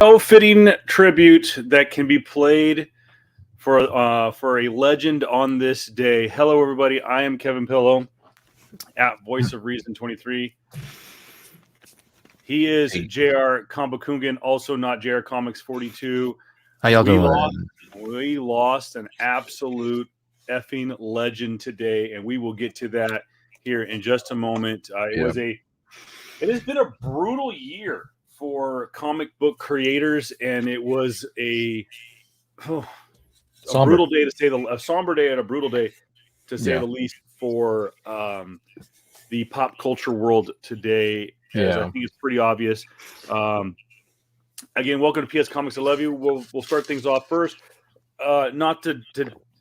Fitting tribute that can be played for a legend on this day. Hello, everybody. I am Kevin Pillow at Voice of Reason 23. He is Hey, Jr. Kambakungan, also not Jr. Comics 42. how y'all We doing? lost an absolute effing legend today, and we will get to that here in just a moment. It has been a brutal year for comic book creators, and it was a Somber. brutal day a somber day and a brutal day to say Yeah. the least for the pop culture world today. As I Yeah. think it's pretty obvious. Again, welcome to PS Comics. I love you. We'll start things off first. Not to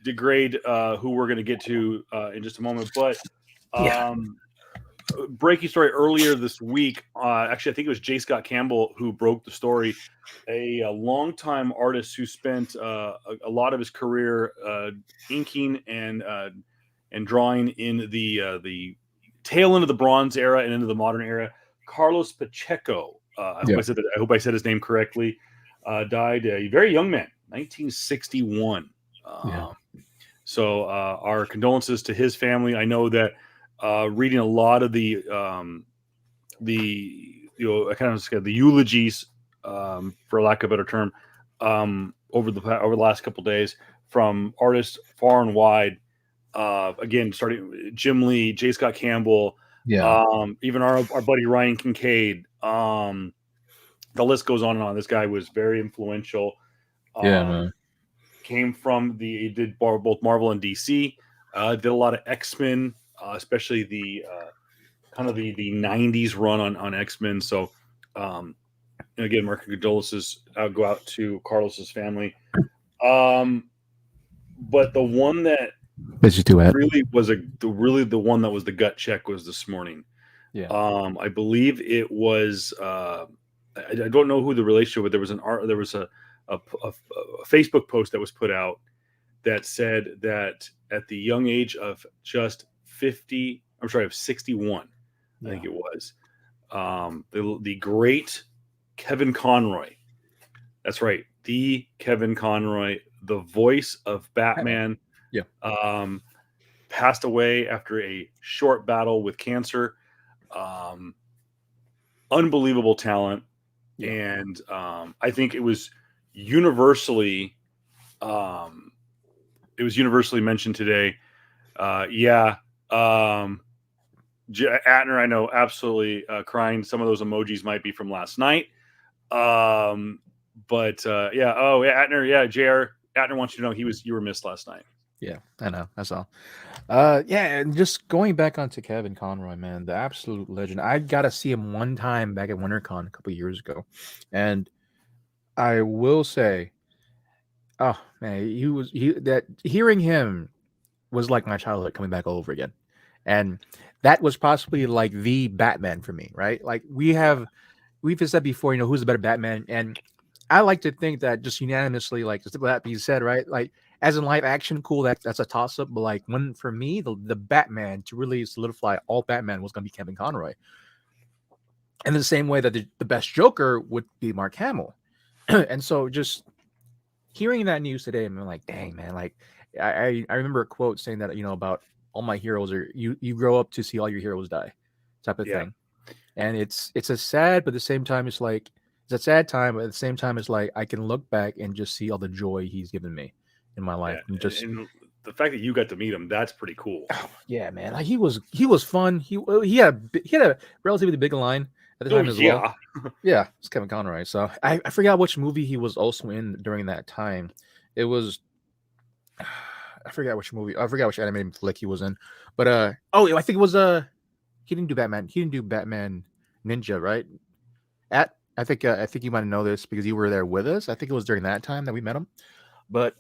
degrade who we're going to get to in just a moment, but breaking story earlier this week. Actually, I think it was J. Scott Campbell who broke the story. A longtime artist who spent a lot of his career inking and drawing in the tail end of the Bronze Era and into the modern era. Carlos Pacheco. I hope I said his name correctly. Died a very young man, 1961. So our condolences to his family. I know that reading a lot of the eulogies, for lack of a better term, over the last couple of days from artists far and wide. Again, starting Jim Lee, J. Scott Campbell, even our buddy Ryan Kincaid. The list goes on and on. This guy was very influential. Man. Came from he did both Marvel and DC. Did a lot of X-Men, especially the kind of the 90s run on X-Men. So again, my condolences go out to Carlos's family. But the one that really was the one that was the gut check was this morning. I believe it was I don't know who the relationship, but there was a Facebook post that was put out that said that at the young age of just 61, I think it was, the great Kevin Conroy. That's right, the Kevin Conroy, the voice of Batman, passed away after a short battle with cancer. Unbelievable talent, and I think it was universally mentioned today. Atner, I know, absolutely crying. Some of those emojis might be from last night. Atner, JR Atner wants you to know you were missed last night. Yeah, I know. That's all. And just going back onto Kevin Conroy, man, the absolute legend. I got to see him one time back at WinterCon a couple years ago, and I will say, oh man, hearing him was like my childhood coming back all over again, and that was possibly like the Batman for me, right? Like we've said before, who's the better Batman, and I like to think that just unanimously, like just that being said, right? Like as in live action, cool, that's a toss up. But like when for me, the Batman to really solidify all Batman was going to be Kevin Conroy, and the same way that the best Joker would be Mark Hamill. And so just hearing that news today, I'm like, dang man, like I remember a quote saying that about all my heroes are you grow up to see all your heroes die, type of thing. And it's a sad, but at the same time, it's like it's a sad time, but at the same time, it's like I can look back and just see all the joy he's given me in my life, and the fact that you got to meet him, that's pretty cool. Yeah, man, like he was fun. He had a relatively big line at the time as well. Yeah, it's Kevin Conroy. So I forgot which movie he was also in during that time. It was I forgot which movie. I forgot which animated flick he was in. But I think it was he didn't do Batman. He didn't do Batman Ninja, right? I think you might know this because you were there with us. I think it was during that time that we met him. But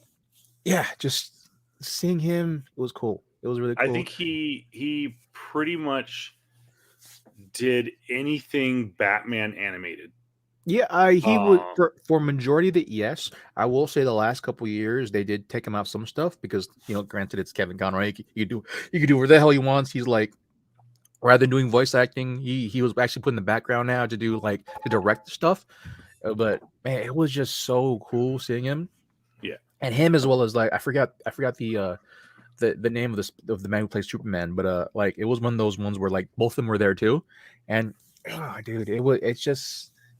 yeah, just seeing him, it was cool. It was really cool. I think he pretty much did anything Batman animated. Yeah, he would for majority of it. Yes, I will say the last couple of years they did take him out some stuff because granted it's Kevin Conroy. He could do whatever the hell he wants. He's like, rather than doing voice acting, he was actually put in the background now to do like to direct stuff. But man, it was just so cool seeing him. Yeah. And him as well as like I forgot the name of the man who plays Superman, but like it was one of those ones where like both of them were there too, and dude, it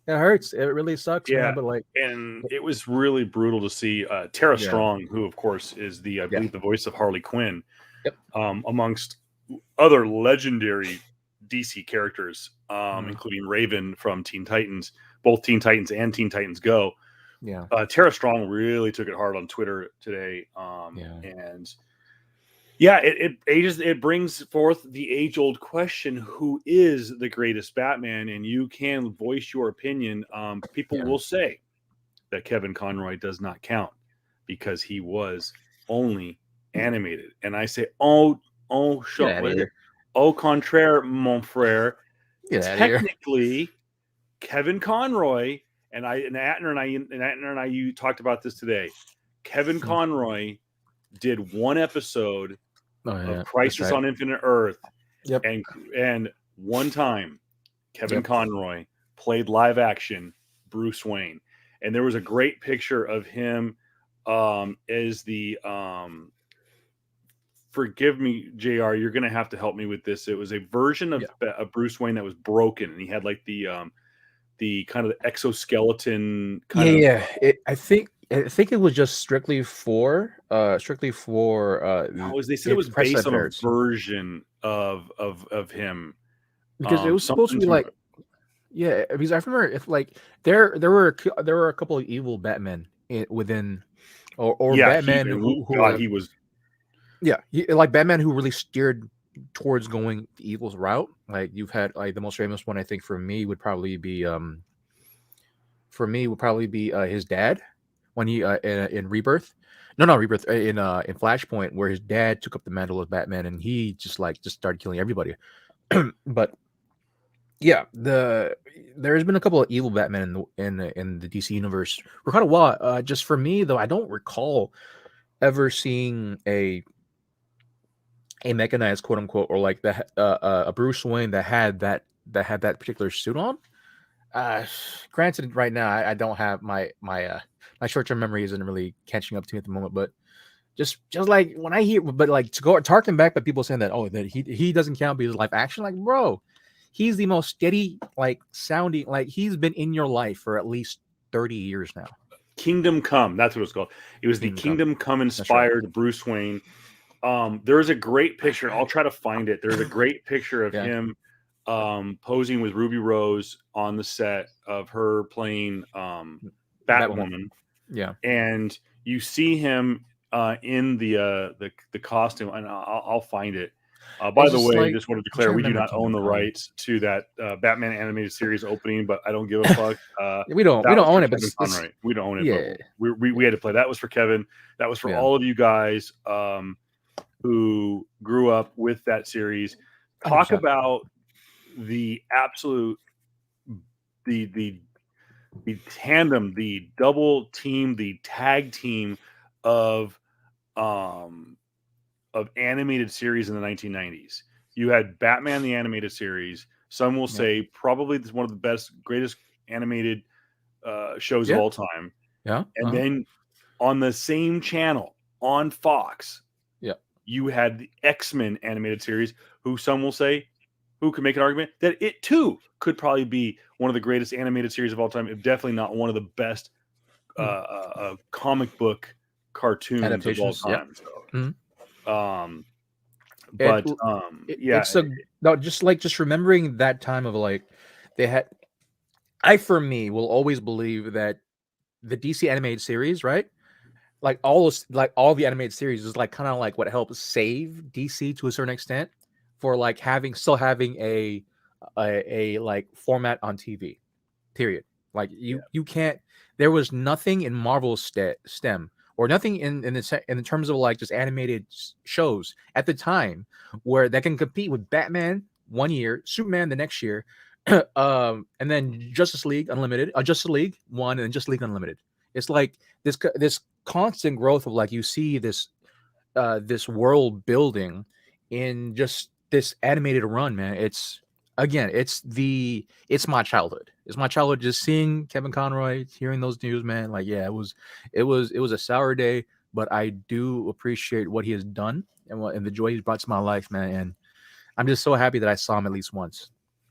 hurts. It really sucks, man. Yeah, But like, and it was really brutal to see Tara yeah, Strong, who of course is I yeah, believe, the voice of Harley Quinn, yep, amongst other legendary DC characters, mhm, including Raven from Teen Titans, both Teen Titans and Teen Titans Go. yeah, Tara Strong really took it hard on Twitter today, yeah, and yeah, it brings forth the age old question: who is the greatest Batman? And you can voice your opinion. People yeah. will say that Kevin Conroy does not count because he was only animated, and I say, Get out of here! au contraire, mon frère. Get out of here! Technically, Kevin Conroy and Atner and I you talked about this today. Kevin Mm. Conroy did one episode Oh of yeah, that's Crisis right. on Infinite Earth, Yep, and one time Kevin yep, Conroy played live action Bruce Wayne, and there was a great picture of him as the forgive me, JR, you're gonna have to help me with this. It was a version yeah, of Bruce Wayne that was broken, and he had like the kind of the exoskeleton yeah, kind of yeah. I think it was just strictly for no, they said it it was press based on a affairs version of him. because it was supposed to Something be to like. Yeah, because I remember if like there were a couple of evil Batmen within or yeah, Batman who God, he was yeah like Batman who really steered towards going the evil's route. Like you've had like the most famous one I think for me would probably be his dad when he in Rebirth. No, not Rebirth. In Flashpoint, where his dad took up the mantle of Batman, and he just started killing everybody. But yeah, there's been a couple of evil Batman in the DC universe for quite a while. Just for me though, I don't recall ever seeing a mechanized quote unquote or like a Bruce Wayne that had that particular suit on. Uh, Granted, right now I don't have my short term memory isn't really catching up to me at the moment, but just like when I hear, but like to go tarking back, but people saying that that he doesn't count because live action, like bro, he's the most steady like sounding like he's been in your life for at least 30 years now. Kingdom Come. That's what it's called. It was the Kingdom Come, Kingdom Come that's right. inspired Bruce Wayne. There is a great picture, and I'll try to find it. There's a great picture of Yeah, him posing with Ruby Rose on the set of her playing Batwoman. Batwoman, Yeah, and you see him in the costume, and I'll find it. By it's the just way, like just want to I'm declare trying to we do remember not own Kingdom the Come. rights to that Batman animated series opening, but I don't give a fuck. We don't That was for own it, but Kevin it's Conroy. We don't own it, but yeah, we had to play. That was for Kevin. That was for yeah. all of you guys who grew up with that series. Talk 100%. about the absolute the the the tandem, the double team, the tag team of um animated series in the 1990s. You had Batman the animated series. Some will Yeah, say probably one of the greatest animated shows of yeah, all time. yeah. And then on the same channel on Fox, Yeah. you had the X-Men animated series, who some will say, who could make an argument that it too could probably be one of the greatest animated series of all time, if definitely not one of the best Mm. comic book cartoons of all Adaptations. Yep. time. Mhm. So, It, but yeah, it's a no, just remembering that time of like they had. I for me will always believe that the DC animated series, right? Like all the animated series is like kind of like what helped save DC to a certain extent for like having a like format on TV. Period. Like yeah, you can't. There was nothing in Marvel STEM or nothing in terms of like just animated shows at the time where that can compete with Batman one year, Superman the next year, and then Justice League Unlimited, Justice League one, and Justice League Unlimited. It's like this constant growth of like you see this world building in just this animated run, man. again, it's my childhood. It's my childhood just seeing Kevin Conroy, hearing those news, man. Like, yeah, it was a sour day, but I do appreciate what he has done and the joy he's brought to my life, man. And I'm just so happy that I saw him at least once.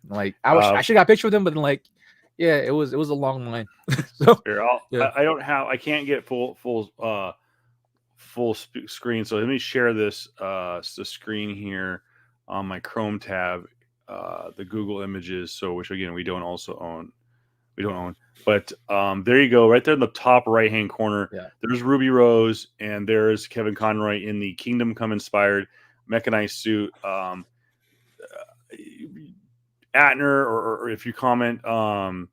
Like, I should got a picture with him, but then, like, yeah, it was a long line. So Here, yeah, I can't get full screen. So let me share this the screen here on my Chrome tab, the Google Images. So which again we don't own. But there you go, right there in the top right hand corner. yeah. There's Ruby Rose, and there's Kevin Conroy in the Kingdom Come inspired mechanized suit. Atner, or if you comment, or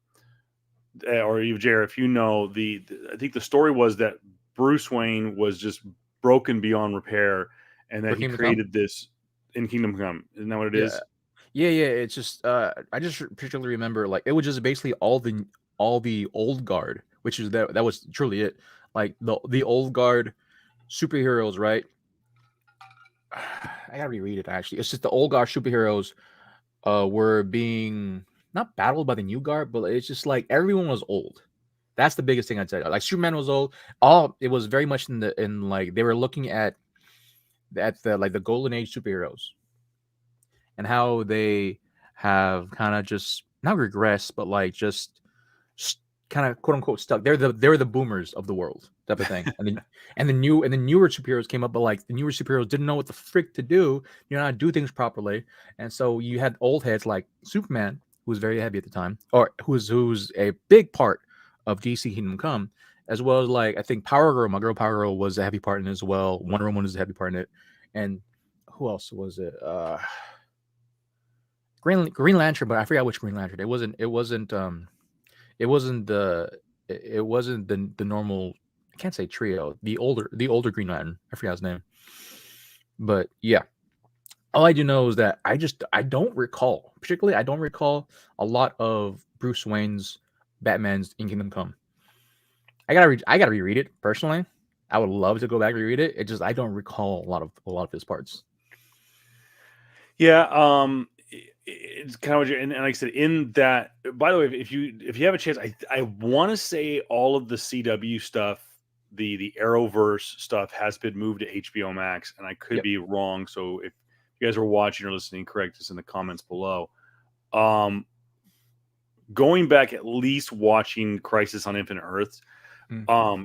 you, Jared, if you know I think the story was that Bruce Wayne was just broken beyond repair, and that For he Kingdom Come? created this in Kingdom Come. Isn't that what it Yeah. is? Yeah, yeah. It's just I just particularly remember, like, it was just basically all the old guard, which is that was truly it. Like the old guard superheroes, right? I gotta reread it actually. It's just the old guard superheroes were being not battled by the new guard, but it's just like everyone was old. That's the biggest thing I'd say. Like, Superman was old. It was very much in like they were looking at the like the golden age superheroes and how they have kind of just not regressed, but like just kind of quote unquote stuck. They're the boomers of the world type of thing. And the newer superheroes came up, but like the newer superheroes didn't know what the frick to do, you know, how to do things properly. And so you had old heads like Superman, who was very heavy at the time, or who's a big part of DC Kingdom Come, as well as, like, I think Power Girl, my girl Power Girl, was a heavy part in it as well. Wonder Woman was a heavy part in it, and who else was it? Green Lantern, but I forgot which Green Lantern. It wasn't the normal. I can't say trio. The older Green Lantern. I forgot his name. But yeah, all I do know is that I don't recall, particularly I don't recall a lot of Bruce Wayne's Batman's in Kingdom Come. I gotta reread it personally. I would love to go back and reread it. It just I don't recall a lot of his parts. Yeah, it's kind of what and like I said, in that. By the way, if you have a chance, I want to say all of the CW stuff, the Arrowverse stuff, has been moved to HBO Max, and I could Yep. be wrong. So if you guys are watching or listening, correct us in the comments below. Um, Going back, at least watching Crisis on Infinite Earths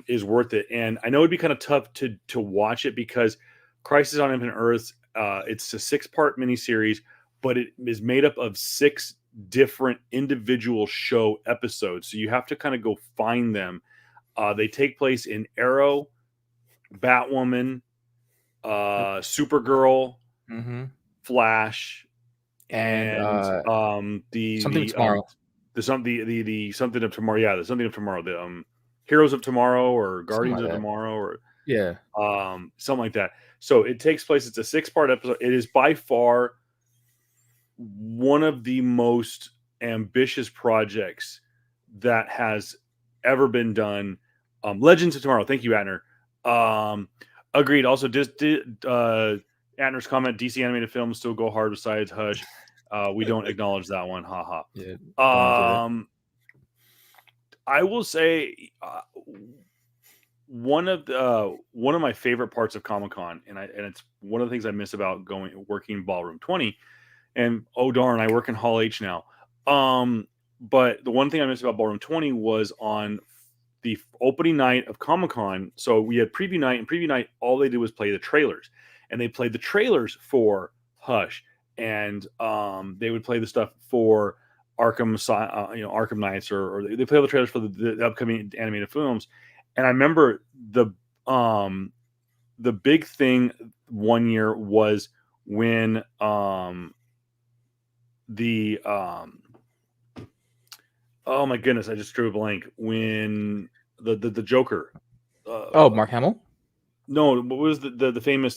is worth it. And I know it'd be kind of tough to watch it because Crisis on Infinite Earths, it's a 6-part miniseries, but it is made up of 6 different individual show episodes. So you have to kind of go find them. They take place in Arrow, Batwoman, Supergirl, Mm-hmm. Flash, And and something tomorrow. the something of tomorrow. Yeah, the something of tomorrow. The Heroes of Tomorrow, or Something Guardians like of that. Tomorrow, or Yeah. something like that. So it takes place. It's a 6-part episode. It is by far one of the most ambitious projects that has ever been done. Legends of Tomorrow. Thank you, Atner. Agreed. Also, Atner's comment: DC animated films still go hard besides Hush. We don't acknowledge that one. Haha. Yeah. Don't enjoy it. I will say one of my favorite parts of Comic Con, and it's one of the things I miss about working Ballroom 20. And oh darn, I work in Hall H now. But the one thing I missed about Ballroom 20 was on the opening night of Comic Con. So we had preview night, and preview night, all they did was play the trailers, and they played the trailers for Hush, and they would play the stuff for Arkham Knights, or they play all the trailers for the upcoming animated films. And I remember the big thing one year was when the oh my goodness, I just drew a blank. When the Joker. Mark Hamill? No, what was the famous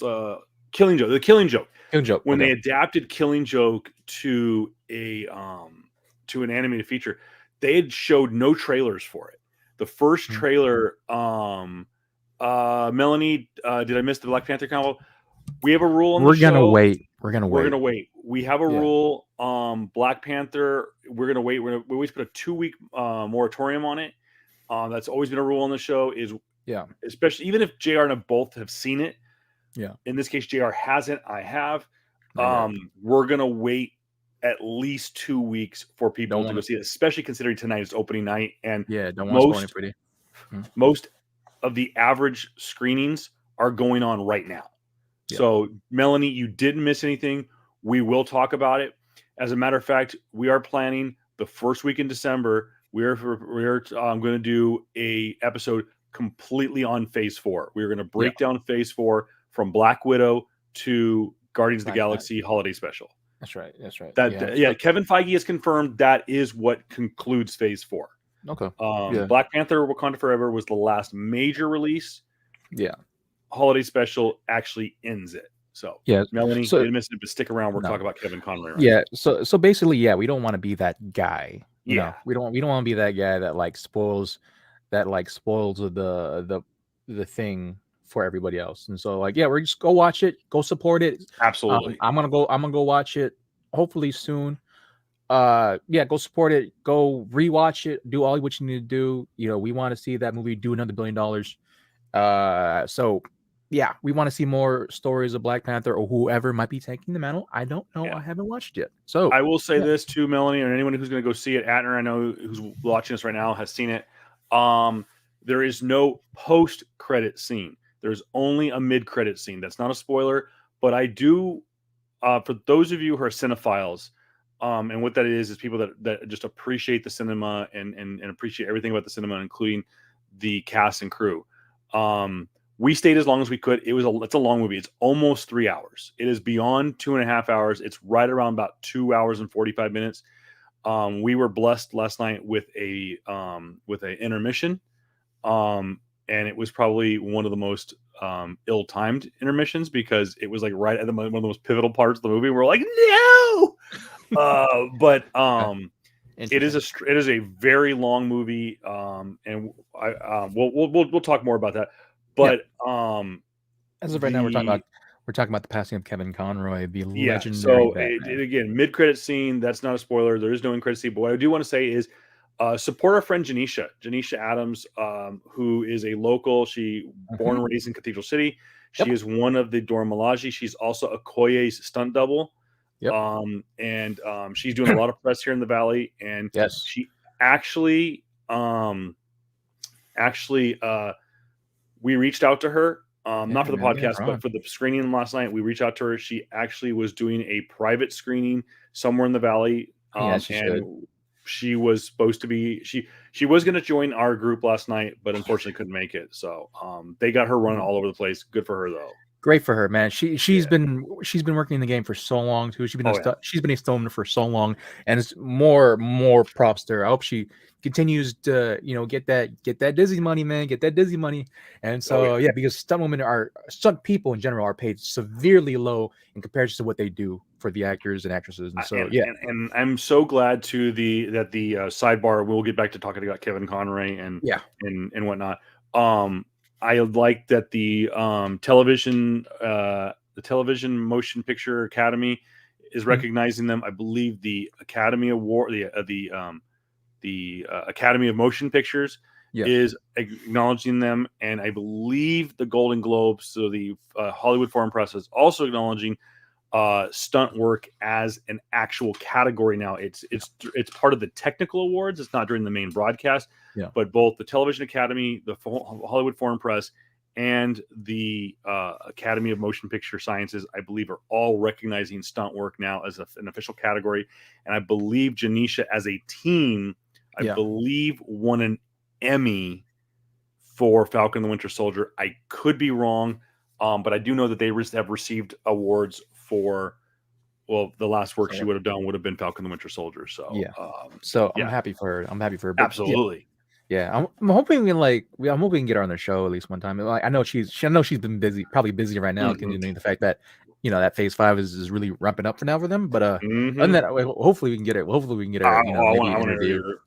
Killing Joke? The Killing Joke. Killing Joke. When Okay. they adapted Killing Joke to an animated feature, they had showed no trailers for it. The first trailer, Melanie, did I miss the Black Panther combo? We have a rule on We're the show. gonna wait. We're gonna We're wait. gonna wait. We have a Yeah. rule. Black Panther. We're gonna wait. We always put a 2-week moratorium on it. That's always been a rule on the show. Is Yeah. especially even if JR and I both have seen it. Yeah. In this case, JR hasn't. I have. Yeah. We're gonna wait at least 2 weeks for people to go see it, especially considering tonight is opening night, and don't want to spoil anybody. most of the average screenings are going on right now. Yeah. So, Melanie, you didn't miss anything. We will talk about it. As a matter of fact, we are planning the first week in December. We're going to do a episode completely on Phase 4. We're going to break down Phase 4 from Black Widow to Guardians of the Galaxy Holiday Special. That's right. Kevin Feige has confirmed that is what concludes Phase 4. Okay. Black Panther: Wakanda Forever was the last major release. Yeah. Holiday Special actually ends it. So, Melanie, you didn't miss it, but stick around. We're talking about Kevin Conroy. Right now. So basically, we don't want to be that guy. You know, we don't want to be that guy that spoils the thing for everybody else. And so we're just go watch it, go support it. Absolutely. I'm gonna go watch it hopefully soon. Go support it, go rewatch it, do all what you need to do. You know, we want to see that movie do another $1 billion. So we want to see more stories of Black Panther or whoever might be taking the mantle. I don't know. I haven't watched it. So I will say this to Melanie and anyone who's going to go see it. Atner, I know who's watching us right now, has seen it. There is no post-credit scene. There's only a mid-credit scene. That's not a spoiler, but I do, for those of you who are cinephiles, and what that is people that just appreciate the cinema and appreciate everything about the cinema, including the cast and crew. We stayed as long as we could. It's a long movie. It's almost 3 hours. It is beyond 2.5 hours. It's right around about 2 hours and 45 minutes. We were blessed last night with a intermission. And it was probably one of the most ill-timed intermissions because it was right at one of the most pivotal parts of the movie. We're like, no! But it is a very long movie. And we'll talk more about that. But as of right now, we're talking about the passing of Kevin Conroy, the legendary Batman. Again, mid-credit scene. That's not a spoiler. There is no end-credit scene. But what I do want to say is, support our friend Janisha Adams, who is a local. She born and raised in Cathedral City. She is one of the Dora Milaje. She's also Okoye's stunt double. She's doing a lot of press here in the Valley. And she actually, we reached out to her, not for the podcast, but for the screening last night. We reached out to her. She actually was doing a private screening somewhere in the Valley. She was supposed to be, she was going to join our group last night, but unfortunately couldn't make it. So they got her running all over the place. Good for her though. Great for her, man. She's been working in the game for so long too. She's been a stoner for so long, and it's more props to her. I hope she continues to get that Disney money, man. Get that Disney money. And so because stunt people in general are paid severely low in comparison to what they do for the actors and actresses. And so and I'm so glad to that the sidebar. We'll get back to talking about Kevin Conroy and whatnot. I like that the television Motion Picture Academy is recognizing them. I believe the Academy Award, the Academy of Motion Pictures, is acknowledging them, and I believe the Golden Globes, so the Hollywood Foreign Press, is also acknowledging stunt work as an actual category now. It's part of the technical awards. It's not during the main broadcast, but both the Television Academy, the Hollywood Foreign Press, and the Academy of Motion Picture Sciences, I believe, are all recognizing stunt work now as an official category. And I believe Janisha as a team, I believe, won an Emmy for Falcon and the Winter Soldier. I could be wrong, but I do know that they have received awards for, the last work she would have done would have been Falcon and the Winter Soldier. So I'm happy for her. But absolutely. I'm hoping we can get her on the show at least one time. I know she's been busy, probably busy right now, considering the fact that that Phase 5 is really ramping up for them. But other than that, hopefully we can get it. Hopefully we can get her. I want to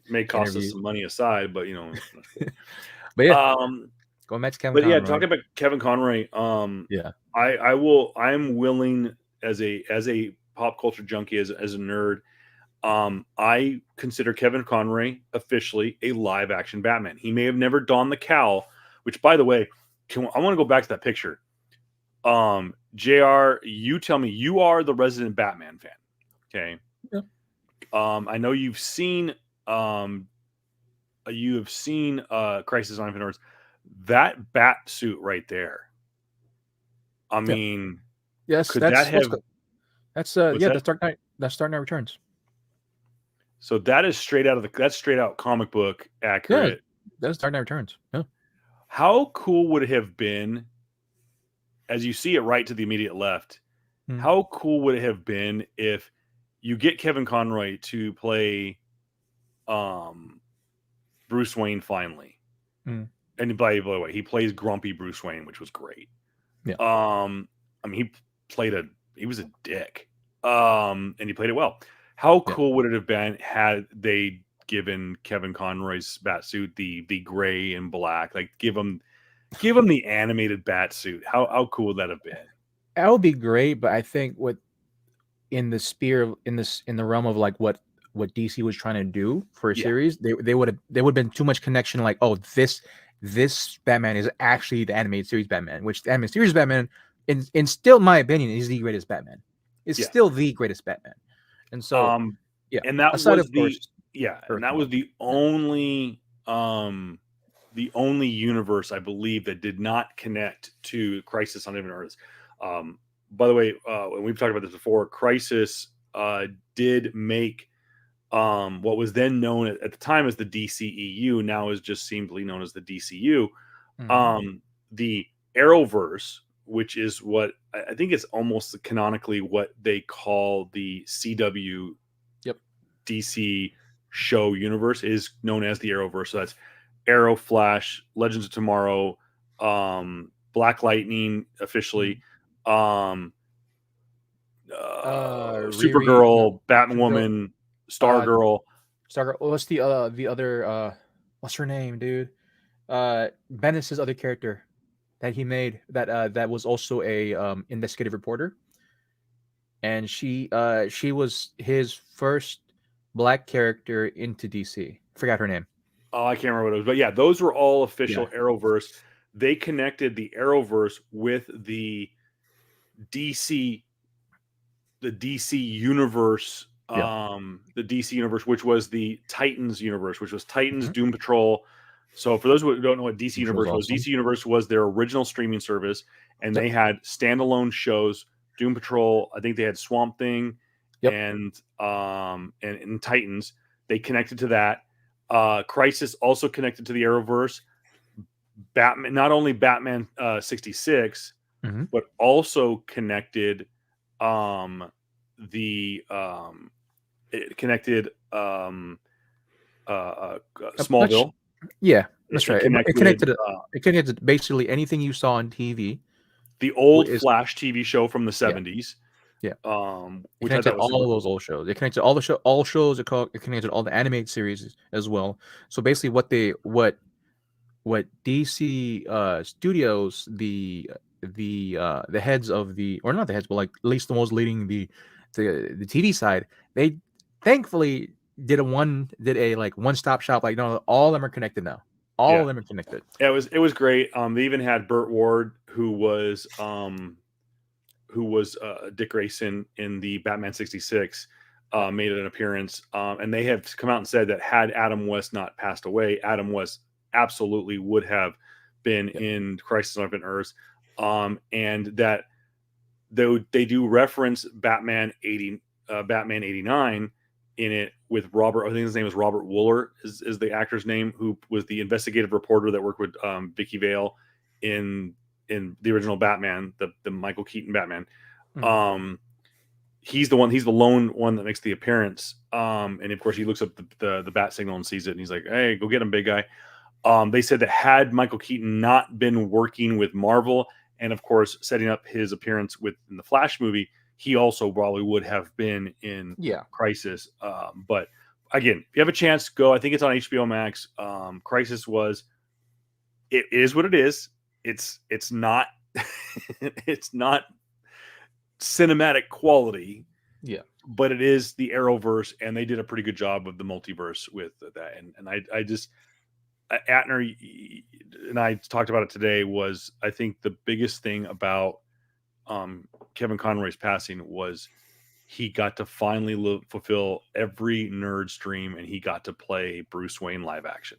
may cost us some money aside, but but going back to Kevin. But Conroy. Talking about Kevin Conroy. I am willing as a pop culture junkie, as a nerd, I consider Kevin Conroy officially a live action Batman. He may have never donned the cowl, which, by the way, I want to go back to that picture. JR, you tell me, you are the resident Batman fan. Okay. Yeah. I know you've seen Crisis on Infinite Earths. That bat suit right there. I mean, yes, could that have? That's What's that? that's Dark Knight. That's Dark Knight Returns. So that is straight out comic book accurate. Yeah, that's Dark Knight Returns. Yeah. How cool would it have been, as you see it right to the immediate left? How cool would it have been if you get Kevin Conroy to play Bruce Wayne finally? And by the way, he plays grumpy Bruce Wayne, which was great. Yeah. I mean, he was a dick. And he played it well. How cool would it have been had they given Kevin Conroy's bat suit the gray and black, like give him the animated bat suit? How cool would that have been? That would be great, but I think in the realm of like what DC was trying to do for a series, they would have been too much connection. Like, oh, this Batman is actually the animated series Batman, which the animated series Batman, in still my opinion, is the greatest Batman. It's still the greatest Batman. And so, and that was the only universe, I believe, that did not connect to Crisis on Infinite Earths. By the way, and we've talked about this before, Crisis did make what was then known at the time as the DCEU, now is just simply known as the DCU. The Arrowverse, which is what I think is almost canonically what they call the CW DC show universe, is known as the Arrowverse. So that's Arrow, Flash, Legends of Tomorrow, Black Lightning officially, Supergirl, Batwoman, Stargirl. What's the other what's her name, dude? Bendis's other character that he made that was also a investigative reporter, and she was his first black character into DC. Forgot her name. Oh, I can't remember what it was, but yeah, those were all official Arrowverse. They connected the Arrowverse with the DC universe, the DC universe, which was the Titans universe, which was Titans, Doom Patrol. So for those who don't know what DC Universe was, DC Universe was their original streaming service, and they had standalone shows. Doom Patrol, I think they had Swamp Thing, and Titans. They connected to that. Crisis also connected to the Arrowverse. Batman, not only Batman 66, but also connected it connected Smallville. Yeah, that's right. It connected basically anything you saw on TV. The old Flash TV show from the 70s. Yeah. Which connected all of those old shows. It connected all shows. It connected all the animated series as well. So basically, what DC Studios, the heads of the, or not the heads, but like at least the ones leading the TV side, they thankfully did a one-stop shop. Like, no, all of them are connected now. All of them are connected. Yeah, it was great. They even had Burt Ward, who was Dick Grayson in the Batman 66, made an appearance. And they have come out and said that had Adam West not passed away, Adam West absolutely would have been in Crisis on Infinite Earths. And that though they do reference Batman 89 in it with Robert, I think his name is Robert Wooler is the actor's name, who was the investigative reporter that worked with Vicky Vale in the original Batman, the Michael Keaton Batman. He's the lone one that makes the appearance. And of course he looks up the bat signal and sees it, and he's like, "Hey, go get him, big guy." They said that had Michael Keaton not been working with Marvel, and of course setting up his appearance in the Flash movie, he also probably would have been in Crisis. But again, if you have a chance, go. I think it's on HBO Max. Crisis it is what it is. It's not it's not cinematic quality. Yeah. But it is the Arrowverse, and they did a pretty good job of the multiverse with that. And I just Atner and I talked about it today. Was I think the biggest thing about Kevin Conroy's passing was he got to finally fulfill every nerd's dream, and he got to play Bruce Wayne live action.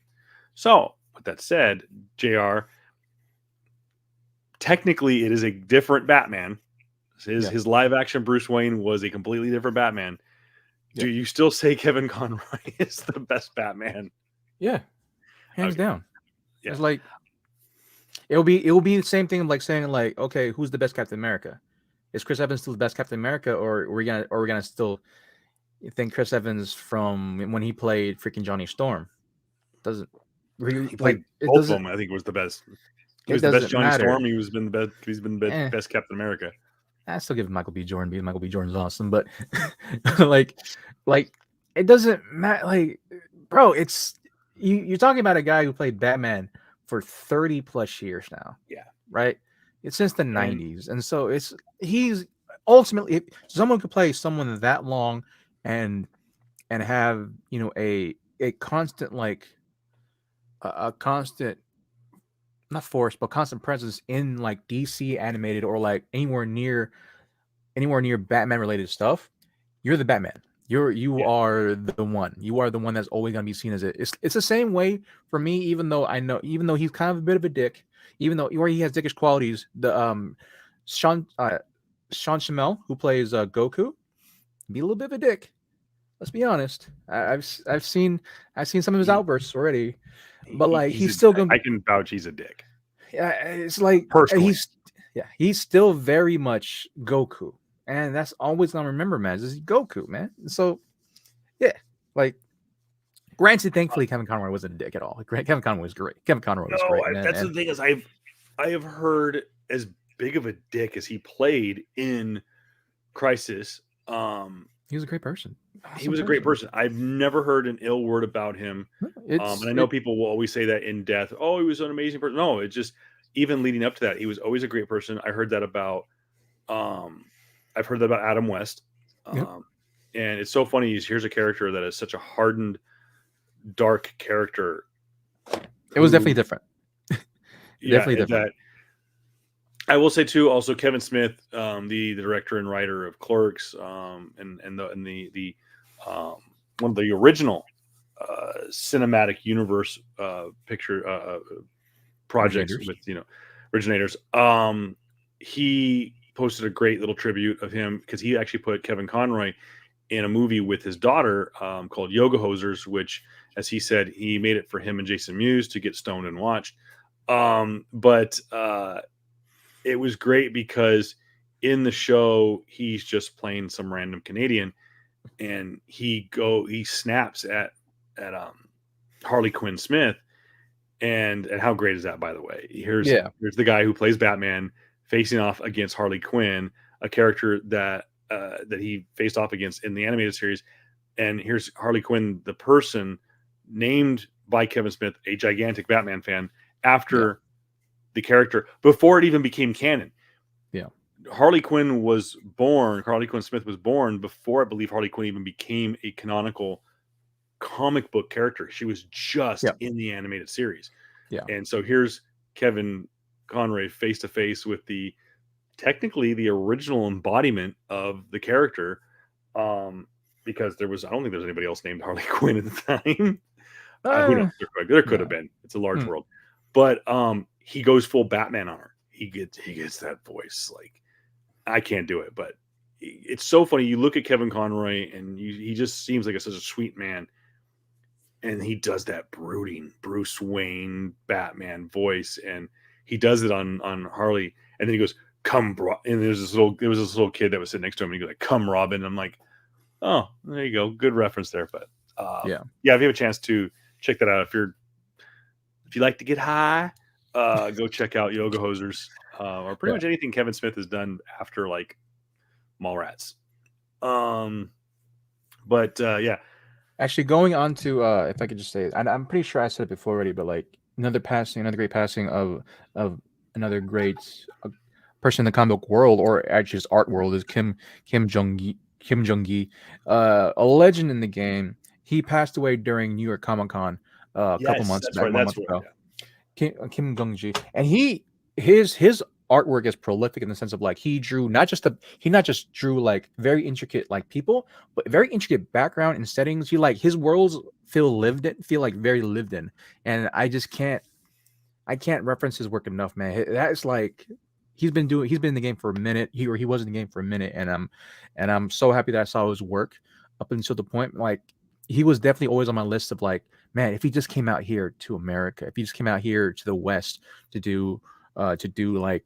So, with that said, JR, technically it is a different Batman. His live action Bruce Wayne was a completely different Batman. Do you still say Kevin Conroy is the best Batman? Yeah, hands down. Yeah. It's like it will be the same thing like saying like, okay, who's the best Captain America? Is Chris Evans still the best Captain America, or are we gonna still think Chris Evans from when he played freaking Johnny Storm? Doesn't he played both of them? I think was the best. He was the best Johnny Storm. He's been the best Captain America. I still give Michael B. Jordan because Michael B. Jordan's awesome, but like it doesn't matter. Like, bro, it's you're talking about a guy who played Batman for 30 plus years now. Yeah, right. It's since the 90s, and so he's ultimately, if someone could play someone that long and have a constant like a constant, not force, but constant presence in like DC animated or like anywhere near Batman related stuff. You're the Batman. You are the one. You are the one that's always gonna be seen as it. It's the same way for me. Even though he's kind of a bit of a dick, even though where he has dickish qualities. The Sean Shamel, who plays Goku, be a little bit of a dick. Let's be honest. I've seen some of his outbursts already, but like he's still gonna. I can vouch he's a dick. Yeah, it's like personally. He's still very much Goku, and that's always gonna remember, man. Is Goku, man. So yeah, like granted, thankfully Kevin Conroy wasn't a dick at all. Like, Kevin Conroy was great. Kevin Conroy was great. That's the thing is I have heard as big of a dick as he played in Crisis. He was a great person. He was a great person. I've never heard an ill word about him. And I know people will always say that in death. Oh, he was an amazing person. No, it's just even leading up to that, he was always a great person. I heard that about I've heard that about Adam West. And it's so funny. Here's a character that is such a hardened, dark character. It was definitely different. Definitely different. I will say too. Also, Kevin Smith, the director and writer of Clerks, and the one of the original cinematic universe picture projects with originators. He posted a great little tribute of him because he actually put Kevin Conroy in a movie with his daughter called Yoga Hosers, which, as he said, he made it for him and Jason Mewes to get stoned and watched. But it was great because in the show he's just playing some random Canadian, and he snaps at Harley Quinn Smith, and how great is that, by the way? Here's the guy who plays Batman facing off against Harley Quinn, a character that he faced off against in the animated series, and here's Harley Quinn, the person named by Kevin Smith, a gigantic Batman fan, after the character before it even became canon. Harley Quinn Smith was born before, I believe, Harley Quinn even became a canonical comic book character. She was just in the animated series. And so here's Kevin Conroy face to face with technically the original embodiment of the character, because I don't think there's anybody else named Harley Quinn at the time. Who knows? There could have been. It's a large world. But he goes full Batman on her. He gets that voice. Like, I can't do it, but it's so funny. You look at Kevin Conroy, and he just seems like such a sweet man, and he does that brooding Bruce Wayne Batman voice, and he does it on Harley, and then he goes, "Come, bro," and there was this little kid that was sitting next to him, and he goes like, "Come, Robin." I'm like, oh, there you go, good reference there. But if you have a chance to check that out, if you like to get high, go check out Yoga Hosers, or pretty much anything Kevin Smith has done after like Mallrats. Actually, going on to if I could just say it, I'm pretty sure I said it before already, but like another great passing of another great person in the comic book world, or actually just art world, is Kim Jong Kim Jong-gi, a legend in the game. He passed away during New York Comic Con a couple Yes, months that's back, right. one That's month what. ago. Yeah. Kim Jong-gi, and his artwork is prolific in the sense of like he not just drew like very intricate like people, but very intricate background and settings. He like his worlds feel like very lived in, and I can't reference his work enough, man. That's like he's been in the game for a minute. He was in the game for a minute, and I'm so happy that I saw his work up until the point like he was definitely always on my list of like, man, if he just came out here to America, if he just came out here to the West to do like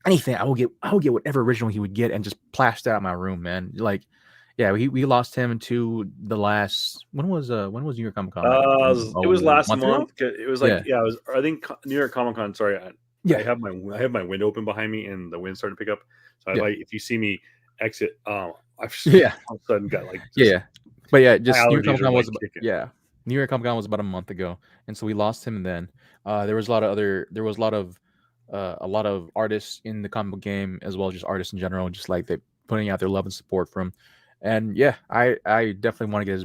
anything, I will get whatever original he would get and just plaster out my room, man. Like, yeah, we lost him to the last when was New York Comic Con back in It was a last month ago? month. It was like Yeah, yeah, it was. I think New York Comic Con. Sorry, yeah, I have my window open behind me, and the wind started to pick up. So yeah, if you see me exit, I've just yeah. all of a sudden got like Yeah, just yeah. But yeah, my just New York allergies Comic are Con like was kicking. yeah. New York Comic Con was about a month ago, and so we lost him then. There was a lot of a lot of artists in the comic book game as well as just artists in general, just like they putting out their love and support for him. And yeah, I definitely want to get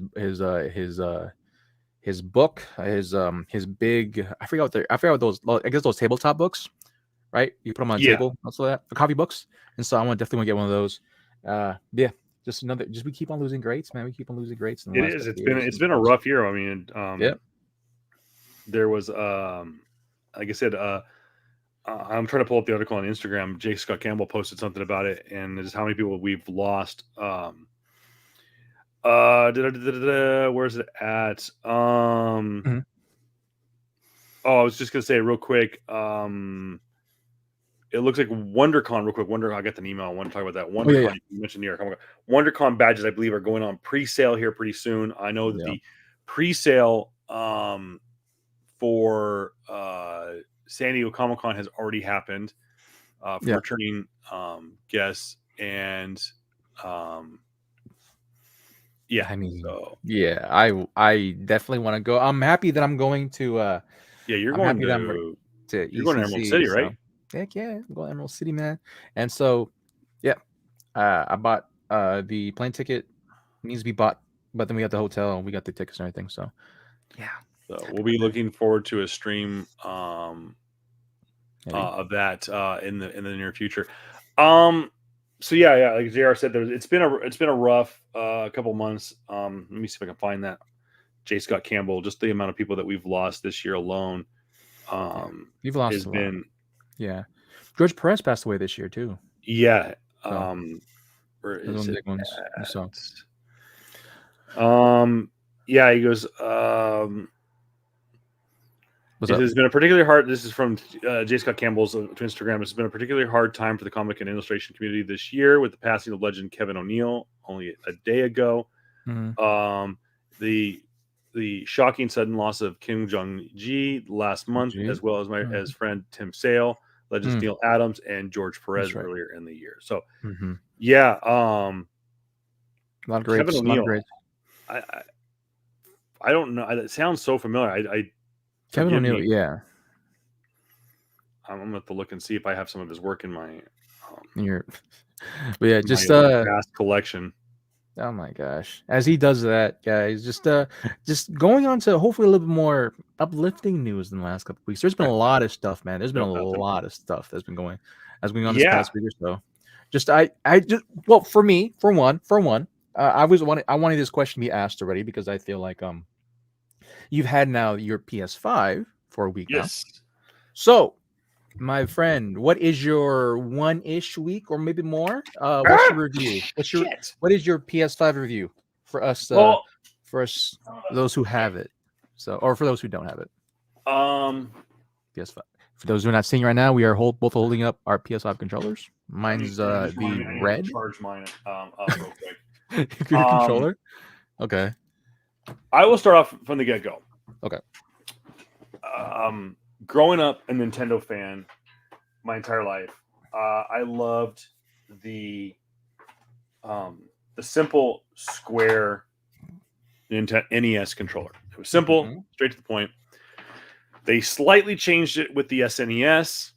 his book, his big I forgot what those I guess those tabletop books, right? You put them on a Yeah, table, also that the coffee books. And so I want definitely want to get one of those. Yeah, just we keep on losing greats, man. We keep on losing greats in the it last is. couple of years. It's been a rough year. I mean, Yeah, there was like I said, I'm trying to pull up the article on Instagram. J. Scott Campbell posted something about it, and just how many people we've lost. Where's it at? Mhm. Oh, I was just gonna say real quick. It looks like WonderCon, real quick. I got an email. I want to talk about that. Oh yeah, WonderCon, you mentioned New York. WonderCon badges, I believe, are going on pre-sale here pretty soon. I know that yeah, the pre-sale for San Diego Comic Con has already happened for yeah. returning guests, and yeah. I mean, So yeah, I definitely want to go. I'm happy that I'm going to. yeah, I'm happy that I'm to you're going to Emerald ECC. City, So right? heck yeah, I'm going to Emerald City, man. And so yeah, I bought the plane ticket needs to be bought, but then we got the hotel and we got the tickets and everything. So yeah, So we'll be looking forward to a stream maybe. of that in the near future. Um, so yeah, like Jr. said, it's been a rough couple months. Let me see if I can find that. J. Scott Campbell, just the amount of people that we've lost this year alone, Yeah, you've lost has a lot. been Yeah, George Perez passed away this year too. yeah. So Where those are is the it big ones. So at? Yeah, he goes. what's It up? has been a particularly hard. This is from J. Scott Campbell's to Instagram. It's been a particularly hard time for the comic and illustration community this year with the passing of legend Kevin O'Neill only a day ago. Mhm. The shocking sudden loss of Kim Jong Gi last month, Gee. as well as my Mhm. as friend Tim Sale, legends Mm, Neil Adams, and George Perez that's right. earlier in the year. So Mhm. yeah, A lot of Kevin greats. A lot of O'Neill. greats. I, I I don't know. It sounds so familiar. I Kevin forgive O'Neill. me. Yeah. I'm gonna have to look and see if I have some of his work in You're, but yeah, my just vast collection. oh my gosh. As he does that, guys, just going on to hopefully a little bit more uplifting news in the last couple of weeks. There's been a lot of stuff, man. There's been a Nope, nothing. lot of stuff that's going on this Yeah, past week or so. Just I just well for me, for one, I wanted this question to be asked already because I feel like you've had now your PS5 for a week now. yes. So my friend, what is your one-ish week or maybe more? What's Ah, your review? shit. What is your PS5 review for us? Well, For us, those who have it. So, or for those who don't have it, um, PS5. For those who are not seeing right now, we are both holding up our PS5 controllers. let me Mine's just the remind me, I need red. to charge mine up real quick. Your Um, controller. Okay. I will start off from the get go. Okay. Growing up a Nintendo fan my entire life, I loved the simple square NES controller. It was simple, Mhm. straight to the point. They slightly changed it with the SNES.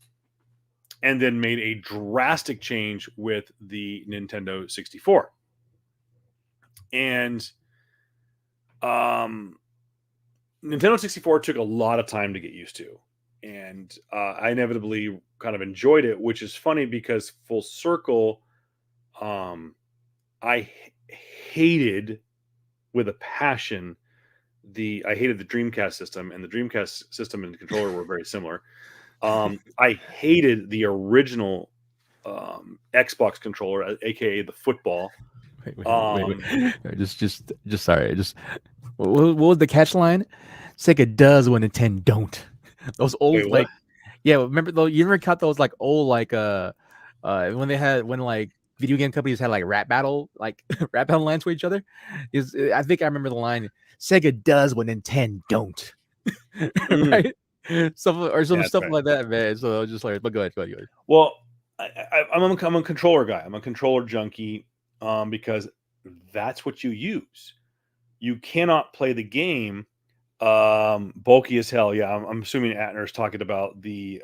and then made a drastic change with the Nintendo 64. And Nintendo 64 took a lot of time to get used to. And I inevitably kind of enjoyed it, which is funny because full circle, I hated with a passion I hated the Dreamcast system, and the Dreamcast system and controller were very similar. I hated the original Xbox controller, aka the football. Wait. Just sorry. Just what was the catch line? Sega does when Nintendo don't. Those old Wait, what? yeah. Remember though? You ever caught those like old when like video game companies had like rap battle lines to each other? I think I remember the line: Sega does when Nintendo don't. Mm, Right? Some yeah, that's stuff right. like that, man. So I was just like, but go ahead. Well, I'm a controller guy. I'm a controller junkie because that's what you use. You cannot play the game bulky as hell. Yeah, I'm assuming Atner's talking about the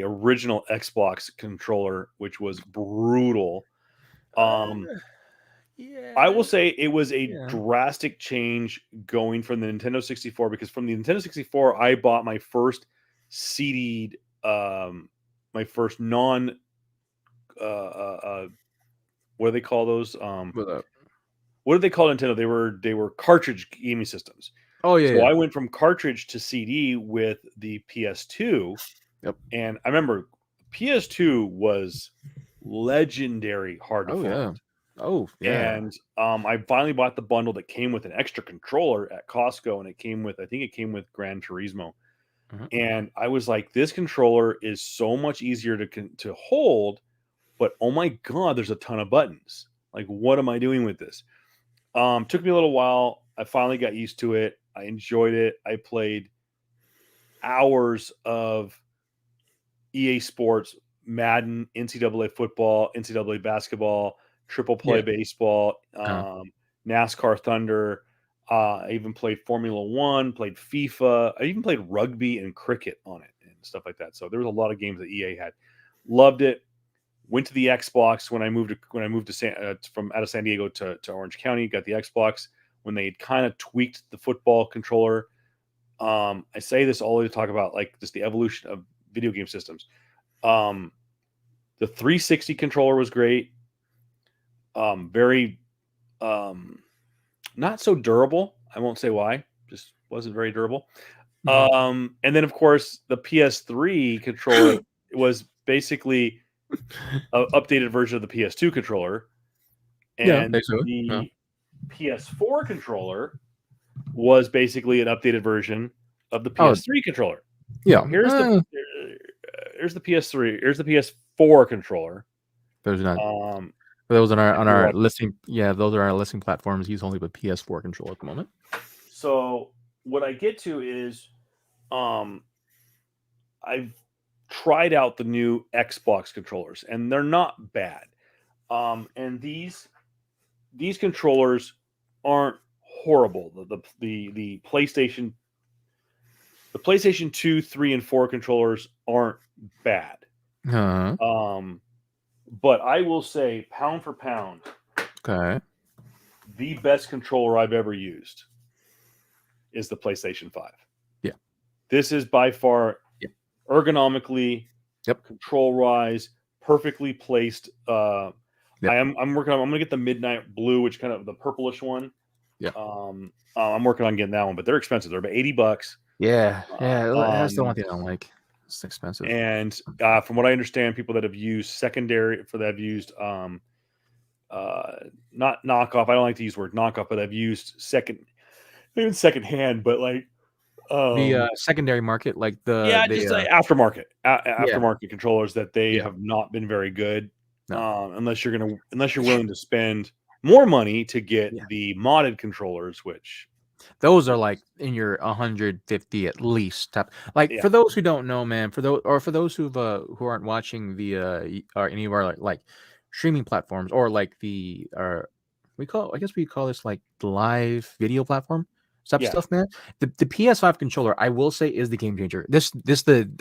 original Xbox controller, which was brutal. Um, I will Yeah. say it was a Yeah. drastic change going from the Nintendo 64 because from the Nintendo 64, I bought my first CD, my first non, what do they call those? What up? What did they call Nintendo? They were cartridge gaming systems. Oh yeah, So yeah. I went from cartridge to CD with the PS2, Yep. and I remember PS2 was legendary hard to Oh yeah. find. Oh yeah. And I finally bought the bundle that came with an extra controller at Costco, and I think it came with Gran Turismo. Mhm. And I was like, this controller is so much easier to hold, but oh my god, there's a ton of buttons. Like, what am I doing with this? Took me a little while. I finally got used to it. I enjoyed it. I played hours of EA Sports, Madden, NCAA football, NCAA basketball, triple play Yeah. baseball, Uh, NASCAR Thunder. I even played Formula One, played FIFA. I even played rugby and cricket on it and stuff like that. So there was a lot of games that EA had. Loved it. Went to the Xbox when I moved from out of San Diego to Orange County. Got the Xbox when they had kind of tweaked the football controller. I say this all to talk about like just the evolution of video game systems. Um, the 360 controller was great. Very not so durable. I won't say why. Just wasn't very durable. mhm. And then of course the PS3 controller was basically an updated version of the PS2 controller, Yeah, and basically. Yeah. the PS4 controller was basically an updated version of the Oh PS3 controller. yeah. Here's the PS3. Here's the PS4 controller. There's not Um, those on if you're our watching. listing. Yeah, those are our listing platforms. Use only the PS4 control at the moment. So what I get to is, um, I've tried out the new Xbox controllers, and they're not bad. And these controllers aren't horrible. The PlayStation 2, 3, and 4 controllers aren't bad. Uh, But I will say, pound for pound, okay. the best controller I've ever used is the PlayStation 5. Yeah. This is by far Yep. ergonomically, Yep. control wise, perfectly placed. Yep. I'm gonna get the Midnight Blue, which kind of the purplish one. Yeah. I'm working on getting that one, but they're expensive. They're about $80. Yeah. Yeah. That's the one Um, thing I don't like. It's expensive. and from what I understand, people that have used not knockoff. I don't like to use the word knockoff, but I've used even second hand, but like The secondary market, like yeah, just like aftermarket yeah, aftermarket controllers that they yeah, have not been very good. no, Unless you're willing to spend more money to yeah. get the modded controllers, which Those are like in your 150 at least. Like yeah, for those who don't know, man, for those who aren't watching or any of our like streaming platforms or like I guess we call this like the live video platform. type Yeah. stuff, man. The PS5 controller, I will say, is the game changer.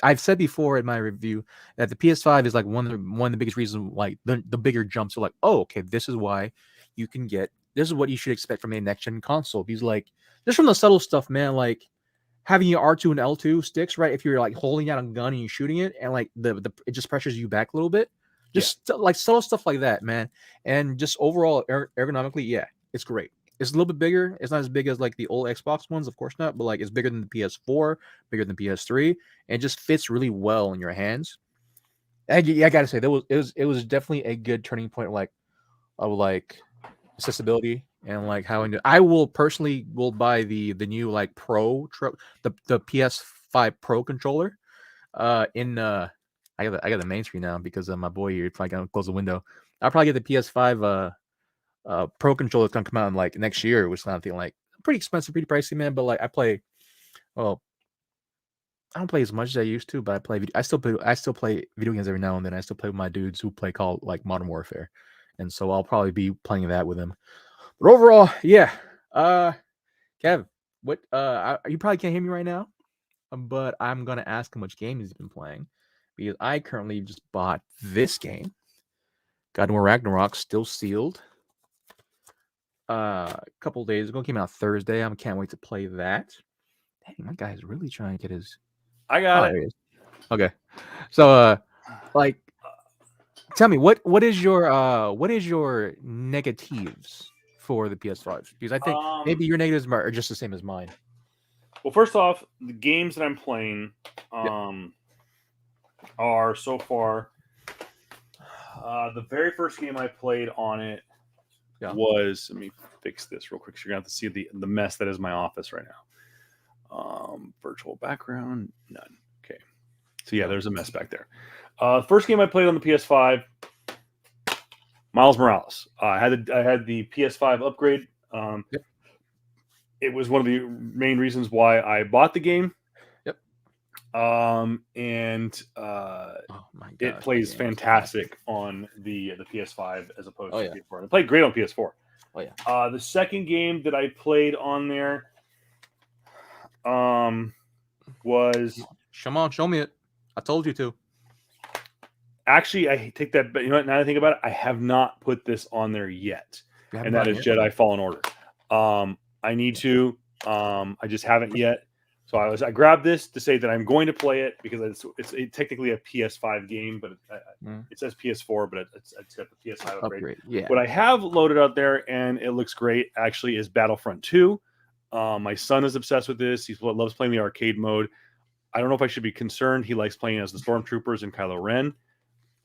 I've said before in my review that the PS5 is like one of the biggest reasons, like the bigger jumps are like, oh, okay, this is why you can get this is what you should expect from a next gen console. Because like just from the subtle stuff, man, like having your R2 and L2 sticks, right? If you're like holding out a gun and you're shooting it, and like the it just pressures you back a little bit, just like subtle stuff like that, man. And just overall ergonomically, yeah, it's great. It's a little bit bigger. It's not as big as like the old Xbox ones, of course not, but like it's bigger than the PS4, bigger than PS3, and it just fits really well in your hands. And yeah, I gotta say it was definitely a good turning point, like of like accessibility and like how I will personally will buy the new like the PS5 Pro controller. In I got the main screen now because my boy here probably gonna close the window. I'll probably get the PS5 Pro controller. It's gonna come out in like next year, which is something like pretty expensive, pretty pricey, man. But like well, I don't play as much as I used to, but I still play video games every now and then. I still play with my dudes who play called like Modern Warfare, and so I'll probably be playing that with them. But overall, yeah. Kev, what? You probably can't hear me right now, but I'm gonna ask how much games he's been playing because I currently just bought this game, God of War Ragnarok, still sealed. A couple days ago, came out Thursday. I can't wait to play that. Dang, my guy's really trying to get his. I got it. There he is. Okay, so like, tell me what is your negatives for the PS5? Because I think maybe your negatives are just the same as mine. Well, first off, the games that I'm playing are so far. The very first game I played on it was. Let me fix this real quick. So you're gonna have to see the mess that is my office right now. Virtual background, none. Okay, so yeah, there's a mess back there. First game I played on the PS5, Miles Morales. I had the PS5 upgrade. It was one of the main reasons why I bought the game. Yep. And it plays fantastic on the PS5 as opposed to PS4. It played great on PS4. Oh yeah. The second game that I played on there was show me it. I told you to. Actually, I take that, but you know what? Now that I think about it, I have not put this on there yet, and that is Jedi Fallen Order. I need to. I just haven't yet. So I grabbed this to say that I'm going to play it because it's technically a PS5 game, but it says PS4, but it's got the PS5 upgrade. Yeah. What I have loaded out there, and it looks great, actually, is Battlefront 2. My son is obsessed with this. He loves playing the arcade mode. I don't know if I should be concerned. He likes playing as the Stormtroopers and Kylo Ren.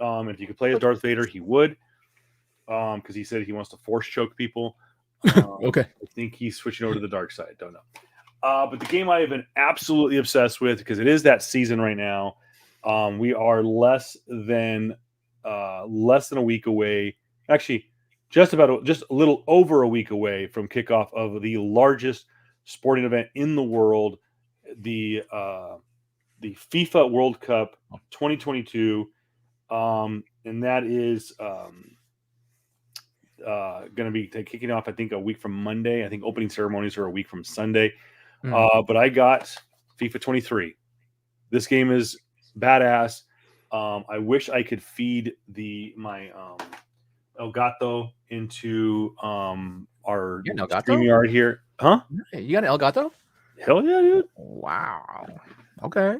If you could play as Darth Vader, he would. Because he said he wants to force choke people. Okay. I think he's switching over to the dark side. Don't know. But the game I have been absolutely obsessed with because it is that season right now. We are less than a week away. Actually, just a little over a week away from kickoff of the largest sporting event in the world, the FIFA World Cup 2022. And that is going to be kicking off, I think, a week from Monday. I think opening ceremonies are a week from Sunday. But I got FIFA 23. This game is badass. I wish I could feed my Elgato into our StreamYard here. Huh? You got an Elgato? Hell yeah, dude. Wow. Okay.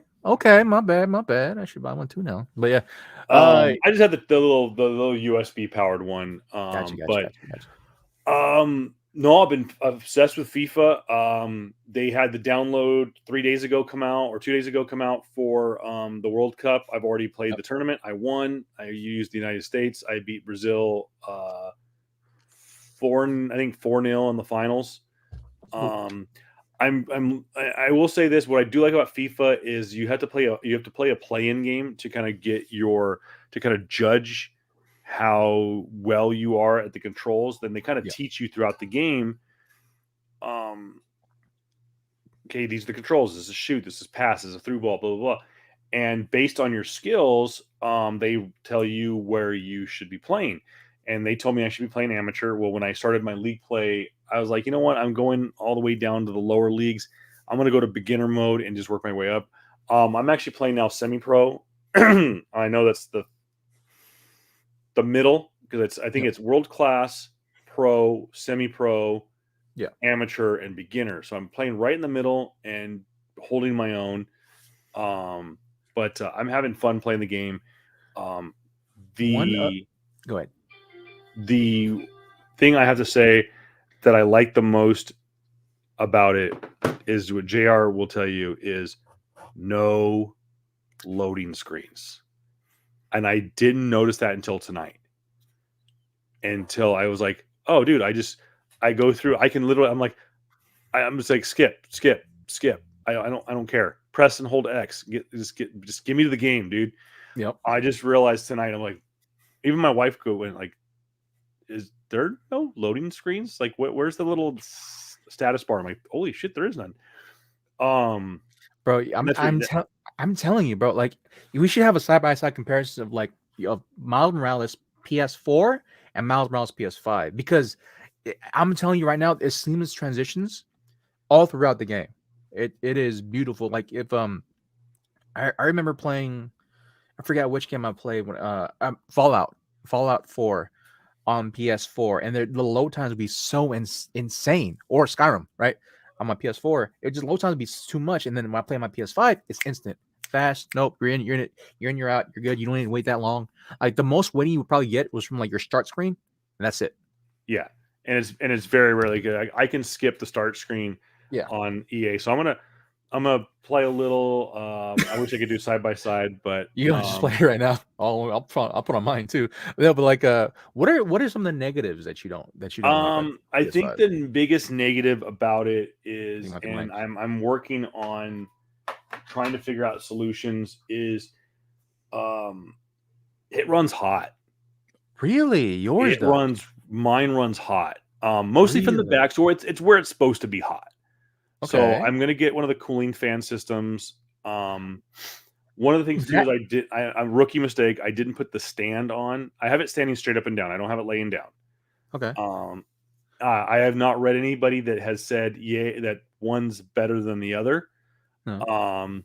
My bad. I should buy one too now. But yeah. I just had the little USB powered one. Gotcha. No, I've been obsessed with FIFA. They had the download 3 days ago come out or 2 days ago come out for the World Cup. I've already played the tournament. I won. I used the United States. I beat Brazil 4-0 in the finals. I will say this: what I do like about FIFA is you have to play a play-in game to kind of judge how well you are at the controls. Then they kind of teach you throughout the game. Okay, these are the controls. This is shoot. This is pass. This is a through ball. Blah blah blah. And based on your skills, they tell you where you should be playing. and they told me I should be playing amateur. Well, when I started my league play, I was like, you know what? I'm going all the way down to the lower leagues. I'm going to go to beginner mode and just work my way up. I'm actually playing now semi-pro. I know that's the middle because I think Yep. it's world class, pro, semi-pro, Yeah. amateur, and beginner. So I'm playing right in the middle and holding my own. But I'm having fun playing the game. Um, One. the Go ahead. the thing I have to say that I like the most about it is what JR will tell you is no loading screens. And I didn't notice that until tonight. Until I was like, oh dude, I go through, I can literally, I'm just like skip. I don't care. Press and hold X. Just give me to the game, dude. Yep. I just realized tonight, I'm like, even my wife went like, is there no loading screens? Like, where's the little status bar? I'm like, holy shit, there is none. Bro, And that's what I'm telling you, bro. Like, we should have a side by side comparison of like of Miles Morales PS4 and Miles Morales PS5 because I'm telling you right now, it's seamless transitions all throughout the game. It is beautiful. Like if I remember playing, I forget which game I played when Fallout 4 on PS4, and the load times would be so insane. Or Skyrim, right? On my PS4, it just load times would be too much, and then when I play my PS5, it's instant, fast. Nope, you're in it, you're out, you're good. You don't need to wait that long. Like the most waiting you would probably get was from like your start screen, and that's it. yeah, and it's very rarely good. I can skip the start screen Yeah, on EA, so I'm gonna play a little. I wish I could do side by side, but you don't just play it right now. I'll put on mine too. No, but like, what are some of the negatives that you don't like on I think PS5? the biggest negative about it You is, might be and Mike. I'm working on trying to figure out solutions. Is it runs hot. Really, yours does? Mine runs hot. Mostly from the Really? back, so it's where it's supposed to be hot. So Okay. I'm gonna get one of the cooling fan systems. One of the things too is That a rookie mistake. I didn't put the stand on. I have it standing straight up and down. I don't have it laying down. okay. Um, I have not read anybody that has said yeah that one's better than the other. No. Um,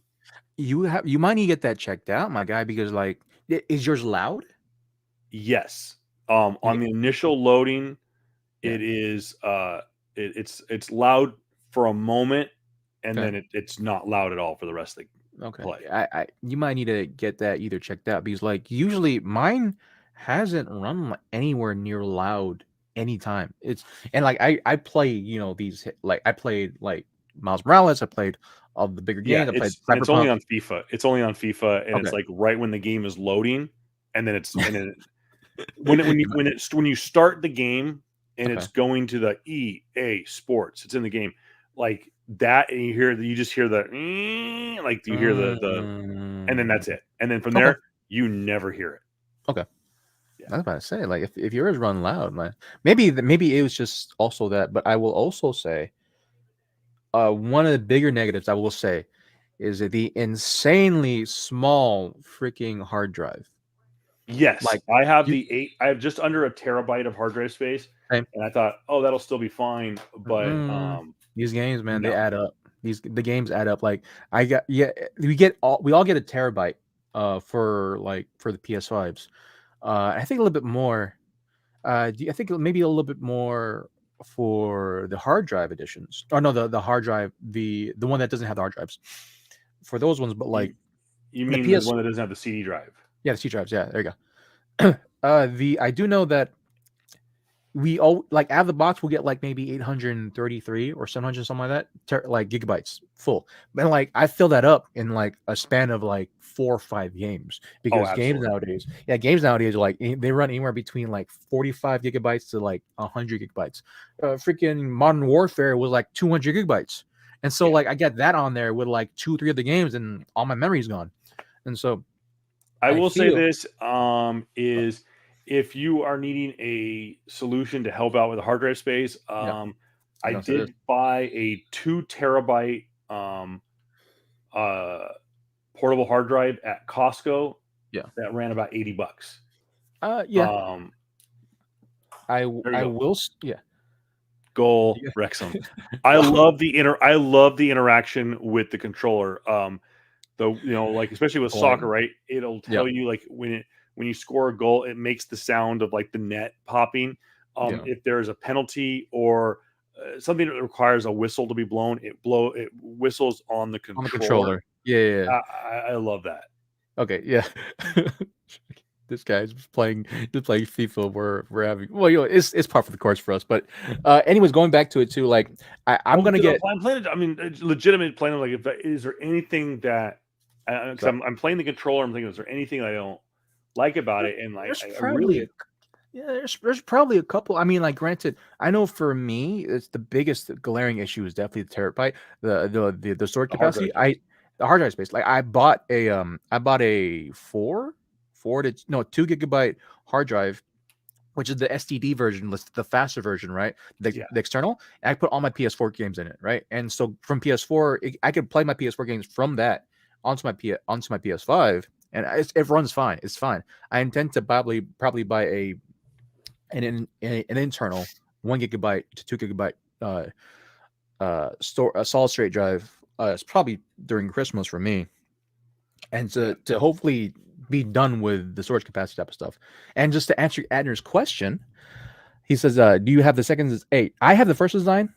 You might need to get that checked out, my guy, because like, is yours loud? yes. Yeah. On the initial loading, Yeah. it is it's loud for a moment, and Okay. then it's not loud at all for the rest of the Okay. play. I you might need to get that either checked out because like usually mine hasn't run anywhere near loud anytime. It's and like I play, like I played like Miles Morales, I played all the bigger Yeah, games, I played it's only Cyberpunk. on FIFA. It's only on FIFA, and it's Okay. like right when the game is loading, and then when you start the game and Okay. it's going to the EA Sports, it's in the game like that, and you just hear the like you hear the and then Mm, that's it, and then from okay. there you never hear it. Okay. Yeah. I was about to say, like, if yours run loud, man, maybe it was just also that. But I will also say, one of the bigger negatives I will say is that the insanely small freaking hard drive. Yes, Like, I have you, the eight. I have just under a terabyte of hard drive space, same. and I thought, oh, that'll still be fine, but Mm-mm. These games, man, they no. add up. The games add up. Like, we all get a terabyte, for the PS5s. I think a little bit more. I think maybe a little bit more for the hard drive editions. Oh no, the hard drive, the one that doesn't have the hard drives. For those ones, but like You the mean the PS, one that doesn't have the CD drive? yeah, the C drives. Yeah, there you go. The I do know that we all like out of the box we'll get like maybe 833 or 700 something like that like gigabytes full, and like I fill that up in like a span of like 4 or 5 games Oh, because absolutely. games nowadays are like they run anywhere between like 45 gigabytes to like 100 gigabytes. Freaking Modern Warfare was like 200 gigabytes, and so Yeah. like I get that on there with like 2 3 of the games and all my memory's gone, and so I I will say feel this is if you are needing a solution to help out with the hard drive space, yeah, I no, so it is. did buy a 2 terabyte uh, portable hard drive at Costco Yeah, that ran about $80. yeah. Um, There you I go. will. Yeah. Goal Yeah. Wrexham. I love the interaction with the controller. Like especially with soccer, Going. right? It'll Yep. tell you like when you score a goal, it makes the sound of like the net popping. Yeah. If there's a penalty or something that requires a whistle to be blown, it whistles on the On the controller. controller. Yeah. Yeah. Yeah. I love that. Okay. Yeah. This guy's just playing FIFA. We're having it's part of the course for us. But anyways, going back to it too, like I'm Well, gonna because get I'm playing. I mean, it's legitimate playing. Like, is there anything that? Because right. I'm playing the controller. I'm thinking, is there anything I don't like about it? And There's I probably really, there's probably a couple. I mean, like granted, I know for me, it's the biggest glaring issue is definitely the terabyte, the storage the hard drive capacity. The hard drive space. Like I bought a 2 gigabyte hard drive, which is the STD version, the faster version, right? Yeah. The external. And I put all my PS4 games in it, right? And so from PS4, I could play my PS4 games from that onto my PS5, and it runs fine. It's fine. I intend to probably buy an internal 1 gigabyte to 2 gigabyte store a solid state drive. It's probably during Christmas for me, and Yeah. to hopefully be done with the storage capacity type of stuff. And just to answer Adner's question, he says, "Do you have the second?" Hey, I have the first design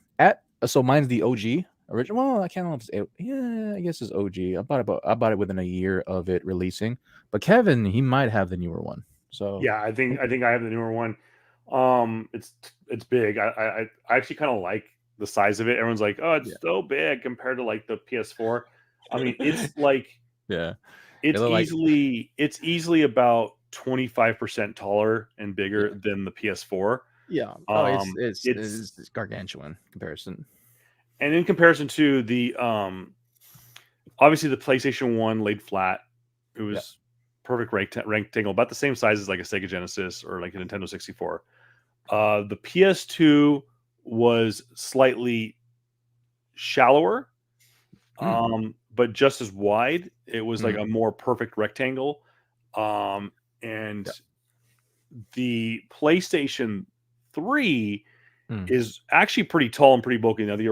so mine's the OG original. Well, I can't know if it's yeah, I guess it's OG. I bought it within a year of it releasing. But Kevin, he might have the newer one. So Yeah, I think I have the newer one. It's big. I actually kind of like the size of it. Everyone's like, oh, yeah, it's so big compared to like the PS4. I mean, it's like yeah, it's they're like easily about 25% taller and yeah, bigger than the PS4. yeah. Oh, Um, it's it's gargantuan comparison. and in comparison to the obviously the PlayStation 1 laid flat. It Yeah. was perfect rectangle, about the same size as like a Sega Genesis or like a Nintendo 64. The PS2 was slightly shallower, Hmm. but just as wide. It was like Hmm. a more perfect rectangle. And Yeah. the PlayStation 3 Hmm. is actually pretty tall and pretty bulky. Now, the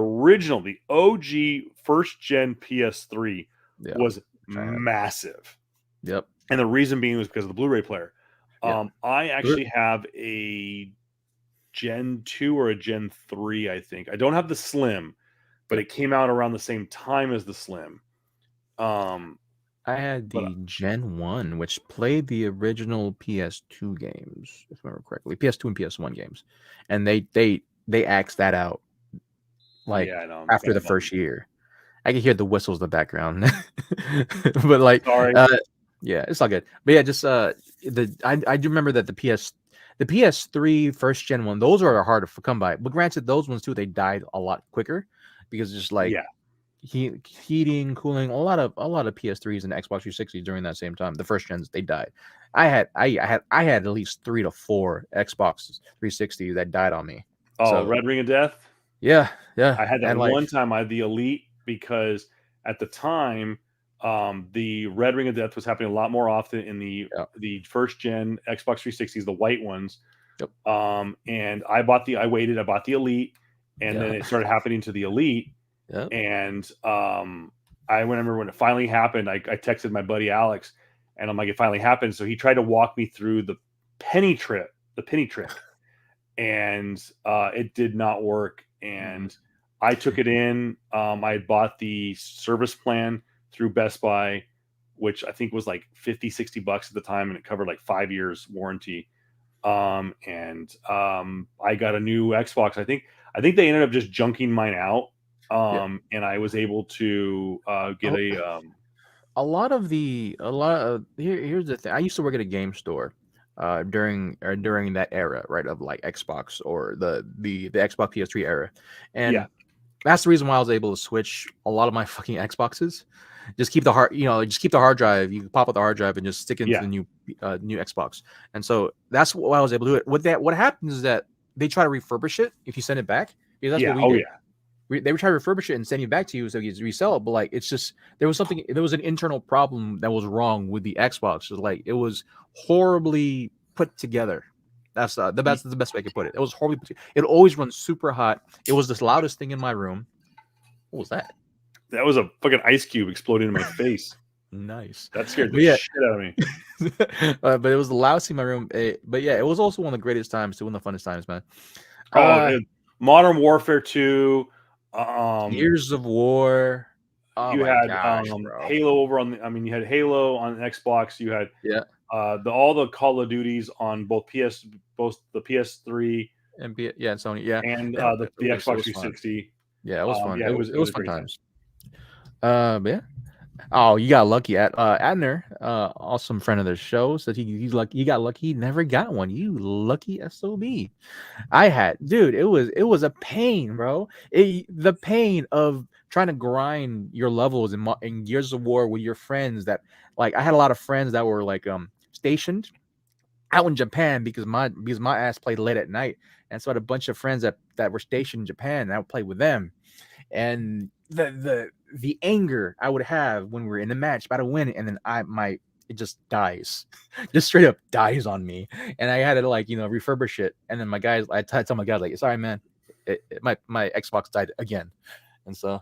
OG first gen PS3 Yeah. was Which I have. massive. Yep. And the reason being was because of the Blu ray player. Yeah. I actually have a Gen 2 or a Gen 3, I think. I don't have the Slim, but Yep. it came out around the same time as the Slim. I had But the Gen 1, which played the original PS2 games, if I remember correctly. PS2 and PS1 games. And they axed that out like yeah, I know. I'm after kind the of bummed. first year. I can hear the whistles in the background. But like Sorry. yeah, it's all good. But yeah, just I do remember that the PS3 first gen one, those are hard to come by. But granted, those ones too, they died a lot quicker because just like Yeah. heating, cooling, a lot of PS3s and Xbox 360 during that same time. The first gens they died. I had at least 3 to 4 Xbox 360 that died on me. Oh, So Red Ring of Death. yeah, yeah, I had that and like one time. I had the Elite because at the time, the Red Ring of Death was happening a lot more often in yeah, the first gen Xbox 360s, the white ones. yep, And I waited. I bought the Elite, and yeah, then it started happening to the Elite. yeah, And I remember when it finally happened, I texted my buddy Alex, and I'm like, it finally happened. So he tried to walk me through the penny trick, and it did not work. mm, And I took it in. I had bought the service plan through Best Buy, which I think was like 50, $60 at the time, and it covered like 5 years warranty. And I got a new Xbox. I think they ended up just junking mine out. yeah. And I was able to get Oh, a lot of here's the thing. I used to work at a game store during that era, right, of like Xbox or the Xbox PS3 era. yeah, And that's the reason why I was able to switch a lot of my fucking Xboxes. Just keep the hard drive. You can pop out the hard drive and just stick it into yeah, the new Xbox. And so that's why I was able to do it. What happens is that they try to refurbish it if you send it back. Because that's yeah. what we Oh did. yeah, They would try to refurbish it and send it back to you so you could resell it. But like, it's just there was an internal problem that was wrong with the Xbox. Like it was horribly put together. That's the best way I could put it. It was horribly. It always runs super hot. It was the loudest thing in my room. What was that? That was a fucking ice cube exploding in my face. Nice. That scared the But yeah. shit out of me. But it was the loudest thing in my room. But yeah, it was also one of the greatest times, too, one of the funnest times, man. Modern Warfare 2. Years of War. Oh you my had gosh, bro. Halo over on the. I mean, you had Halo on Xbox. You had all the Call of Duties on both the PS3 and Sony, and the Xbox 360. Yeah, it was fun. Yeah, it was fun great times. But yeah. Oh, you got lucky. Adner, awesome friend of the show, said he's lucky. He got lucky. He never got one. You lucky SOB. I had, dude. It was a pain, bro. The pain of trying to grind your levels in Gears of War with your friends. That like I had a lot of friends that were like stationed out in Japan because my ass played late at night, and so I had a bunch of friends that were stationed in Japan, and I would play with them, and the anger I would have when we were in the match about to win, and then it just dies, just straight up dies on me, and I had to refurbish it, and then I tell my guys like, sorry man, my Xbox died again, and so.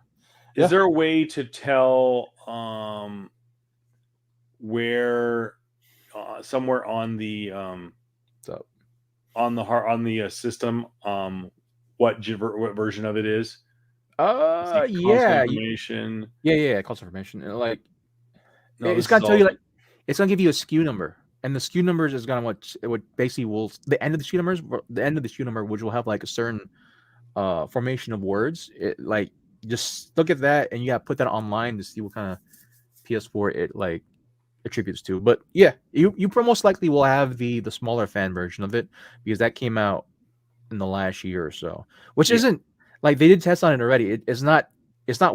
Is there a way to tell where somewhere on the system what version of it is? Yeah. Information. Yeah. Console information. Like, it's gonna tell you it's gonna give you a SKU number, and the SKU numbers is gonna the end of the SKU numbers, the end of the SKU number, which will have like a certain formation of words. Just look at that, and you gotta put that online to see what kind of PS4 it like attributes to. But yeah, you most likely will have the smaller fan version of it because that came out in the last year or so, which isn't like they did tests on it already. It's not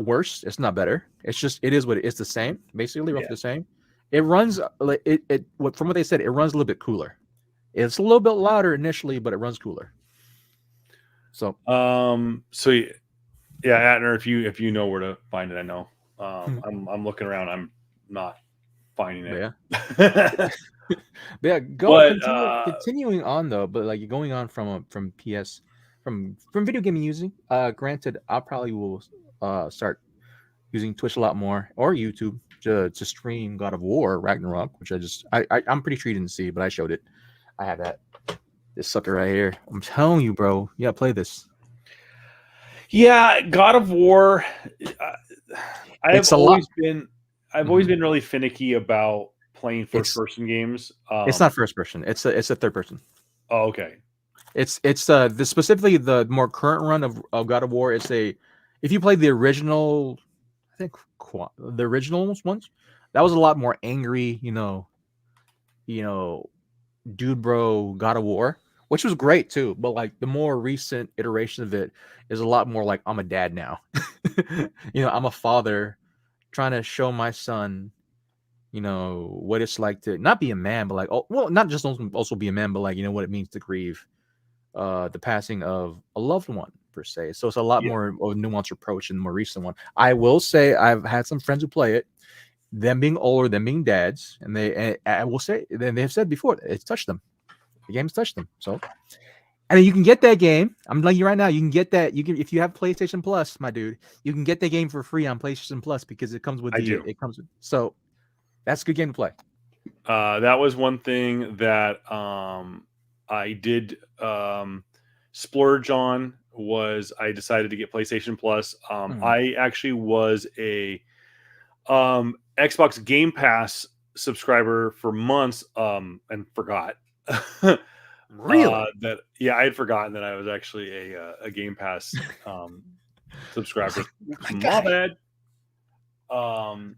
worse. It's not better. It's just it is what it is. The same, basically roughly the same. It runs from what they said, it runs a little bit cooler. It's a little bit louder initially, but it runs cooler. So yeah, Atner, if you know where to find it, I know. I'm looking around. I'm not finding it. Continuing on though, but like going on from video gaming using. Granted, I probably will start using Twitch a lot more or YouTube to stream God of War Ragnarok, which I'm pretty sure you didn't see, but I showed it. I have that. This sucker right here. I'm telling you, bro. You gotta play this. Yeah, God of War. I've always been really finicky about playing first-person games. It's not first person. It's a third person. Oh, okay. It's specifically the more current run of God of War. If you played the original, I think the original ones, that was a lot more angry. Dude, bro, God of War, which was great too. But like the more recent iteration of it is a lot more like I'm a dad now. I'm a father trying to show my son, what it's like to not be a man, but like, not just also be a man, but like, what it means to grieve the passing of a loved one per se. So it's a lot more of a nuanced approach in the more recent one. I will say I've had some friends who play it, them being older, them being dads, and I will say, then they have said before, it's touched them. The game's touched them. So, and you can get that game. I'm telling you right now, you can get that. You can, if you have PlayStation Plus, my dude, you can get the game for free on PlayStation Plus because it comes with so that's a good game to play. That was one thing that I did splurge on. Was I decided to get PlayStation Plus. I actually was a Xbox Game Pass subscriber for months and forgot. Really? I had forgotten that I was actually a Game Pass subscriber. My bad. Hold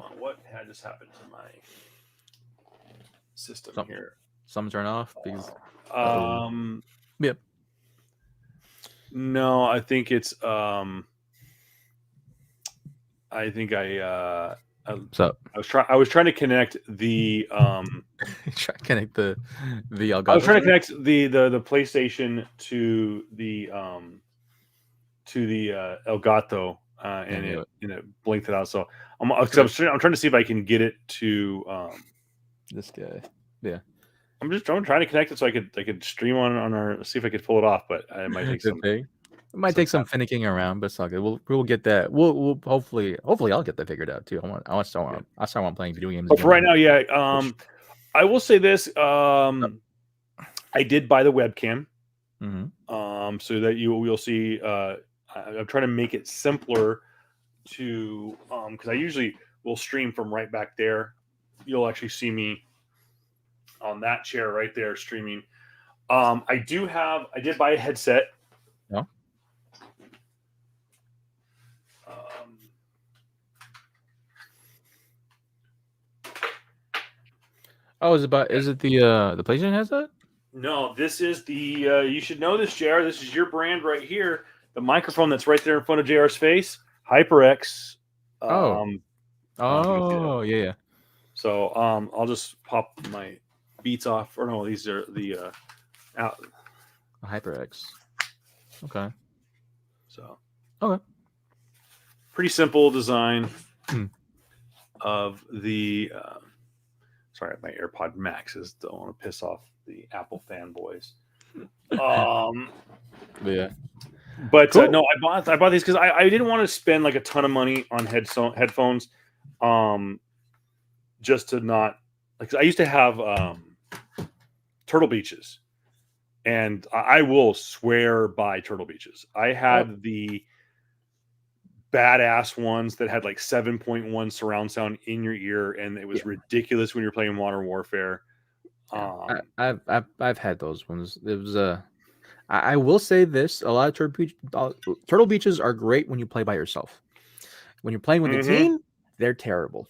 on, what had just happened to my system here? Some turn off because yep. No, I think it's I think I was trying to connect the connect the Elgato. I was trying to connect the PlayStation to the Elgato and it blinked it out. So I'm trying to see if I can get it to this guy. Yeah. I'm trying to connect it so I could stream on our see if I could pull it off, but it might take Good some thing. It might take some time. finicking around, but it's all good. We'll get that. We'll hopefully I'll get that figured out too. I start want playing video games But for again right on now, yeah. Twitch. I will say this. I did buy the webcam. Mm-hmm. So that you'll see. I'm trying to make it simpler to because I usually will stream from right back there. You'll actually see me on that chair right there streaming. I did buy a headset. No. Oh, is it the PlayStation headset? No, this is the you should know this, JR. This is your brand right here. The microphone that's right there in front of JR's face, HyperX. Yeah. So I'll just pop my Beats off. Or no, these are the out. HyperX. Okay. So Okay. Pretty simple design Hmm. of the. Sorry, my AirPod Maxes. Don't want to piss off the Apple fanboys. Yeah. But Cool. no, I bought these because I didn't want to spend like a ton of money on headphones, just to not like I used to have Turtle Beaches, and I will swear by Turtle Beaches. I had the badass ones that had like 7.1 surround sound in your ear, and it was ridiculous when you're playing Modern Warfare. I've had those ones. It was I will say this: a lot of Turtle Beaches are great when you play by yourself. When you're playing with the team, they're terrible.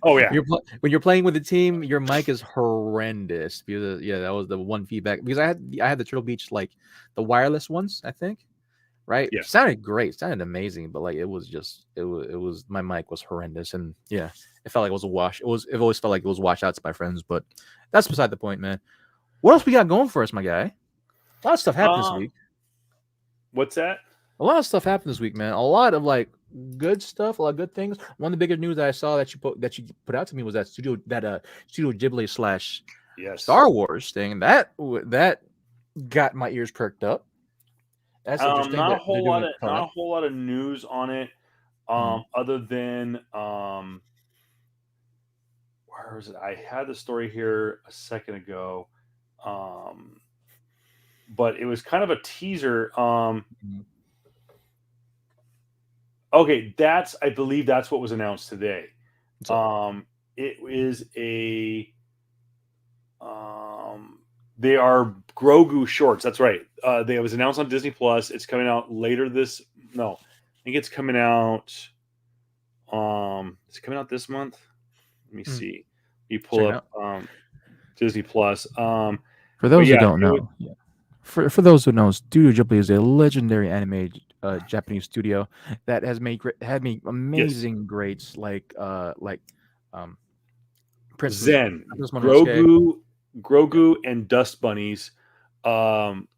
Oh yeah. When you're playing with the team, your mic is horrendous. Because that was the one feedback. Because I had the Turtle Beach, like the wireless ones, I think. Right? Yeah. It sounded great, sounded amazing, but like it was my mic was horrendous, and yeah, it felt like it was a wash. It always felt like it was washed out to my friends, but that's beside the point, man. What else we got going for us, my guy? A lot of stuff happened this week. What's that? A lot of stuff happened this week, man. A lot of like good stuff, a lot of good things. One of the bigger news that I saw that you put out to me was that Studio Ghibli / Star Wars thing. That got my ears perked up. That's interesting. Not a whole lot of news on it, other than where is it? I had the story here a second ago, but it was kind of a teaser. Okay, I believe that's what was announced today. It is they are Grogu shorts. That's right. They was announced on Disney Plus. It's coming out later I think it's coming out. It's coming out this month. Let me see. You pull up Disney Plus. For those who don't know, for those who know, Studio Ghibli is a legendary anime Japanese studio that has made amazing greats like Princess Zen, Mononosuke. Grogu and Dust Bunnies.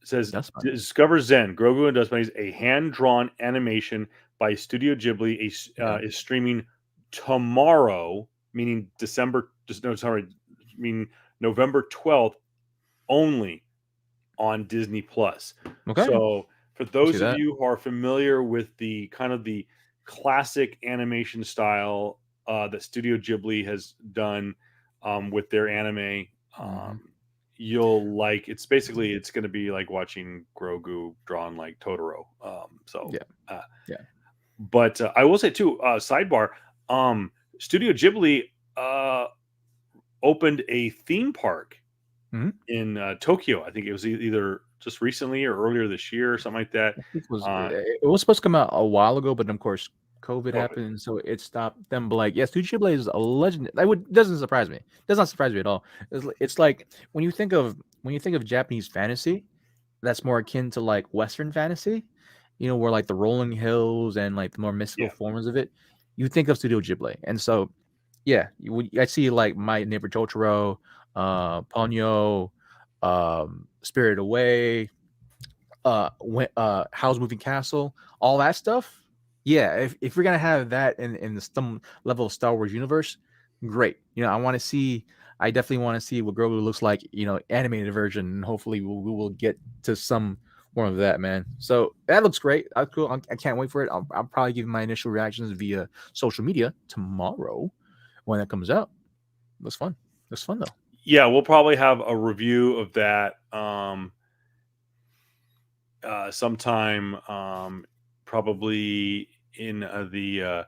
Says discover Zen, Grogu and Dust Bunnies, a hand-drawn animation by Studio Ghibli, is streaming tomorrow, meaning November 12th, only on Disney Plus. Okay. So for those of you who are familiar with the kind of the classic animation style that Studio Ghibli has done with their anime, you'll like. It's going to be like watching Grogu drawn like Totoro. But I will say too, sidebar, Studio Ghibli opened a theme park in Tokyo. I think it was either just recently or earlier this year or something like that. It was supposed to come out a while ago, but of course COVID happened, so it stopped them. But like, Studio Ghibli is a legend. Doesn't surprise me. Does not surprise me at all. It's like when you think of Japanese fantasy, that's more akin to like Western fantasy, where like the rolling hills and like the more mystical forms of it. You think of Studio Ghibli, and so I see like My Neighbor Totoro, Ponyo, Spirited Away, Howl's Moving Castle, all that stuff. Yeah, if we're gonna have that in some level of Star Wars universe, great. I want to see. I definitely want to see what Grogu looks like. Animated version, and hopefully we will get to some more of that, man. So that looks great. Cool. I can't wait for it. I'll probably give my initial reactions via social media tomorrow when it comes out. Looks fun. Looks fun though. Yeah, we'll probably have a review of that sometime, probably in the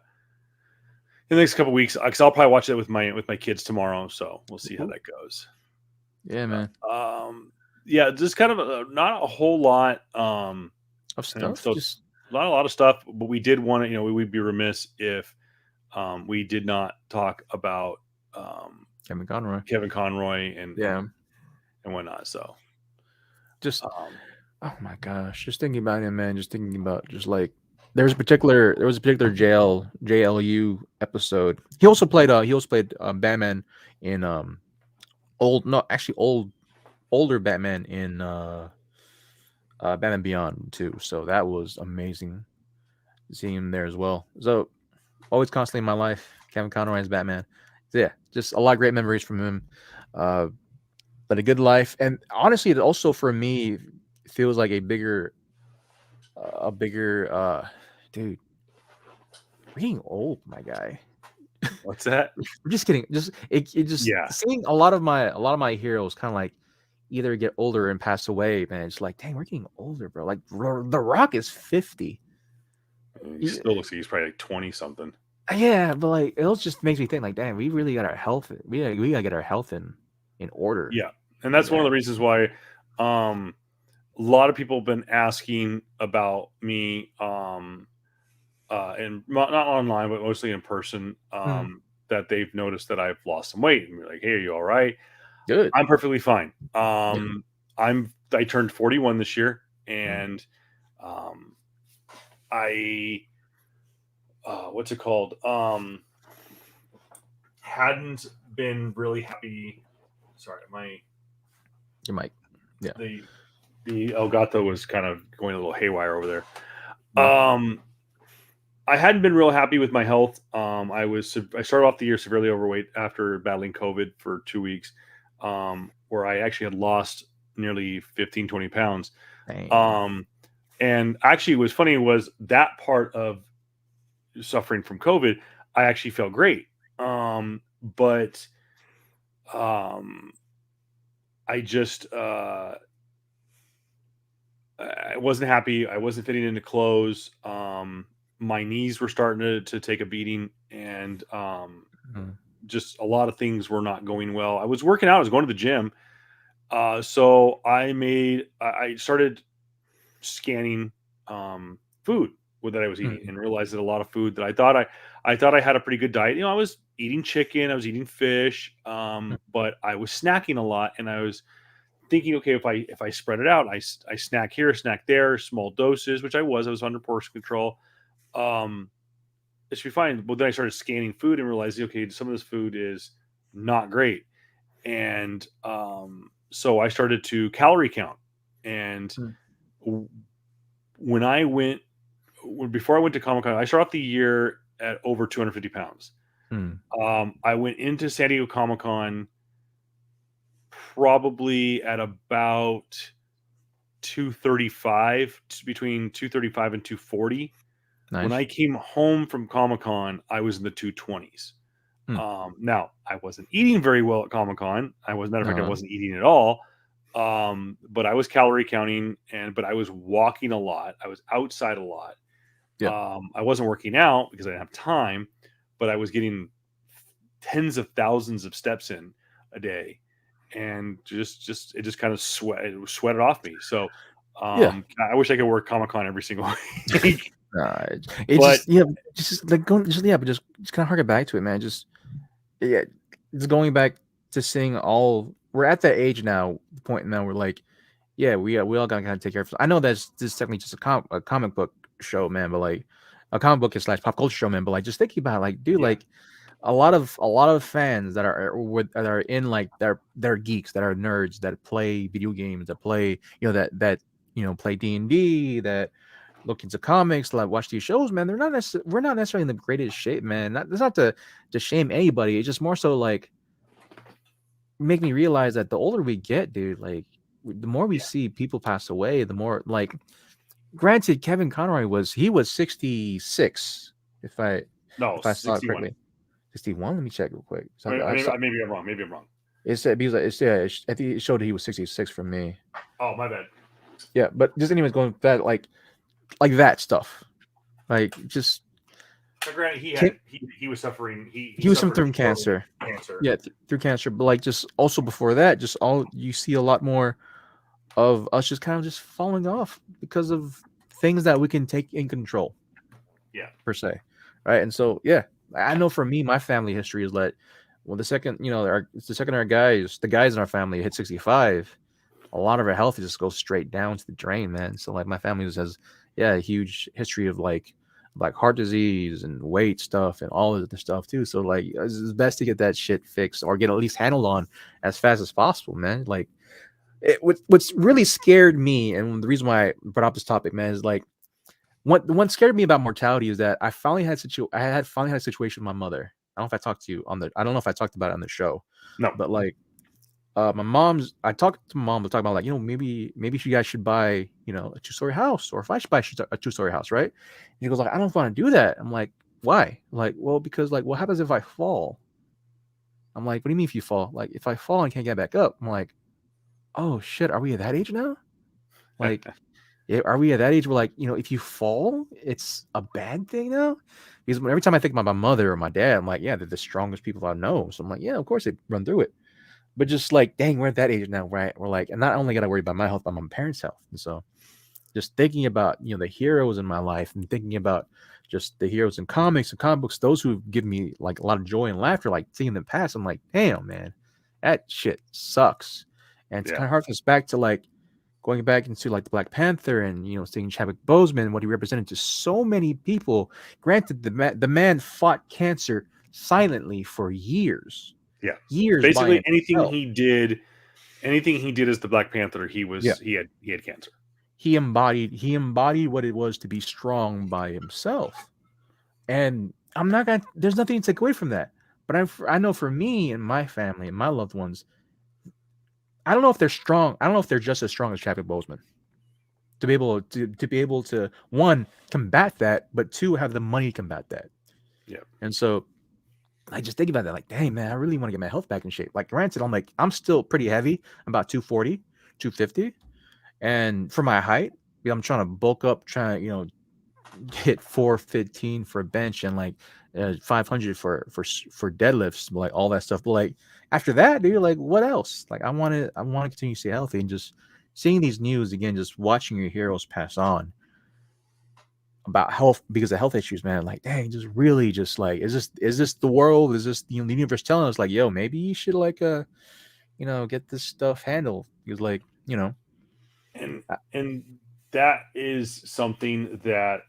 next couple weeks, because I'll probably watch it with my kids tomorrow. So we'll see how Cool. that goes. Yeah, man. Yeah, just kind of not a whole lot. Of And stuff. so Just not a lot of stuff, but we did want to. We'd be remiss if we did not talk about Kevin Conroy. Kevin Conroy Yeah. and whatnot. So Just um, oh my gosh. Just thinking about him, man. Just thinking about just like there was a particular JLU episode. He also played Batman in older Batman in Batman Beyond too. So that was amazing seeing him there as well. So always constantly in my life, Kevin Conroy as Batman. So yeah, just a lot of great memories from him. Uh, but a good life, and honestly, it also for me feels like a bigger dude. We're getting old, my guy. what's that? I'm just kidding. Just Yeah, seeing a lot of my heroes kind of like either get older and pass away, man. It's like, dang, we're getting older, bro. Like The Rock is 50. he still looks like he's probably like 20 something. Yeah, but like it just makes me think like, damn, we really got our health. We gotta get our health in order. Yeah, and that's one Yeah. of the reasons why a lot of people have been asking about me, and not online, but mostly in person. Mm, That they've noticed that I've lost some weight, and we're like, "Hey, are you all right?" good. I'm perfectly fine. Yeah. I turned 41 this year, Mm, and um, I what's it called? Hadn't been really happy. Sorry, my you might. Yeah. the Elgato was kind of going a little haywire over there. Yeah. I hadn't been real happy with my health. I started off the year severely overweight after battling COVID for 2 weeks, where I actually had lost nearly 15, 20 pounds. Dang. Um, and actually, what was funny was that part of suffering from COVID, I actually felt great. But um, I just I wasn't happy. I wasn't fitting into clothes. My knees were starting to take a beating, and Mm, just a lot of things were not going well. I was working out. I was going to the gym. So I started scanning food that I was eating, mm, and realized that a lot of food that I thought I had a pretty good diet. I was eating chicken, I was eating fish, mm. but I was snacking a lot, and I was thinking, okay, if I spread it out, I snack here, snack there, small doses, which I was under portion control. Um, it should be fine. But then I started scanning food and realized, okay, some of this food is not great, and so I started to calorie count. And Mm, w- when I went, before I went to Comic Con, I started off the year at over 250 pounds. mm. I went into San Diego Comic Con probably at about 235, between 235 and 240. When Nice. I came home from Comic Con, I was in the 220s. Mm. Now, I wasn't eating very well at Comic Con. Matter of fact, I No. wasn't eating at all. But I was calorie counting, but I was walking a lot. I was outside a lot. Yeah. I wasn't working out because I didn't have time, but I was getting tens of thousands of steps in a day, and just it just kind of sweated off me. So Yeah. I wish I could work Comic Con every single week, It but just, yeah, just like going just yeah, but just kind of harken back to it, man. Just yeah, just going back to seeing all. We're at that age now, point now. We're like, yeah, we all gotta kind of take care of. I know that's this is technically just a comic book show, man, but like a comic book slash pop culture show, man. But like, just thinking about it, like, dude, yeah, like a lot of fans that are in like they're geeks, that are nerds, that play video games, that play play D&D, that look into comics, like watch these shows, man, we're not necessarily in the greatest shape, man. That's not to shame anybody. It's just more so like make me realize that the older we get, dude, like the more we see people pass away, the more like. Granted, Kevin Conroy was 66, No, if I saw it 61. correctly. 61. Let me check real quick. So Maybe I'm wrong. Maybe I'm wrong. it said because I think it showed that he was 66 for me. Oh, my bad. Yeah, but just anyways, going back like that stuff, like just. But granted, he was suffering. He was suffering cancer. Yeah, through cancer. But like just also before that, just all you see a lot more of us just kind of just falling off because of things that we can take in control. Yeah, per se, right? And so yeah, I know for me, my family history is that when the second our guys, the guys in our family hit 65, a lot of our health just goes straight down to the drain, man. So like my family has a huge history of like heart disease and weight stuff and all of the stuff too. So like it's best to get that shit fixed or get at least handled on as fast as possible, man. Like what's really scared me, and the reason why I brought up this topic, man, is like what scared me about mortality is that I finally had a situation with my mother. I don't know if I talked to you I don't know if I talked about it on the show. No. But like I talked to my mom to talk about like, maybe you guys should buy, a 2-story house, or if I should buy a 2-story house, right? And she goes like, I don't want to do that. I'm like, why? Like, well, because like what happens if I fall? I'm like, what do you mean if you fall? Like if I fall and can't get back up? I'm like, oh shit, are we at that age now? Like, are we at that age where like, if you fall, it's a bad thing now? Because every time I think about my mother or my dad, I'm like, yeah, they're the strongest people I know. So I'm like, yeah, of course they run through it. But just like, dang, we're at that age now, right? We're like, and not only got to worry about my health, but my parents' health. And so just thinking about, the heroes in my life and thinking about just the heroes in comics and comic books, those who give me like a lot of joy and laughter, like seeing them pass, I'm like, damn, man, that shit sucks. And it's kind of harkens back to like going back into like the Black Panther and seeing Chadwick Boseman, what he represented to so many people. Granted, the man fought cancer silently for years. Yeah, years. Basically, anything he did as the Black Panther, he had cancer. He embodied what it was to be strong by himself. And there's nothing to take away from that. But I know for me and my family and my loved ones, I don't know if they're strong. I don't know if they're just as strong as Chadwick Boseman to be able to one, combat that, but two, have the money to combat that. Yeah. And so I just think about that, like, dang, man, I really want to get my health back in shape. Like, granted, I'm still pretty heavy. I'm about 240, 250. And for my height, I'm trying to bulk up, hit 415 for a bench and like 500 for deadlifts, like all that stuff. But like after that, dude, like what else? Like I want to continue to stay healthy, and just seeing these news again, just watching your heroes pass on about health because of health issues, man. Like, dang, just really just like, is this the world? Is this the universe telling us like, yo, maybe you should like get this stuff handled? Because like, and that is something that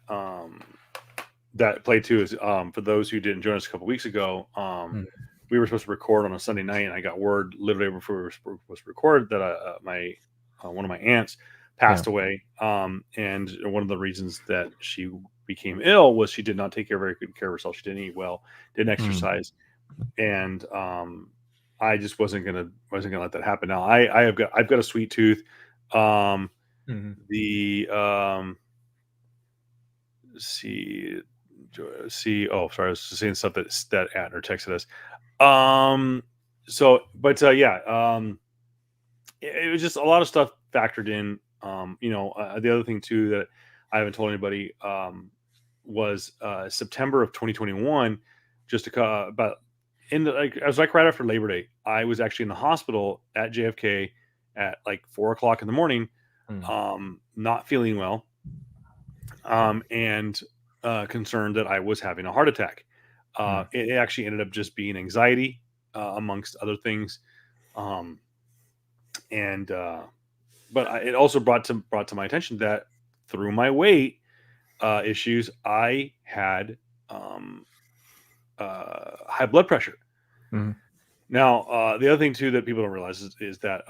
that played too is for those who didn't join us a couple weeks ago, we were supposed to record on a Sunday night, and I got word literally before we were supposed to record that my one of my aunts passed away, and one of the reasons that she became ill was she did not take very good care of herself. She didn't eat well, didn't exercise, and I just wasn't gonna let that happen. Now I've got a sweet tooth. Oh, sorry, I was saying something that Atner texted us. It was just a lot of stuff factored in. The other thing too that I haven't told anybody was September of 2021, just about I was like right after Labor Day. I was actually in the hospital at JFK at like 4:00 in the morning, not feeling well, and concerned that I was having a heart attack. It actually ended up just being anxiety, amongst other things. But it also brought to my attention that through my weight issues, I had high blood pressure. Now, the other thing too that people don't realize is that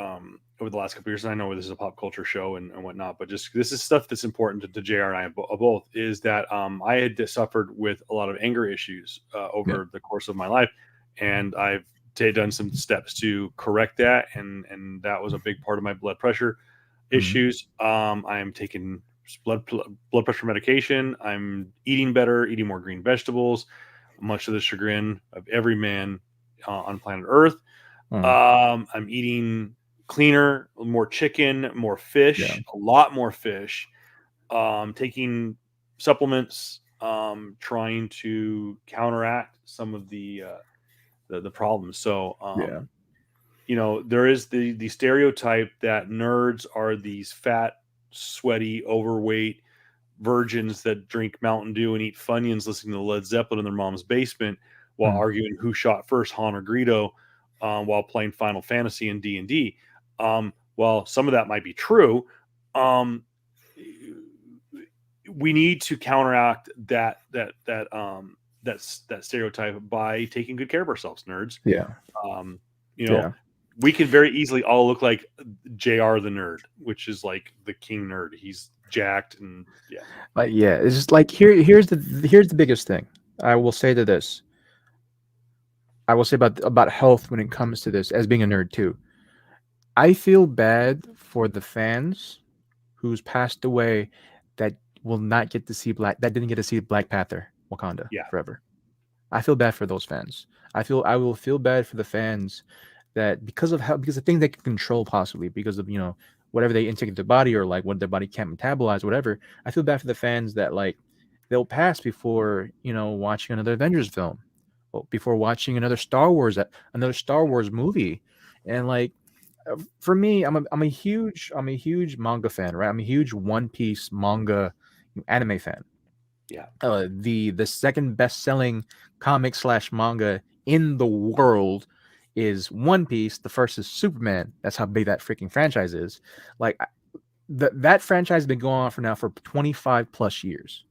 over the last couple years, and I know this is a pop culture show and whatnot, but just this is stuff that's important to JR and I both, is that I had suffered with a lot of anger issues Yeah. over the course of my life, and I've done some steps to correct that, and that was a big part of my blood pressure Mhm. issues. I am taking blood pressure medication. I'm eating better, eating more green vegetables, much to the chagrin of every man on planet Earth. Uh, I'm eating cleaner, more chicken, more yeah. fish, a lot more fish. Taking supplements, trying to counteract some of the problems. So, Yeah. there is the stereotype that nerds are these fat, sweaty, overweight virgins that drink Mountain Dew and eat Funyuns listening to Led Zeppelin in their mom's basement while Mm. arguing who shot first, Han or Greedo, while playing Final Fantasy and D&D. While some of that might be true, um, we need to counteract that stereotype by taking good care of ourselves, nerds. Yeah. Um, you know, Yeah. we can very easily all look like JR the nerd, which is like the king nerd. He's jacked and yeah. Like, yeah, it's just like here's the biggest thing. I will say to this. I will say about health when it comes to this as being a nerd too. I feel bad for the fans who's passed away that will not get to see that didn't get to see Black Panther Wakanda Yeah. forever. I feel bad for those fans. I will feel bad for the fans that because of things they can control possibly because of whatever they intake into their body or like what their body can't metabolize whatever. I feel bad for the fans that like they'll pass before watching another Avengers film, or before watching another Star Wars movie, and like for me, I'm a huge manga fan, right? I'm a huge One Piece manga anime fan. Yeah. The second best selling comic slash manga in the world is One Piece. The first is Superman. That's how big that freaking franchise is. Like that franchise has been going on for 25 plus years.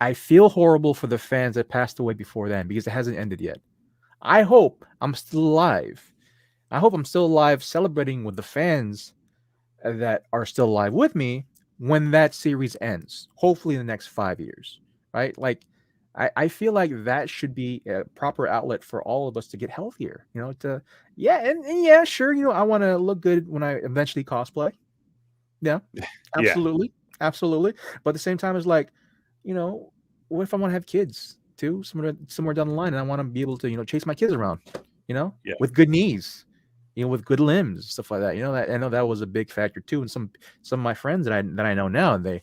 I feel horrible for the fans that passed away before then because it hasn't ended yet. I hope I'm still alive. I hope I'm still alive celebrating with the fans that are still alive with me when that series ends, hopefully in the next 5 years, right? Like, I feel like that should be a proper outlet for all of us to get healthier, yeah, and yeah, sure, I want to look good when I eventually cosplay. Yeah, Yeah. absolutely. Absolutely. But at the same time, it's like, you know, what if I want to have kids too, somewhere down the line, and I want to be able to, chase my kids around, Yeah. with good knees, with good limbs, stuff like that. That I know that was a big factor too. And some of my friends that I know now, they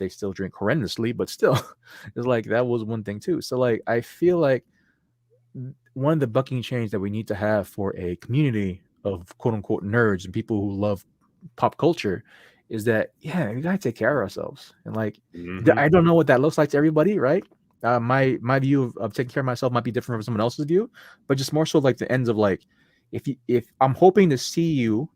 still drink horrendously, but still, it's like that was one thing too. So like I feel like one of the bucking change that we need to have for a community of quote unquote nerds and people who love pop culture is that we gotta take care of ourselves. And like Hmm. I don't know what that looks like to everybody, right? My view of taking care of myself might be different from someone else's view, but just more so like the ends of like if I'm hoping to see you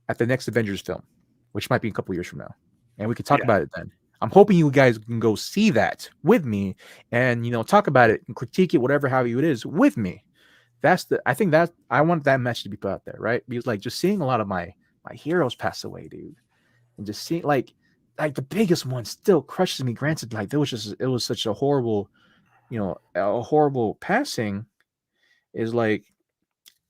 at the next Avengers film, which might be a couple years from now, and we could talk Yeah. about it then. I'm hoping you guys can go see that with me and talk about it and critique it, whatever how it is with me. I think that I want that message to be put out there, right? Because like just seeing a lot of my heroes pass away, dude, and just seeing like the biggest one still crushes me. Granted, like it was such a horrible, a horrible passing. Is like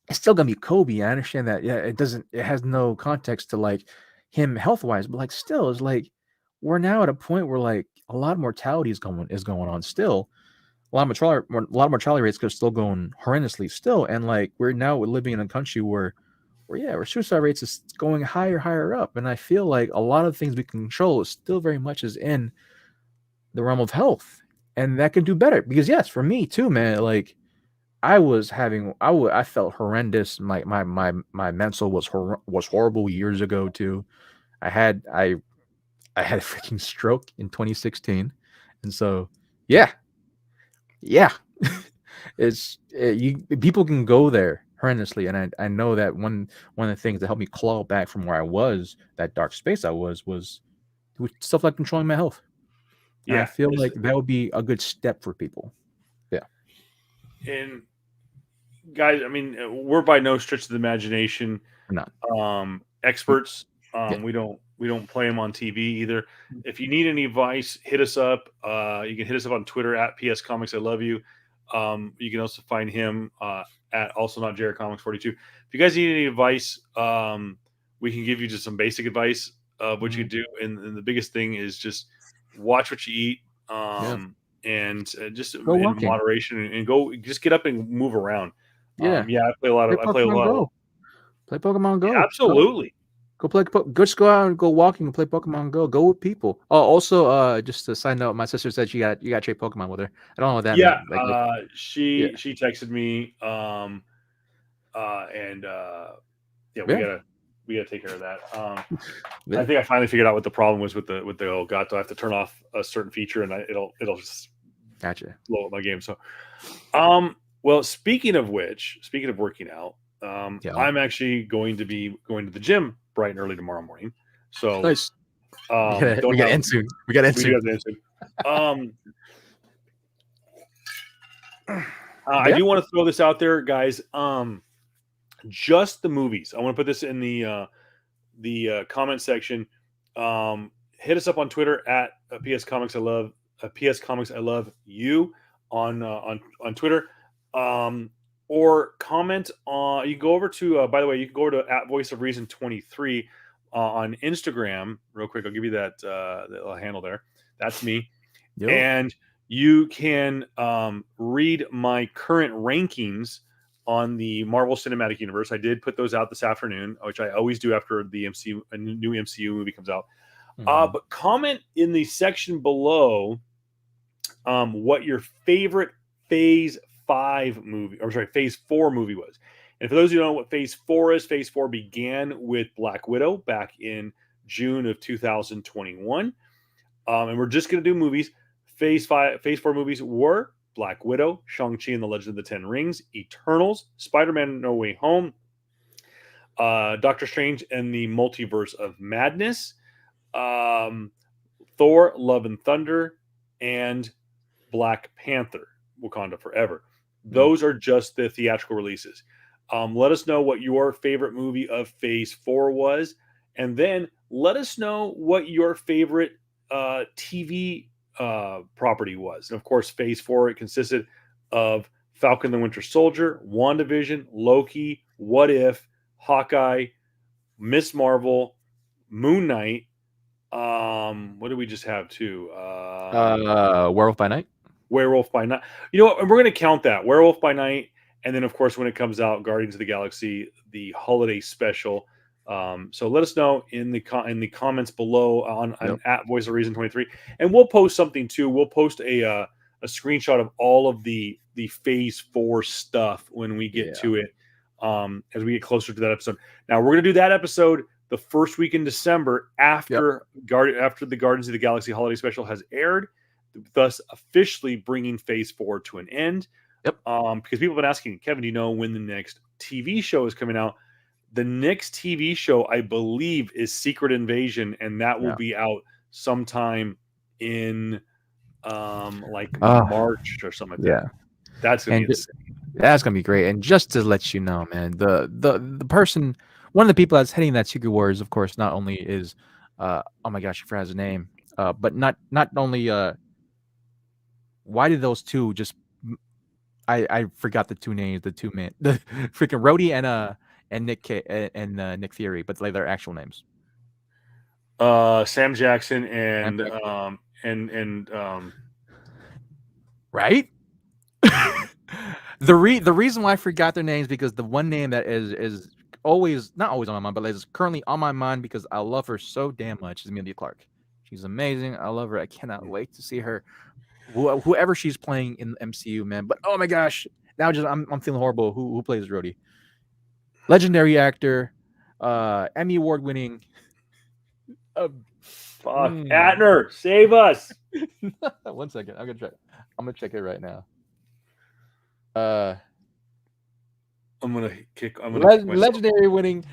it's still gonna be Kobe. I understand that. Yeah, it has no context to like him health wise, but like still, it's like we're now at a point where like a lot of mortality is going on still. A lot of mortality rates are still going horrendously still, and like we're living in a country where suicide rates is going higher up, and I feel like a lot of things we can control is still very much is in the realm of health, and that can do better because yes, for me too, man, like I felt horrendous. My mental was horrible years ago too. I had I I had a freaking stroke in 2016, and so yeah, yeah, people can go there horrendously, and I know that one of the things that helped me claw back from where I was, that dark space I was with stuff like controlling my health, and I Yeah. feel like that would be a good step for people. Yeah. And guys, I mean, we're by no stretch of the imagination Or not. experts. Yeah. We don't play them on TV either. If you need any advice, hit us up. You can hit us up on Twitter at PS Comics. I love you. You can also find him at also not Jared Comics 42. If you guys need any advice, we can give you just some basic advice of what you do. And the biggest thing is just watch what you eat. And just Go in walking. moderation and go just get up and move around. Yeah. I play a lot of. I play a lot. Go. Play Pokemon Go. Absolutely. Go play. Just go out and go walking and play Pokemon Go. Go with people. Oh, also, just a side note, my sister said you got trade Pokemon with her. I don't know what that meant. She texted me. We gotta take care of that. I think I finally figured out what the problem was with the Elgato. I have to turn off a certain feature, and it'll just blow up my game. So, well, speaking of working out, I'm actually going to be going to the gym bright and early tomorrow morning. So nice. We got in soon. I do want to throw this out there, guys. Just the movies. I want to put this in the comment section. Hit us up on Twitter at PS Comics. I love PS Comics. I love you on Twitter. Or comment on. You can go over to. By the way, you can go over to at Voice of Reason 23 on Instagram. Real quick, I'll give you that handle there. That's me. Yep. And you can read my current rankings on the Marvel Cinematic Universe. I did put those out this afternoon, which I always do after a new MCU movie comes out. But comment in the section below what your favorite Phase 4 movie was. And for those who don't know what Phase 4 is, Phase 4 began with Black Widow back in June of 2021. And we're just going to do movies. Phase 4 movies were Black Widow, Shang-Chi and the Legend of the Ten Rings, Eternals, Spider-Man No Way Home, Doctor Strange and the Multiverse of Madness, Thor, Love and Thunder, and Black Panther, Wakanda Forever. Those are just the theatrical releases. Let us know what your favorite movie of Phase 4 was, and then let us know what your favorite TV property was. And of course, Phase 4, it consisted of Falcon the Winter Soldier, WandaVision, Loki, What If, Hawkeye, Miss Marvel, Moon Knight. What did we just have too? Werewolf by Night. Werewolf by Night. You know what? We're going to count that. Werewolf by Night. And then, of course, when it comes out, Guardians of the Galaxy, the holiday special. So let us know in the comments below on at Voice of Reason 23, and we'll post something too. We'll post a screenshot of all of the Phase 4 stuff when we get to it, as we get closer to that episode. Now we're gonna do that episode the first week in December after the Guardians of the Galaxy holiday special has aired, thus officially bringing Phase 4 to an end. Because people have been asking, Kevin, do you know when the next TV show is coming out? The next TV show, I believe, is Secret Invasion, and that will be out sometime in March or something like that. That's gonna be insane. That's gonna be great. And just to let you know, man, the person, one of the people that's heading that Secret Wars, of course, not only is oh my gosh, I forgot his name, but not only why did those two just I forgot the two names, the freaking Rhodey and Nick Fury, but like their actual names. Sam Jackson and right. The reason why I forgot their names because the one name that is always not always on my mind, but is currently on my mind because I love her so damn much is Emilia Clarke. She's amazing. I love her. I cannot wait to see her. Whoever she's playing in the MCU, man. But oh my gosh, now I'm feeling horrible. Who plays Rhodey? Legendary actor, Emmy Award winning. Atner, save us. 1 second. I'm gonna check it right now. I'm gonna kick. Legendary winning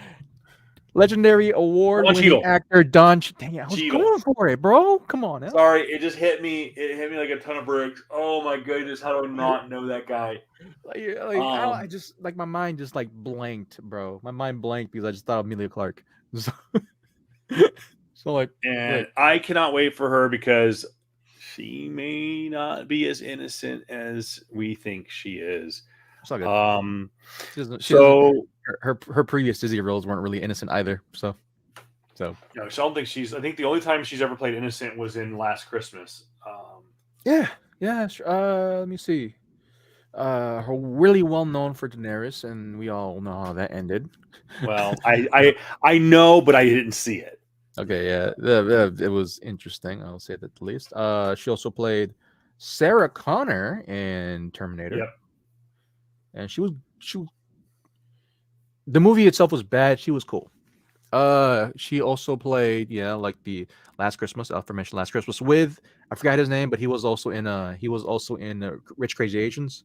legendary award-winning Cheadle. actor Don. Dang it, I was Cheadle. going for it, bro. Come on, now. Sorry, it just hit me. It hit me like a ton of bricks. Oh my goodness, how do I not know that guy? I just like my mind just like blanked, bro. My mind blanked because I just thought of Amelia Clark. So, so like, and I cannot wait for her because she may not be as innocent as we think she is. it's all good. So her previous Disney roles weren't really innocent either. So no, so I don't think she's. I think the only time she's ever played innocent was in Last Christmas. yeah. Let me see. Her really well known for Daenerys, and we all know how that ended. Well, I know, but I didn't see it. Okay, yeah, it was interesting. I'll say that the least. She also played Sarah Connor in Terminator. Yep. And she was. The movie itself was bad. She was cool. She also played, like the Last Christmas, aforementioned Last Christmas with, I forgot his name, but he was also in Rich Crazy Asians.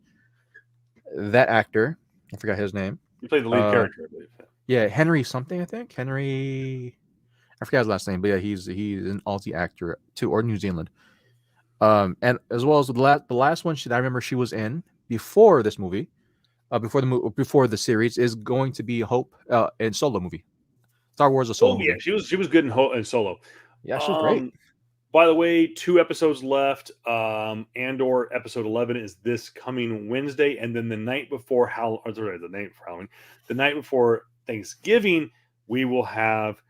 That actor, I forgot his name. You played the lead character, I believe. Yeah, Henry something, I think. Henry, I forgot his last name, but yeah, he's an Aussie actor too, or New Zealand. And as well as the last one I remember she was in before this movie, before the series is going to be Hope in Solo movie. Star Wars a Solo movie. Yeah, she was good in Solo. Yeah, she was great. By the way, 2 episodes left. Andor episode 11 is this coming Wednesday, and then the night before the night before Thanksgiving, we will have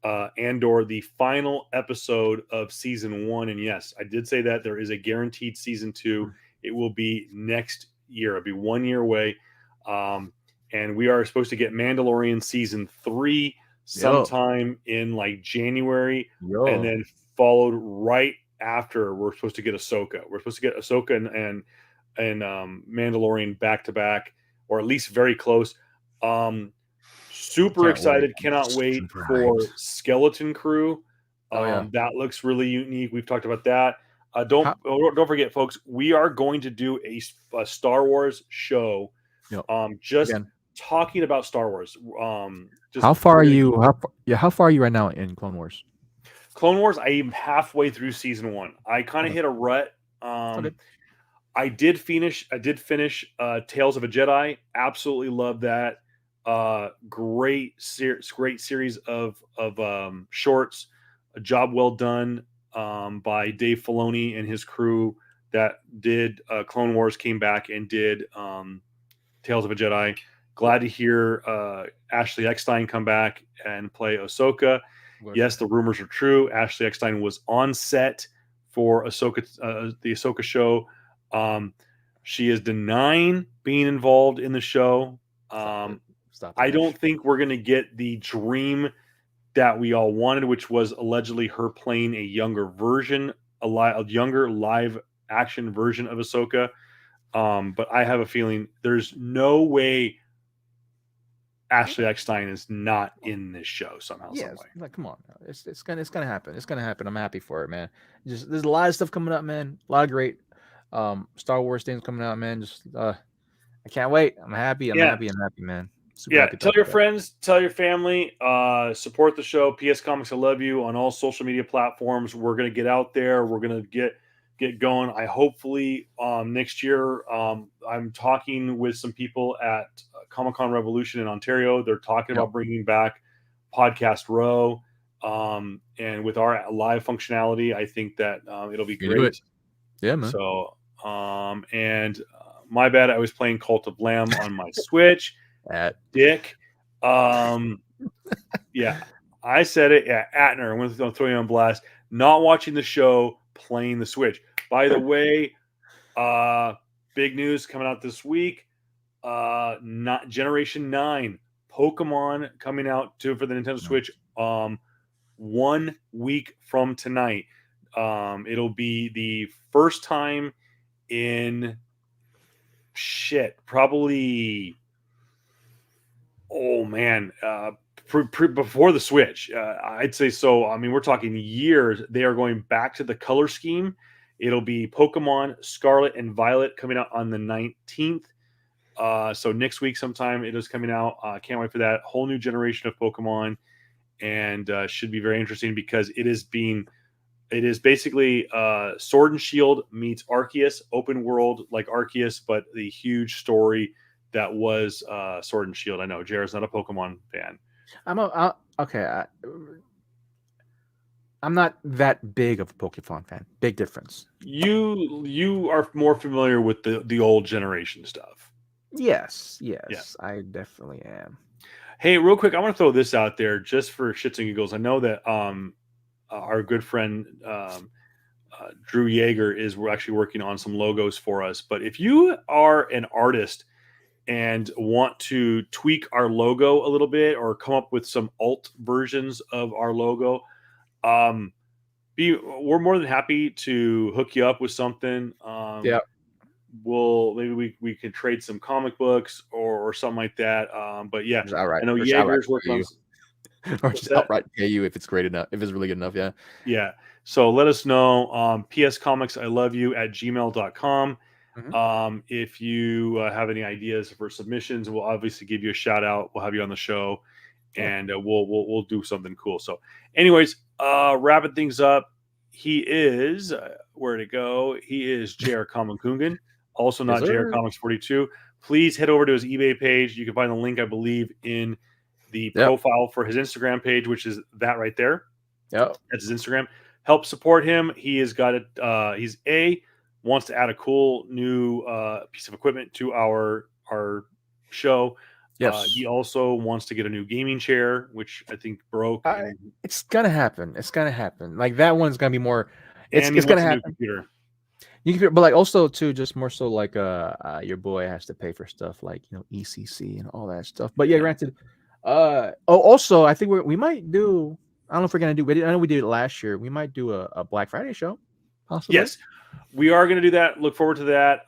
Andor, the final episode of season 1. And yes, I did say that there is a guaranteed season 2. It will be next year. It'll be 1 year away. And we are supposed to get Mandalorian season 3 sometime in like January, and then followed right after we're supposed to get Ahsoka. We're supposed to get Ahsoka and Mandalorian back to back, or at least very close. Super excited! Cannot wait for Skeleton Crew. That looks really unique. We've talked about that. Don't forget, folks. We are going to do a Star Wars show. Talking about Star Wars. How far are you? How far are you right now in Clone Wars? Clone Wars, I am halfway through season 1. I kind of hit a rut. I did finish Tales of a Jedi. Absolutely love that. Great series of shorts. A job well done by Dave Filoni and his crew that did Clone Wars, came back and did Tales of a Jedi. Glad to hear Ashley Eckstein come back and play Ahsoka. Yes, the rumors are true. Ashley Eckstein was on set for Ahsoka, the Ahsoka show. She is denying being involved in the show. I don't think we're going to get the dream that we all wanted, which was allegedly her playing a younger version, a younger live action version of Ahsoka. But I have a feeling there's no way Ashley Eckstein is not in this show somehow. Yeah, like, come on, it's gonna happen. It's gonna happen. I'm happy for it, man. Just there's a lot of stuff coming up, man. A lot of great Star Wars things coming out, man. Just I can't wait. I'm happy. I'm happy, man. Super happy. Tell your friends, tell your family, support the show. PS Comics, I love you on all social media platforms. We're gonna get out there. We're gonna get going. I hopefully next year. I'm talking with some people at Comic-Con Revolution in Ontario. They're talking about bringing back Podcast Row, and with our live functionality, I think that it'll be great. Yeah, man. So, my bad. I was playing Cult of Lamb on my Switch. Dick. Yeah, I said it. Yeah, Atner. I'm going to throw you on blast. Not watching the show, playing the Switch. By the way, big news coming out this week. Not Generation 9 Pokemon coming out for the Nintendo Switch 1 week from tonight. It'll be the first time in probably before the Switch. I'd say so. I mean, we're talking years. They are going back to the color scheme. It'll be Pokemon Scarlet and Violet coming out on the 19th. So next week sometime it is coming out. Can't wait for that. Whole new generation of Pokemon. and should be very interesting because it is basically Sword and Shield meets Arceus, open world like Arceus, but the huge story that was Sword and Shield. I know Jared's not a Pokemon fan. Okay. I'm not that big of a Pokemon fan. Big difference. You are more familiar with the old generation stuff. Yes, Yeah. I definitely am. Hey, real quick, I want to throw this out there just for shits and giggles. I know that our good friend Drew Yeager is actually working on some logos for us. But if you are an artist and want to tweak our logo a little bit or come up with some alt versions of our logo, we're more than happy to hook you up with something. Yeah. Maybe we can trade some comic books or something like that. But yeah, Just outright. I know Or just outright Jaeger's working pay on. you. Or just outright pay you if it's great enough, if it's really good enough. Yeah. Yeah. So let us know. pscomics.iloveyou@gmail.com. Mhm. If you have any ideas for submissions, we'll obviously give you a shout out. We'll have you on the show, Yeah. and we'll do something cool. So, anyways, wrapping things up. He is where to go. He is J.R. Kamakungan, also Yes, not J.R. sir. Comics 42. Please head over to his eBay page. You can find the link, I believe, in the Yep. profile for his Instagram page, which is that right there. Yep. That's his Instagram. Help support him. He has got it. Wants to add a cool new piece of equipment to our show. Yes. He also wants to get a new gaming chair, which I think broke. It's gonna happen. It's gonna happen. Like that one's gonna be more. It's And he gonna wants a new happen. computer. You can, but like also too, just more so like your boy has to pay for stuff like ECC and all that stuff. But yeah, granted. Also, I think we might do. I don't know if we're gonna do. I know we did it last year. We might do a Black Friday show, possibly. Yes, we are going to do that. Look forward to that.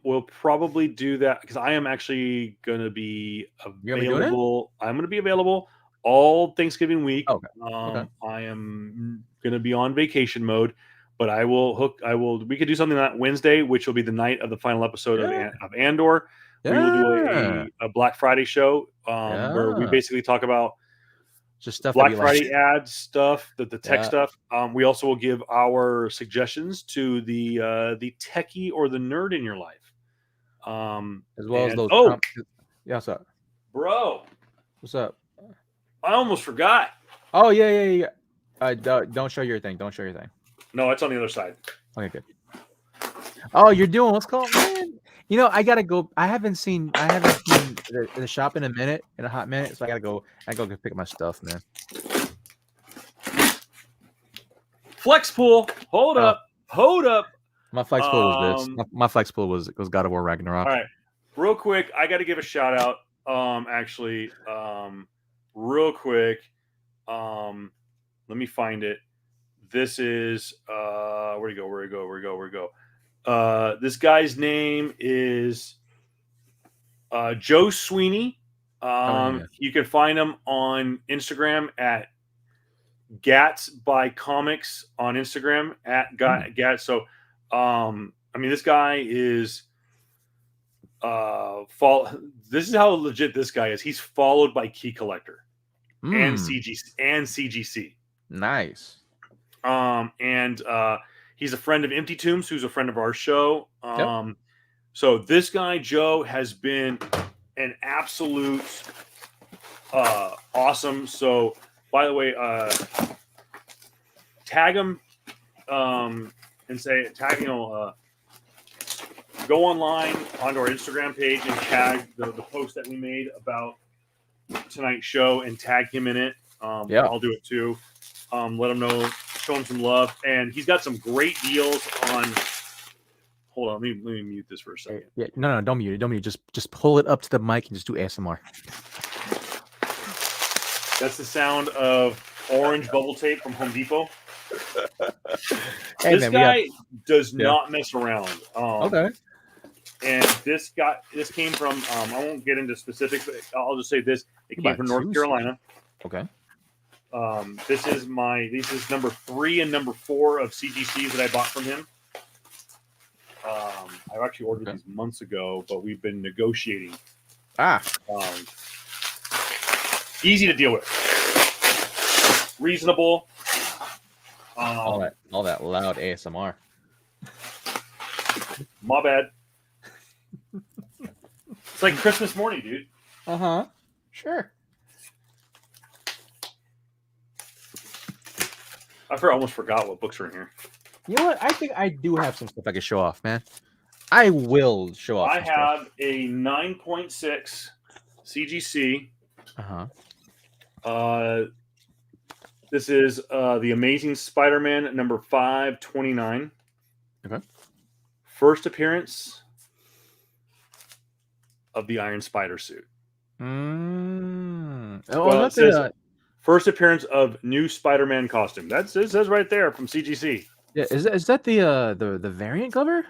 We'll probably do that because I am actually going to be You're gonna be doing it? available. I'm going to be available all Thanksgiving week. Okay. Okay. I am going to be on vacation mode, but I will. We could do something on that Wednesday, which will be the night of the final episode of Andor. Yeah. We will do a Black Friday show where we basically talk about just stuff Black that we Friday like. ads stuff, the tech stuff. We also will give our suggestions to the techie or the nerd in your life, as well as those. Yeah, what's up, bro? What's up? I almost forgot. Oh yeah. Don't show your thing. Don't show your thing. No, it's on the other side. Okay, good. Oh, you're doing what's called, man. I gotta go. I haven't seen the shop in a hot minute. So I gotta go pick up my stuff, man. Flex pool. Hold up. My flex pool was this. My flex pool was God of War Ragnarok. All right, real quick, I got to give a shout out. Real quick, let me find it. This is where you go. This guy's name is Joe Sweeney. You can find him on Instagram at Gats by Comics on Instagram at Gats. So, this guy is this is how legit this guy is. He's followed by Key Collector and CGC. Nice. And he's a friend of Empty Tombs, who's a friend of our show. So this guy, Joe, has been an absolute awesome. So, by the way, tag him and say, go online onto our Instagram page and tag the post that we made about tonight's show and tag him in it. I'll do it too. Let him know, show him some love. And he's got some great deals on. Hold on, let me mute this for a second. Yeah, no, don't mute it. Don't mute it. Just pull it up to the mic and just do ASMR. That's the sound of orange bubble tape from Home Depot. Hey, this guy does not mess around. Okay. And this came from I won't get into specifics, but I'll just say this. It came from North Carolina. Okay. This is number 3 and number 4 of CGCs that I bought from him. I actually ordered these months ago, but we've been negotiating. Ah. Easy to deal with. reasonable. All that loud ASMR. My bad. It's like Christmas morning, dude. Sure. I almost forgot what books are in here. You know what? I think I do have some stuff I can show off, man. I will show off. I have a 9.6 CGC. This is the Amazing Spider-Man number 529. Okay. First appearance of the Iron Spider suit. Well, first appearance of new Spider-Man costume. It says right there from CGC. Yeah, is that the variant cover?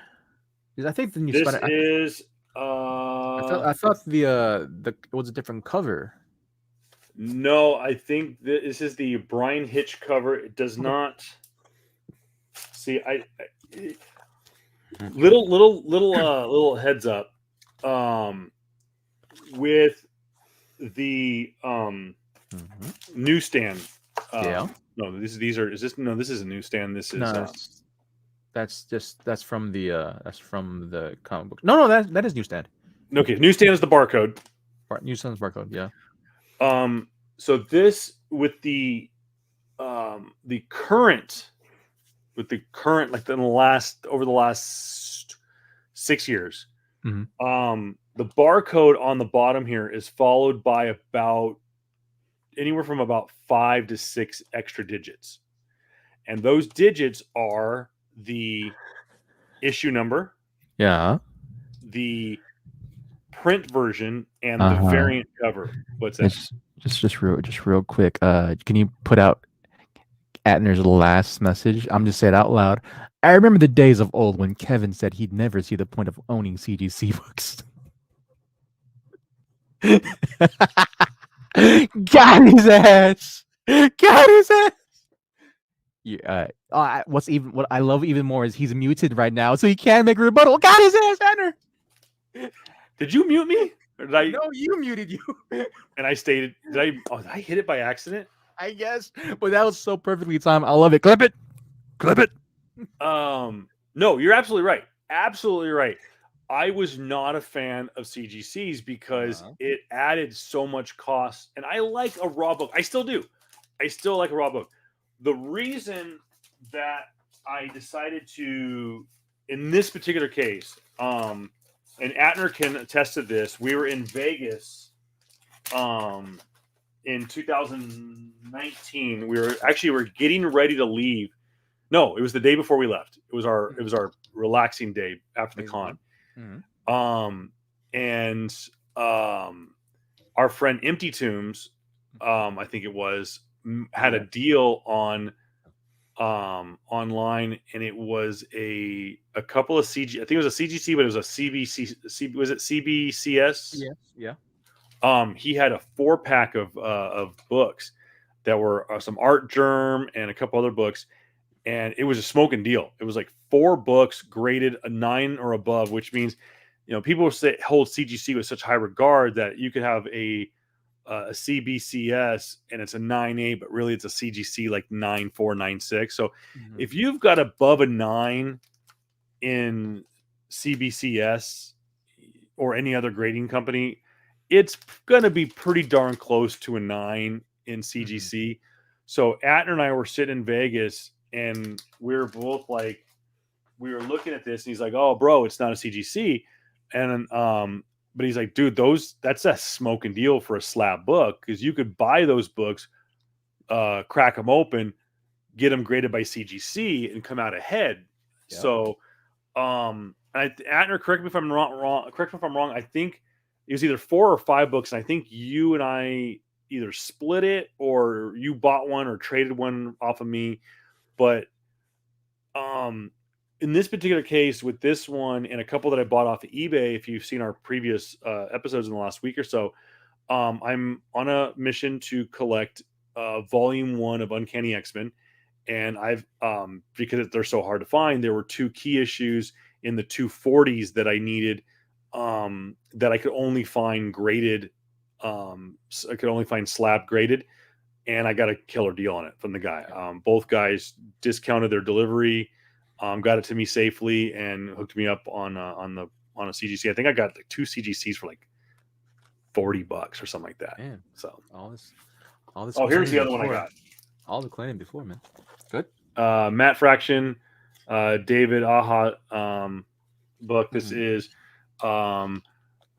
Because I think the new this Spider is. I thought it was a different cover. No, I think this is the Brian Hitch cover. It does not. See, little heads up. With the newsstand. Yeah. No, this is a newsstand. This is that's from the comic book. No, that is newsstand. Okay, newsstand is the barcode. Newsstand's barcode, yeah. So this with the current like over the last 6 years. Mm-hmm. The barcode on the bottom here is followed by about anywhere from about 5 to 6 extra digits. And those digits are the issue number, the print version, and the variant cover. What's that? Just real quick. Can you put out Atner's last message? I'm just saying it out loud. I remember the days of old when Kevin said he'd never see the point of owning CGC books. Got his ass. Yeah. What I love even more is he's muted right now, so he can't make a rebuttal. Got his ass, Atner. Did you mute me? Or did I? No, you muted you. And I stated, did I hit it by accident? I guess, but that was so perfectly timed. I love it. Clip it. No, you're absolutely right. Absolutely right. I was not a fan of CGCs because it added so much cost, and I like a raw book. I still do. I still like a raw book. The reason that I decided to, in this particular case, and Atner can attest to this, we were in Vegas in 2019. We're getting ready to leave. No, it was the day before we left. It was our relaxing day after the con. And our friend Empty Tombs, I think it was, had a deal on online, and it was a couple of CG. I think it was a CGC, but it was a CBC. Was it CBCS? Yeah. He had a 4-pack of books that were some Art Germ and a couple other books, and it was a smoking deal. It was like 4 books graded a 9 or above, which means, people hold CGC with such high regard that you could have a CBCS and it's a 9.8, but really it's a CGC like 9.4, 9.6. So if you've got above a 9 in CBCS or any other grading company, it's going to be pretty darn close to a 9 in CGC. So Atner and I were sitting in Vegas, and we were both like, we were looking at this, and he's like, "Oh, bro, it's not a CGC." And but he's like, "Dude, that's a smoking deal for a slab book, because you could buy those books, crack them open, get them graded by CGC, and come out ahead." Yeah. So, Atner, correct me if I'm wrong. Correct me if I'm wrong. I think it was either 4 or 5 books, and I think you and I either split it, or you bought one or traded one off of me. But in this particular case, with this one and a couple that I bought off of eBay, if you've seen our previous episodes in the last week or so, I'm on a mission to collect volume 1 of Uncanny X-Men. And I've, because they're so hard to find, there were 2 key issues in the 240s that I needed, that I could only find graded. I could only find slab graded. and I got a killer deal on it from the guy. Both guys discounted their delivery, got it to me safely, and hooked me up on a CGC. I think I got like 2 CGCs for like $40 or something like that. Man, so all this. Oh, here's the other one I got. All the claiming before, man. Good. Matt Fraction, David Aha book. This is a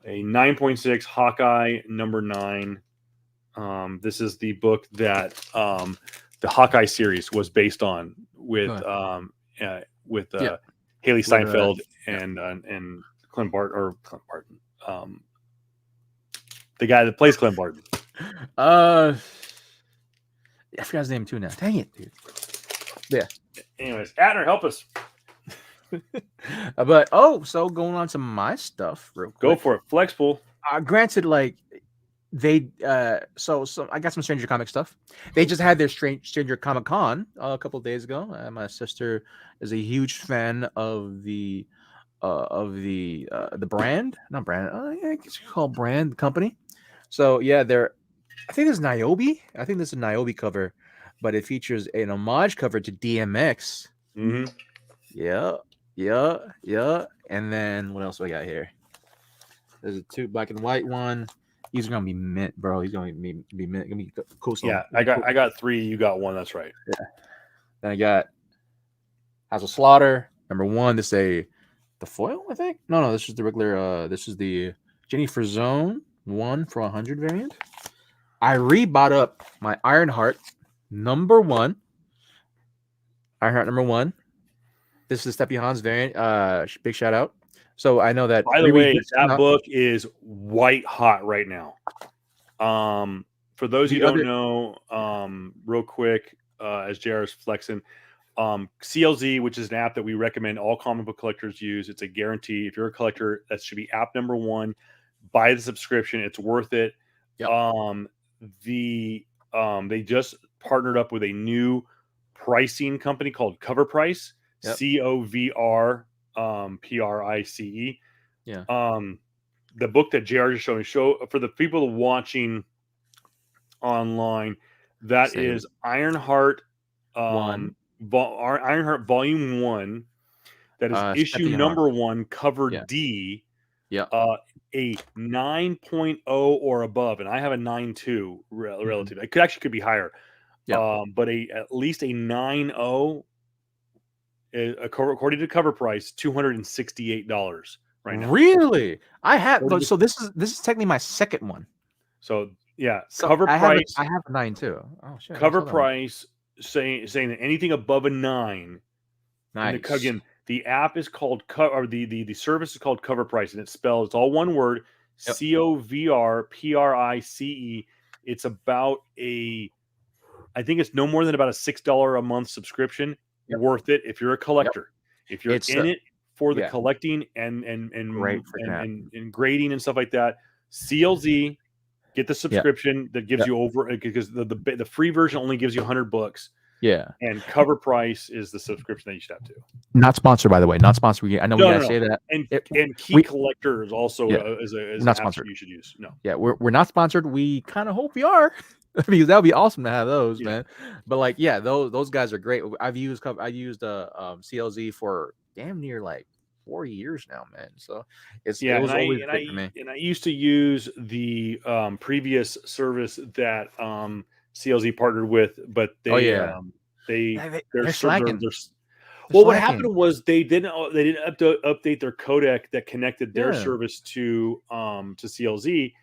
9.6 Hawkeye number 9. This is the book that the Hawkeye series was based on with Haley Steinfeld and Clint Barton, the guy that plays Clint Barton. I forgot his name too now. Dang it, dude. Yeah. Anyways, Atner, help us. But so going on to my stuff real quick. Go for it. Flexpool. Granted, like they so I got some Stranger Comic stuff. They just had their Stranger Comic Con a couple of days ago. My sister is a huge fan of the brand, not brand. I guess you call brand company. So yeah, I think there's Niobe. I think this is a Niobe cover, but it features an homage cover to DMX. Mm-hmm. Yeah. And then what else do I got here? There's a 2 black and white one. He's gonna be mint, bro. He's gonna be mint. Gonna be cool. Yeah, I got 3. You got 1. That's right. Yeah. Then I got House of Slaughter number 1. This is the foil, I think. No, this is the regular. This is the Jennifer Zone 1 for 100 variant. I rebought up my Ironheart number 1. Ironheart number 1. This is the Steppy Hans variant. Big shout out. So I know that. By the way, that book is white hot right now. For those who don't know, real quick, as JR is flexing, CLZ, which is an app that we recommend all comic book collectors use. It's a guarantee. If you're a collector, that should be app number 1. Buy the subscription; it's worth it. Yep. They just partnered up with a new pricing company called Cover Price. Yep. COVR. PRICE. Yeah. The book that JR just showing for the people watching online, that is Ironheart Ironheart Volume 1. That is issue number 1, cover D. Yeah. A 9.0 or above, and I have a 9.2 relative. It could be higher. Yeah. But at least a 9.0. According to Cover Price, $268 right now. Really? I have. So this is technically my second one. So yeah, so Cover Price. I have a 9 too. Oh shit. Cover Price saying that anything above a 9. Nice. Again, the app is called the service is called Cover Price, and it's all one word. Yep. COVRPRICE. It's about I think it's no more than about a $6 a month subscription. Yep. Worth it if you're a collector. Yep. If you're in it for the collecting and grading and stuff like that, CLZ, get the subscription that gives you over, because the free version only gives you 100 books. Yeah. And Cover Price is the subscription that you should have to. Not sponsored, by the way. Not sponsored. I know we gotta say that. And Key Collector is also is not sponsored. You should use. No. Yeah, we're not sponsored. We kind of hope we are. Because that would be awesome to have those, man. But like, yeah, those guys are great. I've used CLZ for damn near like 4 years now, man. So it was always great for me. And I used to use the previous service that CLZ partnered with, but they're slacking. What happened was they didn't update their codec that connected their service to CLZ.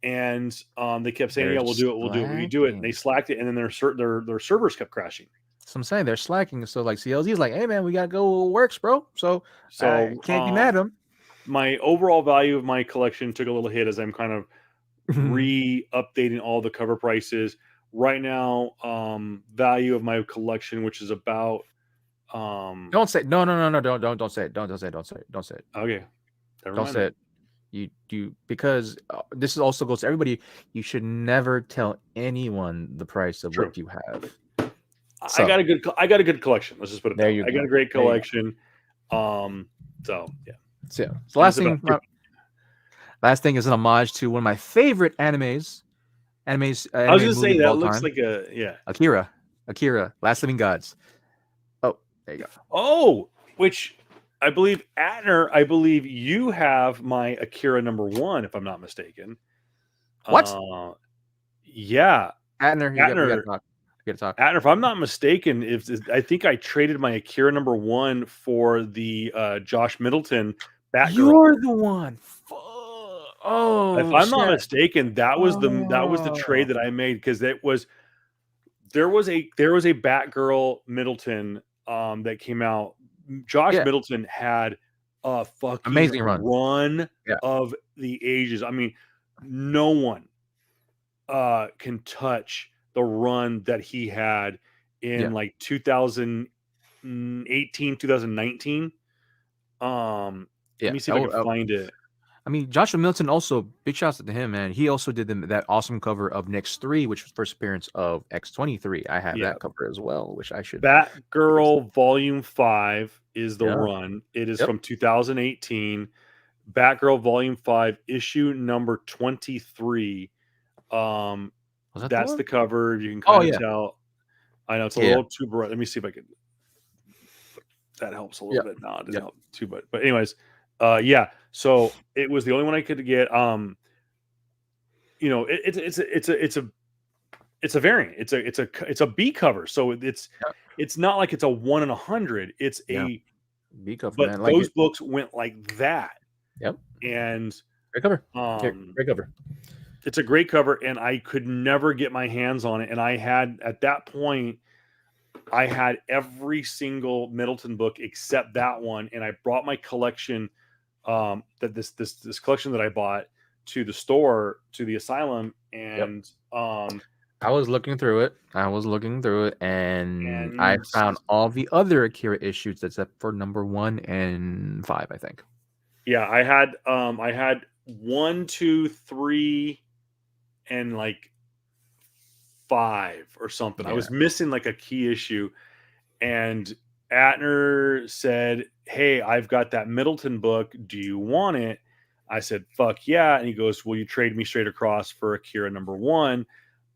And they kept saying, "Yeah, we'll do it. We do it." And they slacked it, and then their servers kept crashing. So I'm saying they're slacking. So like CLZ is like, "Hey man, we gotta go works, bro." So can't be mad at them. My overall value of my collection took a little hit as I'm kind of re-updating all the Cover Prices right now. Value of my collection, which is about. Don't say no. Don't say it. Don't say it. Okay. Don't say it. You because this also goes to everybody. You should never tell anyone the price of what you have. So, I got a good collection. Let's just put it there. I got a great collection. So yeah. So the last thing is an homage to one of my favorite animes, anime I was anime gonna say movies of that all looks time. like a yeah. Akira, Last Living Gods. Oh, there you go. Oh, which I believe Atner. I believe you have my Akira #1, if I'm not mistaken. What? Yeah, Atner, we got to Atner. talk. We got to talk. Atner, if I'm not mistaken, if I think I traded my Akira #1 for the Josh Middleton Batgirl. You're the one. If Oh I'm not shit. mistaken, that was the trade Oh. that I made because there was a Batgirl Middleton that came out. Josh Yeah. Middleton had a fucking Amazing run. run Yeah. of the ages. I mean, no one can touch the run that he had in Yeah. like 2018, 2019. Let Yeah. me see if I can find it. I mean, Joshua Milton also, big shouts to him, man. He also did that awesome cover of Next 3, which was first appearance of X-23. I have Yeah. that cover as well, which I should. Batgirl Volume 5 is the Yeah. run. It is Yep. from 2018. Batgirl Volume 5, issue number 23. Was that That's the the cover. You can Oh, kind of yeah. tell. I know it's a Yeah. little too bright. Let me see if I can. That helps a little bit. No, it doesn't help too much. But anyways, yeah. So it was the only one I could get. You know, it's a variant. It's a B cover. So it's not like it's a 1 in 100. It's Yeah. a B cover, but man. Like those it. books went like that. Yep. And Great cover. Great cover. it's a great cover, and I could never get my hands on it. And I had at that point, I had every single Middleton book except that one, and I brought my collection. That this collection that I bought to the store, to the asylum, and I was looking through it. And I found all the other Akira issues except for #1 and 5, I think. Yeah, I had 1, 2, 3, and like 5 or something. I was missing like a key issue, and Atner said, "Hey, I've got that Middleton book. Do you want it?" I said, "Fuck yeah!" And he goes, "Will you trade me straight across for Akira #1?"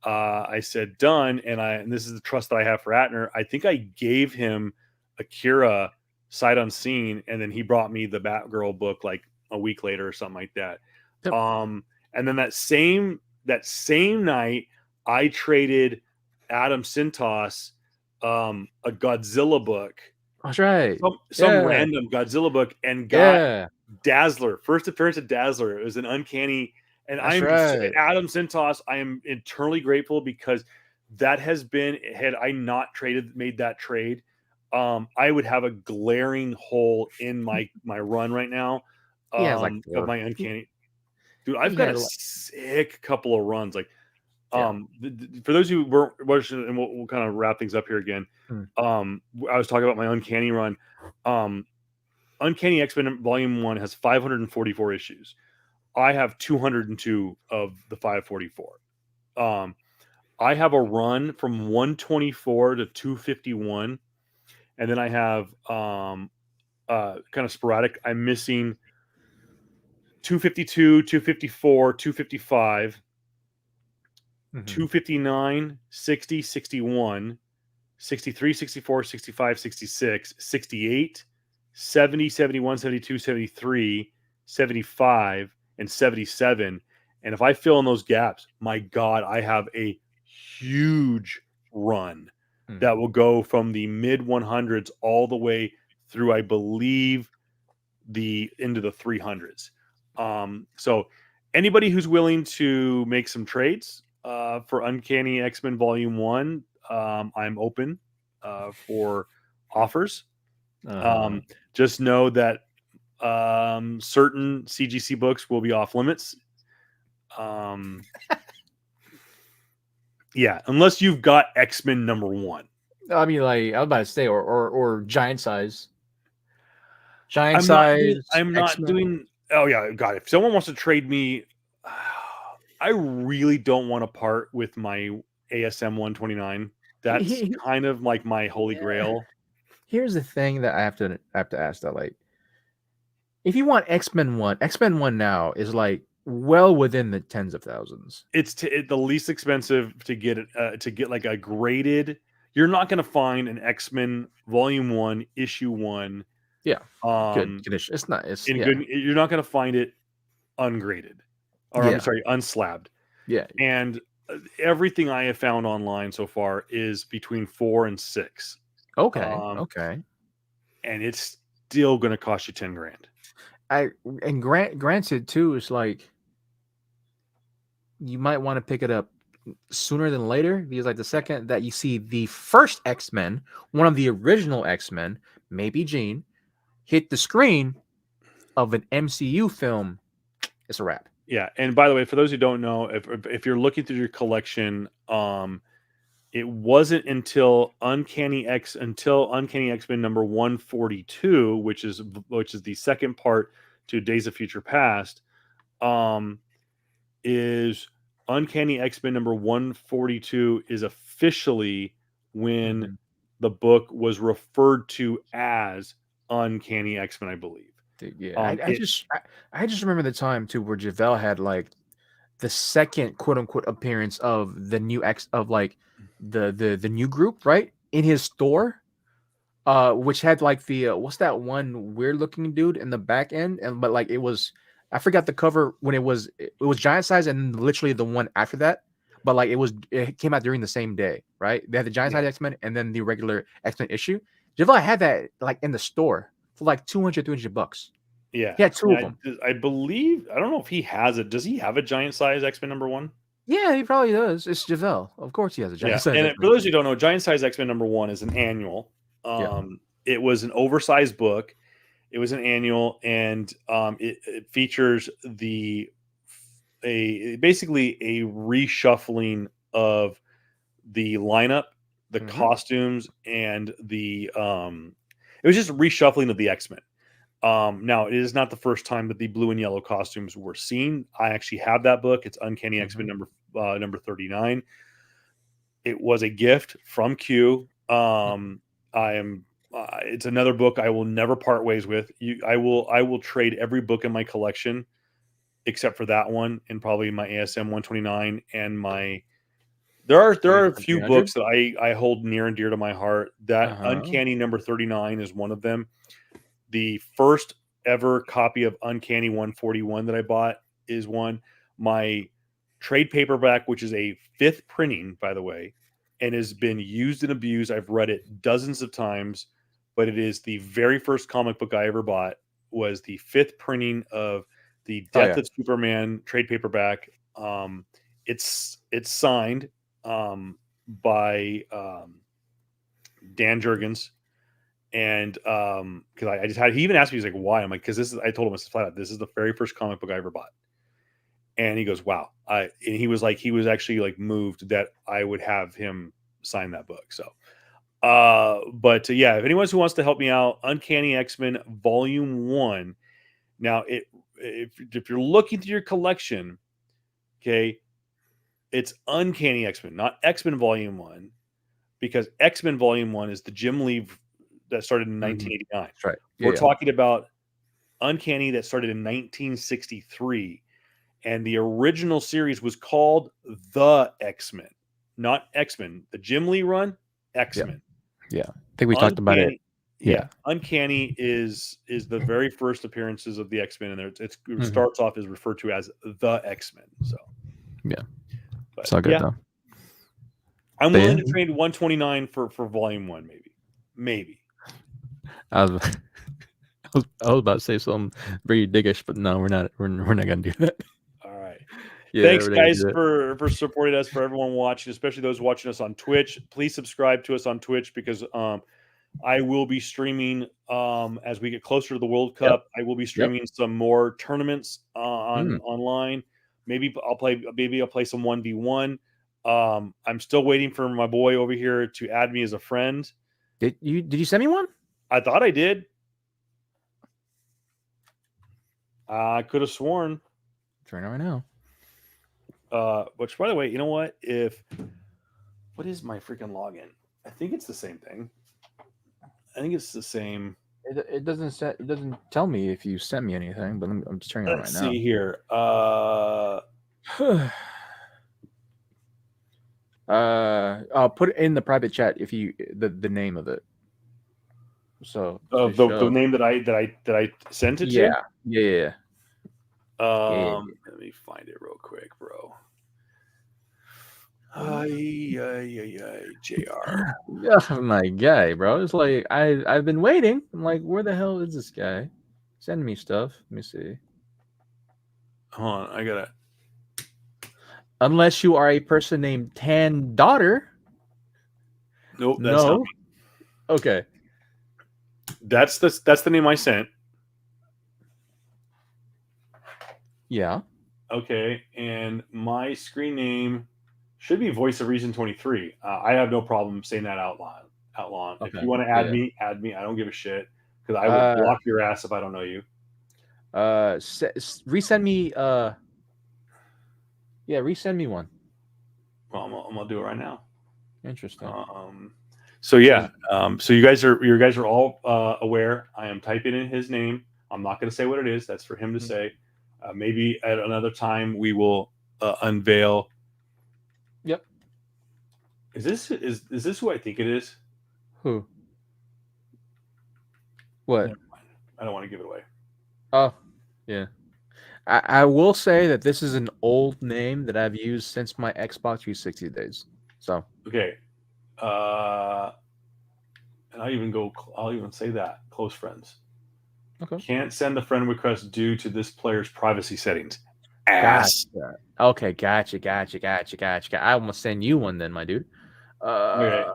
I said, "Done." And this is the trust that I have for Atner. I think I gave him Akira sight unseen, and then he brought me the Batgirl book like a week later or something like that. Yep. And then that same night, I traded Adam Sintos a Godzilla book. That's right. Some random Godzilla book, and got Dazzler. First appearance of Dazzler. It was an uncanny. And Adam Sintos, I am eternally grateful because that has been, had I not made that trade, I would have a glaring hole in my run right now. Like of my uncanny. Dude, I've got a sick couple of runs. Like, for those who weren't watching, and we'll kind of wrap things up here again. I was talking about my uncanny run. Uncanny X-Men Volume 1 has 544 issues. I have 202 of the 544. I have a run from 124 to 251, and then I have kind of sporadic. I'm missing 252, 254, 255, 259, 60, 61, 63, 64, 65, 66, 68, 70, 71, 72, 73, 75, and 77. And if I fill in those gaps, my God, I have a huge run that will go from the mid 100s all the way through, I believe, into the 300s. So anybody who's willing to make some trades for Uncanny X-Men Volume 1, I'm open for offers. Just know that certain CGC books will be off limits. Yeah, unless you've got X-Men #1. I mean, like I was about to say, or giant size. I'm not doing. Oh yeah, God! If someone wants to trade me, I really don't want to part with my ASM 129. That's kind of like my holy grail. Here's the thing that I have to ask that, like, if you want X-Men 1 now is like well within the tens of thousands. It's the least expensive to get it to get like a graded. You're not going to find an X-Men Volume 1 Issue 1 Yeah, good um condition. It's not. It's in yeah, good. You're not going to find it ungraded, or I'm yeah, sorry, unslabbed. yeah. And everything I have found online so far is between 4 and 6. Okay, Um, okay. and it's still going to cost you 10 grand. I and granted too, it's like you might want to pick it up sooner than later because like the Yeah. second that you see the first X-Men, one of the original X-Men, maybe Jean, hit the screen of an MCU film, it's a wrap. Yeah. And by the way, for those who don't know, if you're looking through your collection, it wasn't until Uncanny X-Men number 142, which is the second part to Days of Future Past, um, is Uncanny X-Men number 142 is officially when Mhm. the book was referred to as Uncanny X-Men, I believe. Dude, yeah, It I just remember the time too where Javelle had like the second quote unquote appearance of the new X of like the new group, right? In his store, which had like the what's that one weird looking dude in the back end, and but like it was I forgot the cover when it was giant size and literally the one after that, but like it came out during the same day, right? They had the giant yeah, size X-Men and then the regular X-Men issue. Javelle had that like in the store for like 200 $300. yeah. He had two And of them. I believe I don't know if he has it. Does he have a giant size X-Men number 1? Yeah, he probably does. It's Javelle. Of course he has a Yeah, giant size and for X-Men. those who don't know, Giant Size X-Men number 1 is an annual. Yeah. It was an oversized book. It was an annual, and it features basically a reshuffling of the lineup, the Mm-hmm. costumes, and it was just a reshuffling of the X-Men. Now it is not the first time that the blue and yellow costumes were seen. I actually have that book. It's Uncanny Mm-hmm. X-Men number 39. It was a gift from Q. I am. It's another book I will never part ways with. I will trade every book in my collection except for that one and probably my ASM 129 and my. There are a few 300. books that I hold near and dear to my heart. That Uh-huh. Uncanny number 39 is one of them. The first ever copy of Uncanny 141 that I bought is one. My trade paperback, which is a fifth printing, by the way, and has been used and abused. I've read it dozens of times, but it is the very first comic book I ever bought. Was the fifth printing of the Oh Death yeah. of Superman trade paperback. It's signed by Dan Jurgens, and because I just had he even asked me, he's like, why? I'm like, because this is I told him flat out, this is the very first comic book I ever bought. And he goes, wow. And he was like, he was actually like moved that I would have him sign that book. So but yeah, if anyone who wants to help me out, Uncanny X-Men Volume 1. Now if you're looking through your collection, okay, it's Uncanny X-Men, not X-Men Volume 1, because X-Men Volume 1 is the Jim Lee that started in Mm-hmm. 1989. That's right. Yeah, We're yeah. talking about Uncanny that started in 1963, and the original series was called The X-Men, not X-Men. The Jim Lee run, Yeah. X-Men. Yeah. I think we talked about it. Uncanny, Yeah. yeah, Uncanny is the very first appearances of the X-Men, and it Mhm. starts off as referred to as The X-Men. So Yeah. but It's all good yeah, though. I'm But willing yeah, to trade 129 for Volume 1, maybe. I was I was about to say something very diggish, but no, we're not. We're not gonna do that. All right. Yeah, Thanks, we're not gonna guys, do that. for supporting us. For everyone watching, especially those watching us on Twitch, please subscribe to us on Twitch because I will be streaming as we get closer to the World Yep. Cup. I will be Yep. streaming some more tournaments Mm. online. Maybe I'll play. Maybe I'll play some 1v1. I'm still waiting for my boy over here to add me as a friend. Did you send me one? I thought I did. I could have sworn. Trying it right now. Which, by the way, you know what? What is my freaking login? I think it's the same thing. I think it's the same. It doesn't say, it doesn't tell me if you sent me anything, but I'm just turning it on Let's right see here. now. I'll put it in the private chat if you the name of it. So Of the name that I sent it to. Yeah. Let me find it real quick, bro. JR. Oh my guy, bro. It's like I've been waiting. I'm like, where the hell is this guy? Send me stuff. Let me see. Hold on, I gotta. Unless you are a person named Tan Daughter. Nope, that's not me. Okay. That's the name I sent. Yeah. Okay, and my screen name should be Voice of Reason 23. I have no problem saying that out loud. Okay. If you want to add me, add me. I don't give a shit because I will block your ass if I don't know you. Resend me. Yeah, resend me one. Well, I'm gonna do it right now. Interesting. So yeah, so you guys are all aware. I am typing in his name. I'm not going to say what it is. That's for him to say. Maybe at another time we will unveil. Yep. Is this who I think it is? Who? What? I don't want to give it away. Oh, yeah. I will say that this is an old name that I've used since my Xbox 360 days. So okay, and I'll even say that close friends. okay. Can't send the friend request due to this player's privacy settings. Ass. Gotcha. Okay, gotcha. I almost send you one then, my dude. Okay.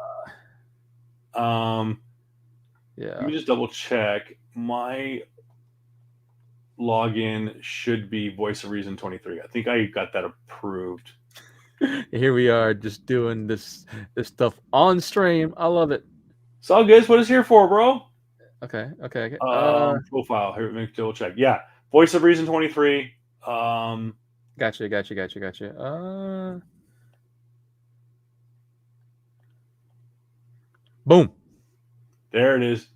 Yeah. Let me just double check. My login should be Voice of Reason 23. I think I got that approved. Here we are, just doing this stuff on stream. I love it. It's all good. It's what it's here for, bro. Okay. Profile. Here, let me double check. Yeah, Voice of Reason 23. Gotcha. Boom. There it is.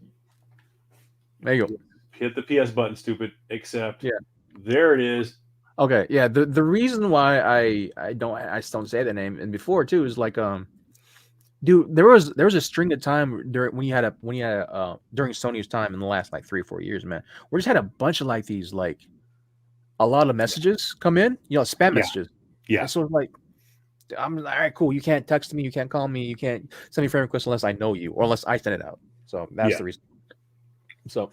There you go. Hit the PS button, stupid. Accept. Yeah. There it is. Okay. Yeah. The reason why I don't say the name and before too is like dude, there was a string of time during when you had during Sony's time in the last like 3 or 4 years, man. We just had a bunch of like these like a lot of messages come in, spam messages. Yeah. And so like I'm like, all right, cool. You can't text me, you can't call me, you can't send me friend requests unless I know you or unless I send it out. So that's the reason. So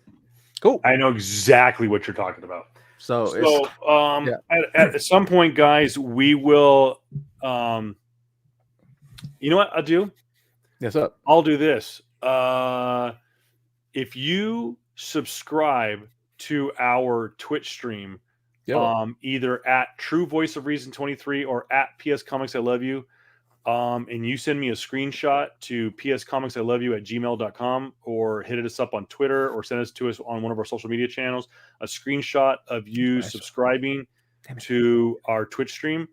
cool. I know exactly what you're talking about. So at some point, guys, we will. You know what I'll do? Yes, up. I'll do this. If you subscribe to our Twitch stream, either at True Voice of Reason 23 or at PS Comics I Love You, and you send me a screenshot to pscomicsiloveyou@gmail.com or hit us up on Twitter or send us to us on one of our social media channels, a screenshot of you subscribing to our Twitch stream,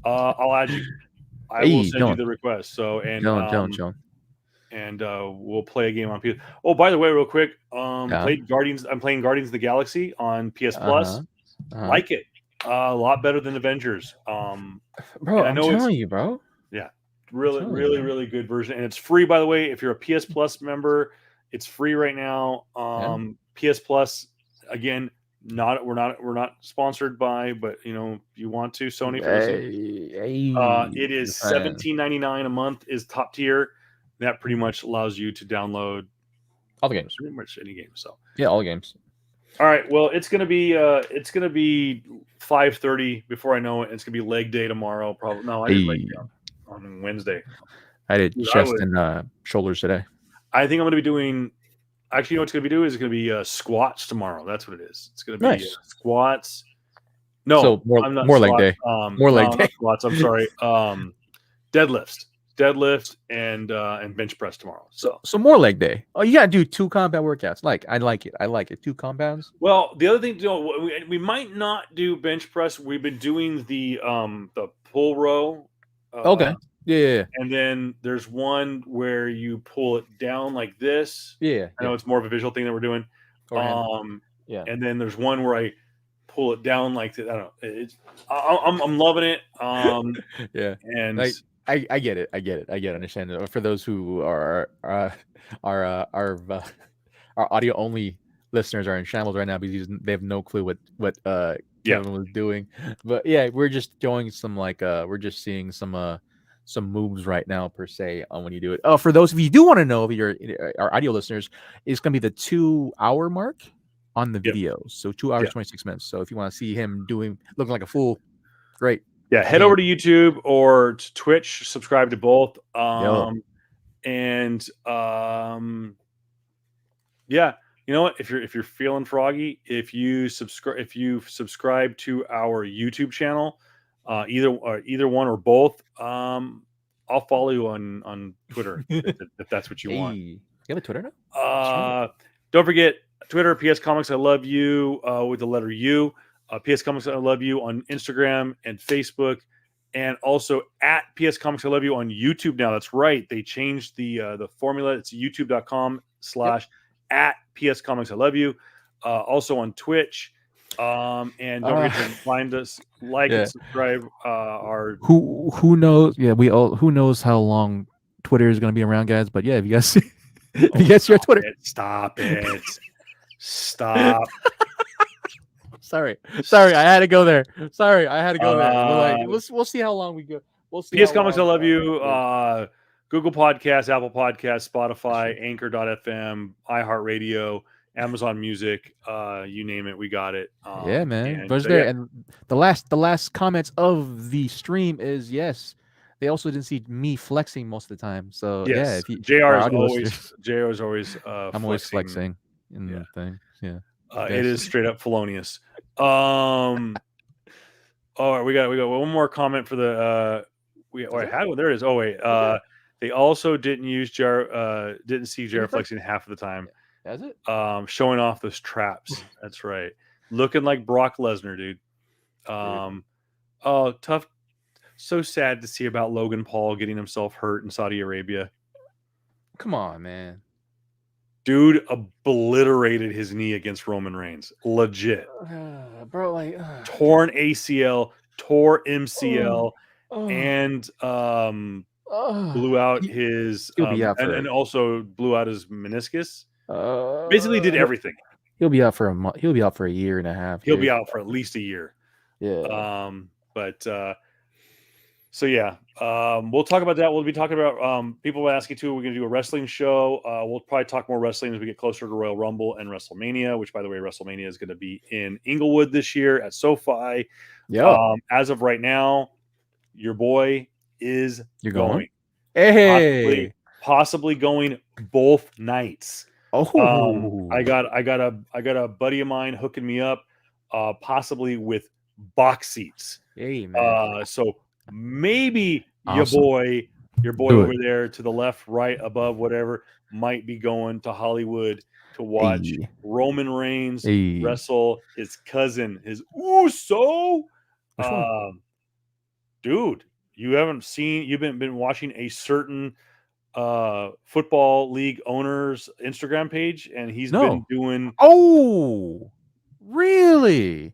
I'll add you. I will send you the request. So and we'll play a game on PS. Oh, by the way, real quick, I'm playing Guardians of the Galaxy on PS Plus. Like it a lot better than Avengers. Bro, I'm telling you, bro. Yeah, really good version, and it's free. By the way, if you're a PS Plus member, it's free right now. PS Plus, again, we're not sponsored by, but if you want to, Sony, it is $17.99 a month is top tier. That pretty much allows you to download all the games, pretty much any game. So yeah, all the games. All right. Well, it's gonna be 5:30 before I know it. It's gonna be leg day tomorrow. Probably no, I did leg day on Wednesday. I did chest and shoulders today. I think I'm gonna be doing. Actually, you know what it's gonna be doing is it's gonna be squats tomorrow. That's what it is. It's gonna be squats. No, so more leg day. More leg day. Squats. I'm sorry. Deadlift and bench press tomorrow. So more leg day. Oh, you gotta do 2 compound workouts. I like it. 2 compounds. Well, the other thing, we might not do bench press. We've been doing the pull row. Okay. Yeah. And then there's one where you pull it down like this. Yeah. I know it's more of a visual thing that we're doing. Forehand. Yeah. And then there's one where I pull it down like this. I don't know. I'm loving it. Yeah. And Like I get it. I get it. I get it. Understand it. For those who are our audio only listeners are in shambles right now because they have no clue what Kevin was doing. But yeah, we're just showing some we're just seeing some moves right now per se on when you do it. Oh, for those of you who do want to know, if you're our audio listeners, it's gonna be the 2 hour mark on the video. So 2 hours 26 minutes. So if you want to see him looking like a fool, great. Yeah, head over to YouTube or to Twitch. Subscribe to both. Yeah, you know what? If you're feeling froggy, if you subscribe to our YouTube channel, either one or both, I'll follow you on Twitter if that's what you want. You have a Twitter now? Don't forget Twitter, PS Comics I Love You, with the letter U. PS Comics I Love You on Instagram and Facebook, and also at PS Comics I Love You on YouTube now. That's right. They changed the formula. It's youtube.com/ at PS Comics I Love You. Also on Twitch. And don't forget to find us, and subscribe. Who knows? Yeah, who knows how long Twitter is going to be around, guys? But yeah, if you guys if you guys share Twitter, stop it. Sorry, I had to go there. We'll see how long we go. We'll see. PS Comics I Love You. Google Podcasts, Apple Podcasts, Spotify, Anchor.fm, iHeartRadio, Amazon Music, you name it, we got it. Yeah, man. And the last comments of the stream is yes. They also didn't see me flexing most of the time. So yes. yeah, JR is always I'm always flexing in the thing. Yeah. It is straight up felonious. All right, we got one more comment for the there it is. Oh wait. They also didn't see Jared flexing half of the time. That's it. Showing off those traps. That's right. Looking like Brock Lesnar, dude. Oh, tough. So sad to see about Logan Paul getting himself hurt in Saudi Arabia. Come on, man. Dude obliterated his knee against Roman Reigns. Legit. Bro, torn ACL, tore MCL, and blew out his and also blew out his meniscus. Basically did everything. He'll be out for a month. He'll be out for a year and a half. He'll be out for at least a year. Yeah. So yeah, we'll talk about that. We'll be talking about people will ask you too. We're going to do a wrestling show. We'll probably talk more wrestling as we get closer to Royal Rumble and WrestleMania, which by the way, WrestleMania is going to be in Inglewood this year at SoFi. Yeah. As of right now, your boy is going. Hey, possibly going both nights. Oh, I got a buddy of mine hooking me up, possibly with box seats. Hey, man. So maybe awesome. your boy over there to the left, right, above, whatever, might be going to Hollywood to watch Roman Reigns wrestle his cousin, his Uso. Dude, you've been watching a certain football league owner's Instagram page, and he's been doing. Oh, really?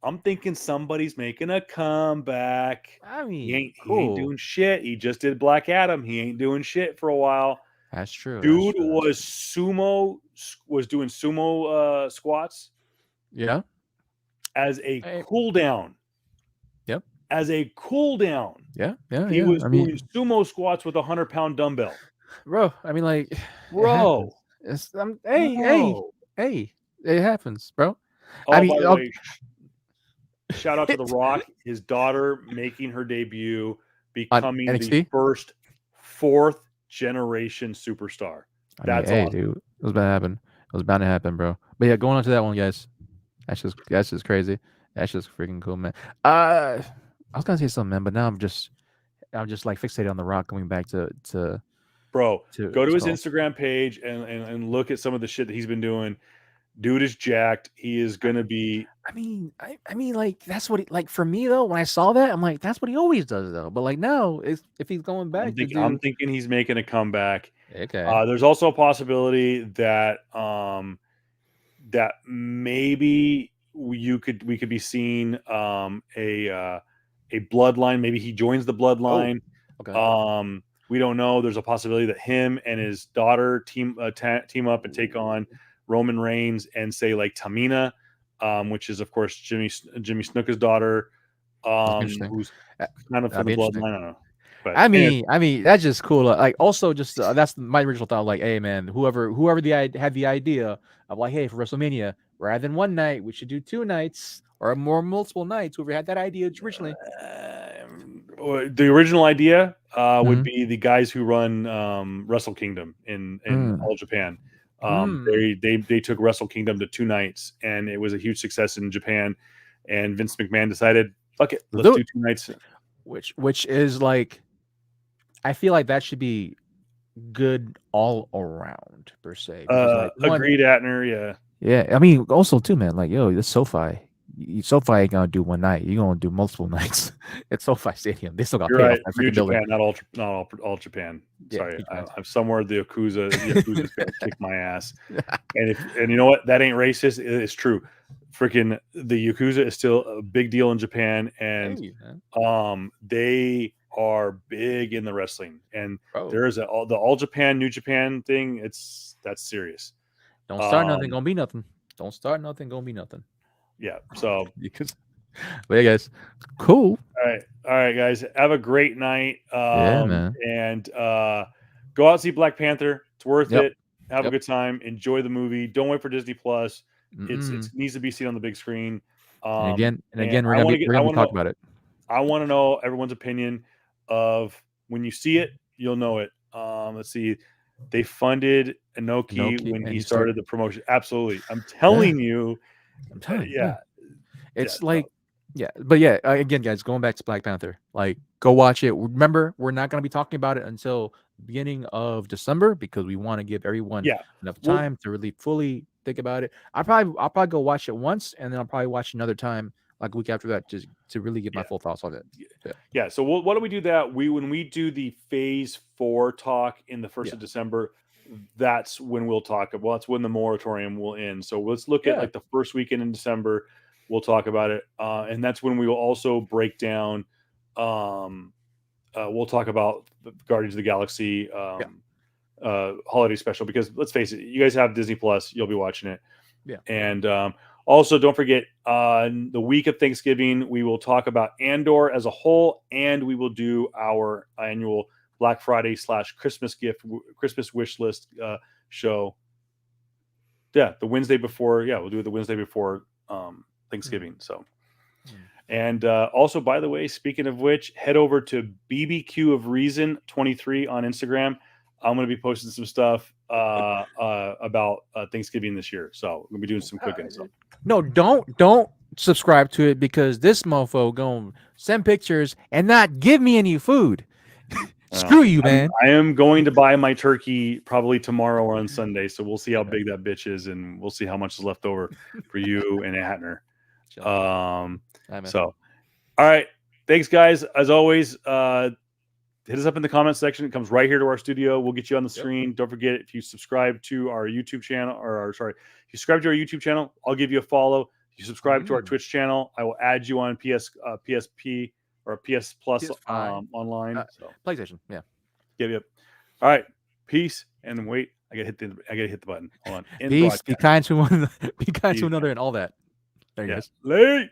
I'm thinking somebody's making a comeback. I mean, he ain't doing shit. He just did Black Adam. He ain't doing shit for a while. That's true. Dude was doing sumo squats. Yeah. As a cool down. Yep. As a cool down. Yeah. He was doing sumo squats with a 100-pound dumbbell. Bro, I mean, like, bro. Hey, it happens, bro. By the way, shout out to The Rock, his daughter making her debut, becoming the first 4th generation superstar. That's awesome. Dude, it was bound to happen. It was bound to happen, bro. But yeah, going on to that one, guys. That's just crazy. That's just freaking cool, man. I was gonna say something, man, but now I'm just like fixated on The Rock going back to bro. Go to his Instagram page and look at some of the shit that he's been doing. Dude is jacked. He is gonna be I mean, like that's what like for me though. When I saw that, I'm like, that's what he always does though. But like, no, if he's going back to I'm do, thinking he's making a comeback. okay, There's also a possibility that that maybe we could be seeing a bloodline. Maybe he joins the oh, bloodline. okay, We don't know. There's a possibility that him and his daughter team up and take on Roman Reigns and say like Tamina, which is of course Jimmy Snuka's daughter, that's interesting. who's Uh, kind of from That'd the be interesting. bloodline. I don't know, but anyway, I mean, that's just cool. Like, also, just that's my original thought. Like, hey, man, whoever had the idea of like, hey, for WrestleMania, rather than one night, we should do 2 nights or more multiple nights. Whoever had that idea originally. the original idea would Mm-hmm. be the guys who run Wrestle Kingdom in Mm. all Japan. Mm. They took Wrestle Kingdom to 2 nights, and it was a huge success in Japan. And Vince McMahon decided, "Fuck it, let's Do do it. 2 nights." Which is like, I feel like that should be good all around per se because like one, Agreed, Atner. Yeah, yeah, I mean, also too, man, like, yo, this SoFi. SoFi ain't gonna do one night. You're gonna do multiple nights. It's SoFi Stadium. They still got to you're pay off right. that New freaking building. Japan, not all Japan. Yeah, Sorry, keep going. I'm somewhere the Yakuza's gonna kick my ass. And you know what? That ain't racist. It's true. Freaking the Yakuza is still a big deal in Japan, and Hey, man. they are big in the wrestling. And Bro, there's the All Japan, New Japan thing. That's serious. don't start nothing. Um, Gonna be nothing. Don't start nothing. Gonna be nothing. yeah. So Because, but yeah, guys, cool. all right, guys. Have a great night. Yeah, man. And go out and see Black Panther. It's worth Yep. it. Have a Yep. good time. Enjoy the movie. Don't wait for Disney Plus. It Mm-mm. needs to be seen on the big screen. And And again, I want to we're I gonna be want to know talking about it. I want to know everyone's opinion of when you see it, you'll know it. Let's see. They funded Inoki Inoki, when and he he started. started the promotion. Absolutely. I'm Yeah, telling you. I'm telling you. Yeah. Yeah. Yeah. It's So like, yeah, but yeah, again, guys, going back to Black Panther, like, go watch it. Remember, we're not going to be talking about it until beginning of December because we want to give everyone yeah. enough Well, time to really fully think about it. I'll probably go watch it once, and then I'll probably watch another time like a week after that, just to really get my yeah. full thoughts on it. Yeah, Yeah. So why don't we do that? When we do the phase 4 talk in the first yeah, of December, that's when we'll talk. Well, that's when the moratorium will end. So let's look at yeah. like the first weekend in December. We'll talk about it, and that's when we will also break down. Um, we'll talk about the Guardians of the Galaxy Yeah. holiday special because let's face it, you guys have Disney Plus. You'll be watching it, Yeah. and also don't forget the week of Thanksgiving we will talk about Andor as a whole, and we will do our annual Black Friday / Christmas wish list show. Yeah, the Wednesday before. Yeah, we'll do it the Wednesday before Thanksgiving. So. And also, by the way, speaking of which, head over to BBQ of Reason 23 on Instagram. I'm going to be posting some stuff about Thanksgiving this year. So we're going to be doing some cooking. So No, don't subscribe to it because this mofo gonna send pictures and not give me any food. Screw you, man. I am going to buy my turkey probably tomorrow or on Sunday. So we'll see how big that bitch is, and we'll see how much is left over for you and Atner. So, all right. Thanks, guys. As always, hit us up in the comment section. It comes right here to our studio. We'll get you on the screen. Don't forget, if you subscribe to our YouTube channel, if you subscribe to our YouTube channel, I'll give you a follow. If you subscribe to our Twitch channel, I will add you on PSP or PS Plus online. PlayStation, yeah. Yep. All right. Peace. And wait, I gotta hit the button. Hold on. Peace. Be kind to one. Be kind to another, and all that. There you guys. Late.